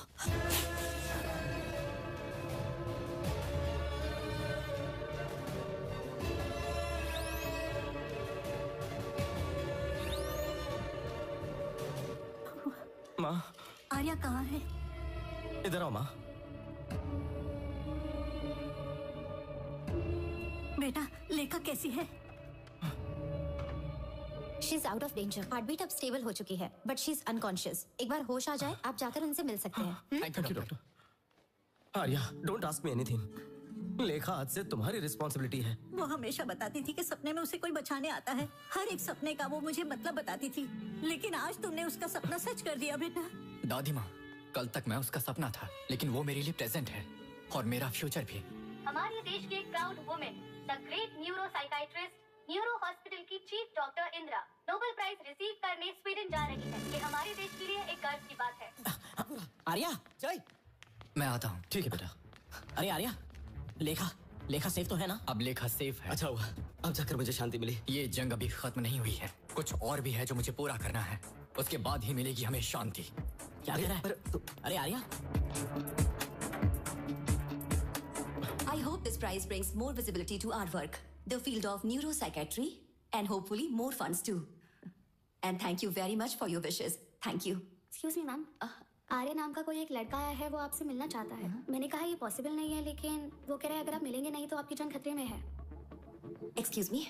माँ, आर्या कहाँ है? इधर आओ माँ। बेटा, लेखा कैसी है? She is out of danger. Heart beat अब स्टेबल हो चुकी है, बट शी इज अनकॉन्शियस। एक बार होश आ जाए, आप जाकर उनसे मिल सकते हैं। Thank you doctor. Arya, don't ask me anything. लेखा आज से तुम्हारी रिस्पॉन्सिबिलिटी है। वो हमेशा बताती थी कि सपने में उसे कोई बचाने आता है। हर एक सपने का वो मुझे मतलब बताती थी, लेकिन आज तुमने उसका सपना सच कर दिया बेटा। दादी माँ, कल तक मैं उसका सपना था, लेकिन वो मेरे लिए प्रेजेंट है और मेरा फ्यूचर भी। हमारे देश की एक proud women, the great neuro psychiatrist, neuro hospital की chief doctor Indira Nobel prize receive करने स्वीडन जा रही है। ये हमारे देश के लिए एक गर्व की बात है। आर्या, जय। मैं आता हूँ। ठीक है बेटा। अरे आर्या, लेखा सेफ तो है ना? अब लेखा सेफ है। अच्छा हुआ, अब जाकर मुझे शांति मिली। ये जंग अभी खत्म नहीं हुई है, कुछ और भी है जो मुझे पूरा करना है। उसके बाद ही मिलेगी हमें शांति। क्या कह रहा है? अरे Arya, I hope this prize brings more visibility to our work, the field of neuropsychiatry, and hopefully more funds too. And thank you very much for your wishes. Thank you. Excuse me ma'am, Arya नाम का कोई एक लड़का आया है, वो आपसे मिलना चाहता है। मैंने कहा ये पॉसिबल नहीं है, लेकिन वो कह रहा है अगर आप मिलेंगे नहीं तो आपकी जान खतरे में है। Excuse me?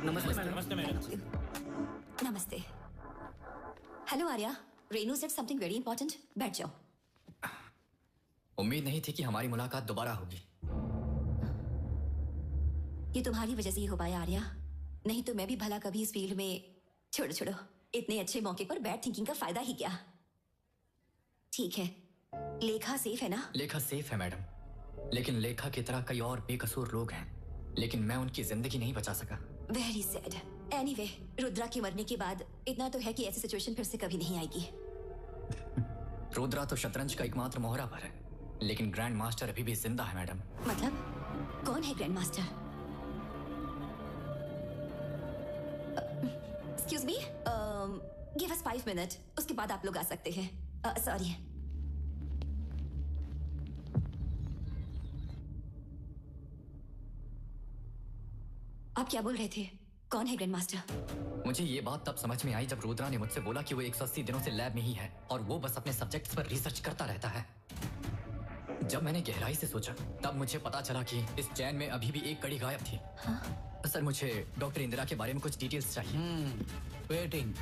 नमस्ते मैडम। नमस्ते मैडम। नमस्ते। Hello Arya, Renu said something very important. बैठ जाओ। उम्मीद नहीं थी कि हमारी मुलाकात दोबारा होगी। ये तुम्हारी वजह से ही हो पाया आर्या, नहीं तो मैं भी भला कभी इस फील्ड में। छोड़ो, इतने अच्छे मौके पर बैड थिंकिंग का फायदा ही क्या। ठीक है, लेखा सेफ है ना? लेखा सेफ है मैडम, लेकिन लेखा की तरह कई और बेकसूर लोग हैं, लेकिन मैं उनकी जिंदगी नहीं बचा सका। Very sad. एनीवे, रुद्रा के मरने के बाद इतना तो है कि ऐसी सिचुएशन फिर से कभी नहीं आएगी। रुद्रा तो शतरंज का एकमात्र मोहरा पर है, लेकिन ग्रैंड मास्टर अभी भी जिंदा है मैडम। मतलब कौन है grand master? Excuse me, give us 5 minute, उसके बाद आप लोग आ सकते हैं। सॉरी। आप क्या बोल रहे थे? कौन है ग्रैंड मास्टर? मुझे ये बात तब समझ में आई जब रुद्रा ने मुझसे बोला कि वो 180 दिनों से लैब में ही है और वो बस अपने सब्जेक्ट्स पर रिसर्च करता रहता है। जब मैंने गहराई से सोचा, तब मुझे पता चला कि इस चैन में अभी भी एक कड़ी गायब थी। सर, मुझे डॉक्टर इंदिरा के बारे में कुछ डिटेल्स चाहिए। वेटिंग।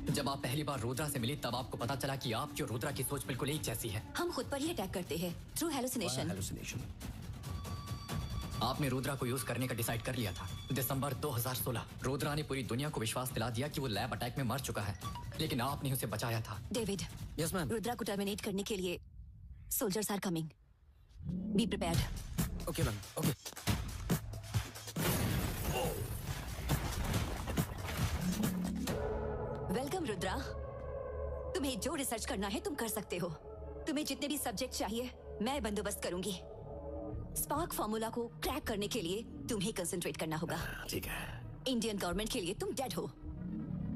जब आप पहली बार रुद्रा से मिली तब आपको पता चला कि आपकी और रुद्रा की सोच बिल्कुल एक जैसी है। हम खुद पर ही अटैक करते हैं थ्रू हेलुसिनेशन। आपने रुद्रा को यूज करने का डिसाइड कर लिया था। दिसंबर 2016 रुद्रा ने पूरी दुनिया को विश्वास दिला दिया कि वो लैब अटैक में मर चुका है, लेकिन आपने उसे बचाया था। David, yes ma'am. रुद्रा को टर्मिनेट करने के लिए soldiers are coming, be prepared. Okay ma'am, okay. Welcome Rudra. तुम्हें जो रिसर्च करना है तुम कर सकते हो। तुम्हें जितने भी सब्जेक्ट चाहिए मैं बंदोबस्त करूंगी। स्पार्क फॉर्मूला को क्रैक करने के लिए तुम्हें कंसंट्रेट करना होगा। ठीक है। इंडियन गवर्नमेंट के लिए तुम डेड हो,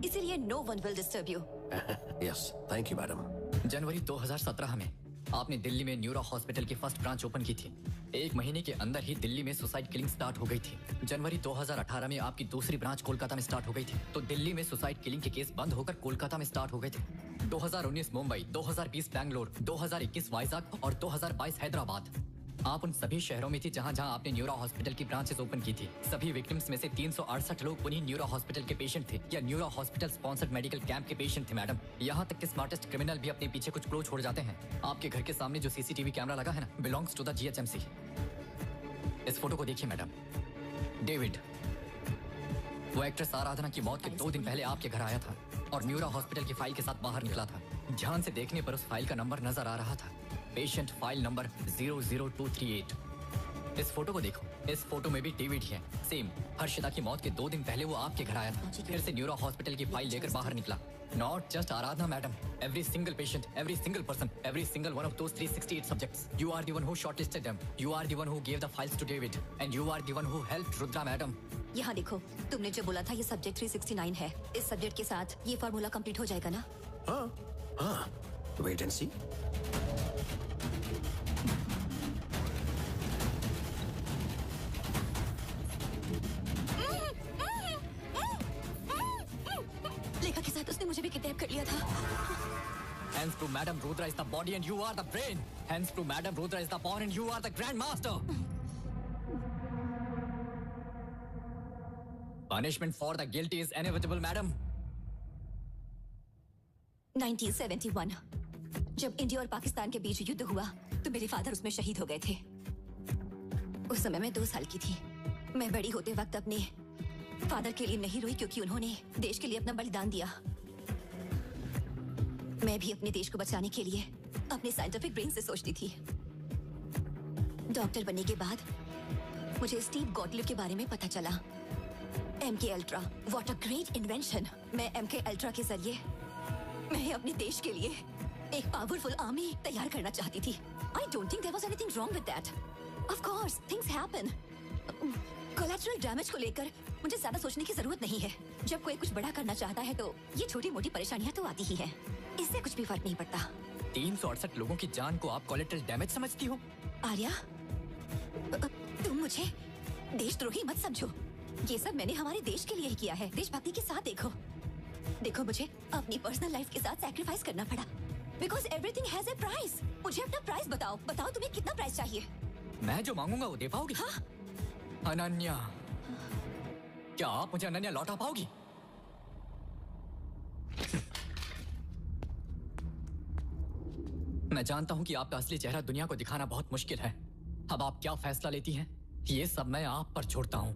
इसीलिए no one will disturb you. Yes, thank you madam. जनवरी 2017 में आपने दिल्ली में न्यूरो हॉस्पिटल की फर्स्ट ब्रांच ओपन की थी। 1 महीने के अंदर ही दिल्ली में सुसाइड किलिंग स्टार्ट हो गई थी। जनवरी 2018 में आपकी दूसरी ब्रांच कोलकाता में स्टार्ट हो गई थी। तो दिल्ली में सुसाइड किलिंग के केस बंद होकर कोलकाता में स्टार्ट हो गए थे। 2019 मुंबई, 2020 बैंगलोर, 2021 वाइजाग और 2022 हैदराबाद। आप उन सभी शहरों में थी जहां जहां आपने न्यूरो हॉस्पिटल की ब्रांचेस ओपन की थी। सभी विक्टिम्स में से 368 लोग उन्हीं न्यूरो हॉस्पिटल के पेशेंट थे या neuro hospital sponsored medical camp के पेशेंट थे मैडम। यहाँ तक कि स्मार्टेस्ट क्रिमिनल भी अपने पीछे कुछ क्लू छोड़ जाते हैं। आपके घर के सामने जो सीसीटीवी कैमरा लगा है ना, बिलोंग्स टू द GHMC। इस फोटो को देखिए मैडम। डेविड, वो एक्ट्रेस आराधना की मौत के 2 दिन पहले आपके घर आया था और न्यूरो हॉस्पिटल की फाइल के साथ बाहर निकला था। ध्यान से देखने पर उस फाइल का नंबर नजर आ रहा था, पेशेंट फाइल नंबर 00238। इस फोटो को देखो, इस फोटो में भी डेविड है। सेम, हर्षिता की मौत के 2 दिन पहले वो आपके घर आया था, फिर से न्यूरो हॉस्पिटल की फाइल लेकर बाहर निकला। Not just Aradhana madam, every single patient, every single person, every single one of those 368 subjects. You are the one who shortlisted them. You are the one who gave the files to David, and you are the one who helped Rudra madam. यहाँ देखो, तुमने जो बोला था ये subject 369 है। इस subject के साथ ये फार्मूला कंप्लीट हो जाएगा ना? हाँ, वेट एंड सी। लेखा के साथ उसने मुझे भी किडनैप कर लिया था। Hence to Madam Rudra is the body and you are the brain. Hence to Madam Rudra is the pawn and you are the grandmaster. Punishment for the guilty is inevitable, madam. 1971 जब India और पाकिस्तान के बीच युद्ध हुआ तो मेरे father उसमें शहीद हो गए थे। उस समय मैं 2 साल की थी। मैं बड़ी होते वक्त अपने फादर के लिए नहीं रोई क्योंकि उन्होंने देश के लिए अपना बलिदान दिया। मैं भी अपने देश को बचाने के लिए अपने साइंटिफिक ब्रेन से सोचती थी। डॉक्टर बनने के बाद मुझे स्टीव गॉटलिब के बारे में पता चला। MK ultra, what a great invention. मैं MK अल्ट्रा के जरिए मैं अपने देश के लिए एक पावरफुल आर्मी तैयार करना चाहती थी। I don't think there was anything wrong with that. Of course, things happen. Collateral damage को लेकर मुझे ज्यादा सोचने की जरूरत नहीं है। जब कोई कुछ बड़ा करना चाहता है तो ये छोटी मोटी परेशानियां तो आती ही हैं। इससे कुछ भी फर्क नहीं पड़ता। 368 लोगों की जान को आप कोलैटरल डैमेज समझती हो? आर्या, तुम मुझे देशद्रोही मत समझो। ये सब मैंने हमारे देश के लिए ही किया है। देशभक्ति के साथ देखो। देखो, मुझे अपनी पर्सनल लाइफ के साथ सैक्रिफाइस करना पड़ा। Because everything has a price. मुझे अपना प्राइस बताओ। बताओ तुम्हें कितना प्राइस चाहिए? मैं जो मांगूंगा वो दे पाओगी? हाँ? अनन्या, क्या आप मुझे अनन्या लौटा पाओगी? मैं जानता हूं कि आपका असली चेहरा दुनिया को दिखाना बहुत मुश्किल है। अब आप क्या फैसला लेती हैं, ये सब मैं आप पर छोड़ता हूं।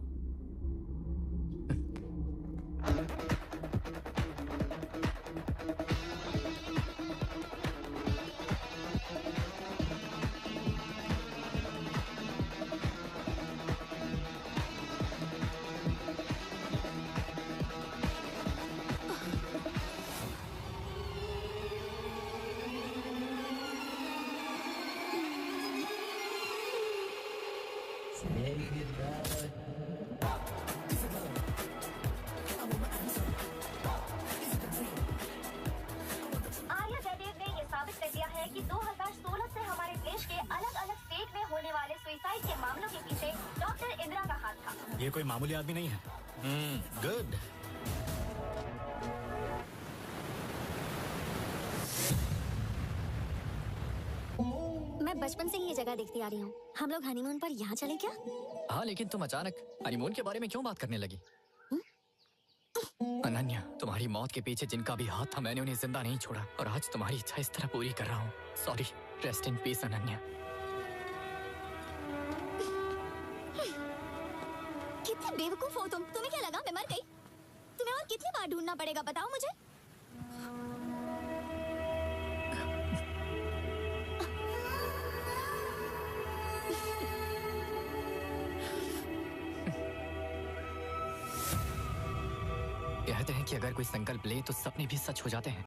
ये कोई मामूली आदमी नहीं है। गुड। मैं बचपन से ही ये जगह देखती आ रही हूँ। हम लोग हनीमून पर यहाँ चलें क्या? हाँ, लेकिन तुम अचानक हनीमून के बारे में क्यों बात करने लगी? अनन्या, तुम्हारी मौत के पीछे जिनका भी हाथ था मैंने उन्हें जिंदा नहीं छोड़ा और आज तुम्हारी इच्छा इस तरह पूरी कर रहा हूँ। Sorry. Rest in peace Ananya. बेवकूफ हो तुम। तुम्हें क्या लगा मैं मर गई? तुम्हें और कितनी बार ढूंढना पड़ेगा बताओ मुझे। कहते हैं कि अगर कोई संकल्प ले तो सपने भी सच हो जाते हैं।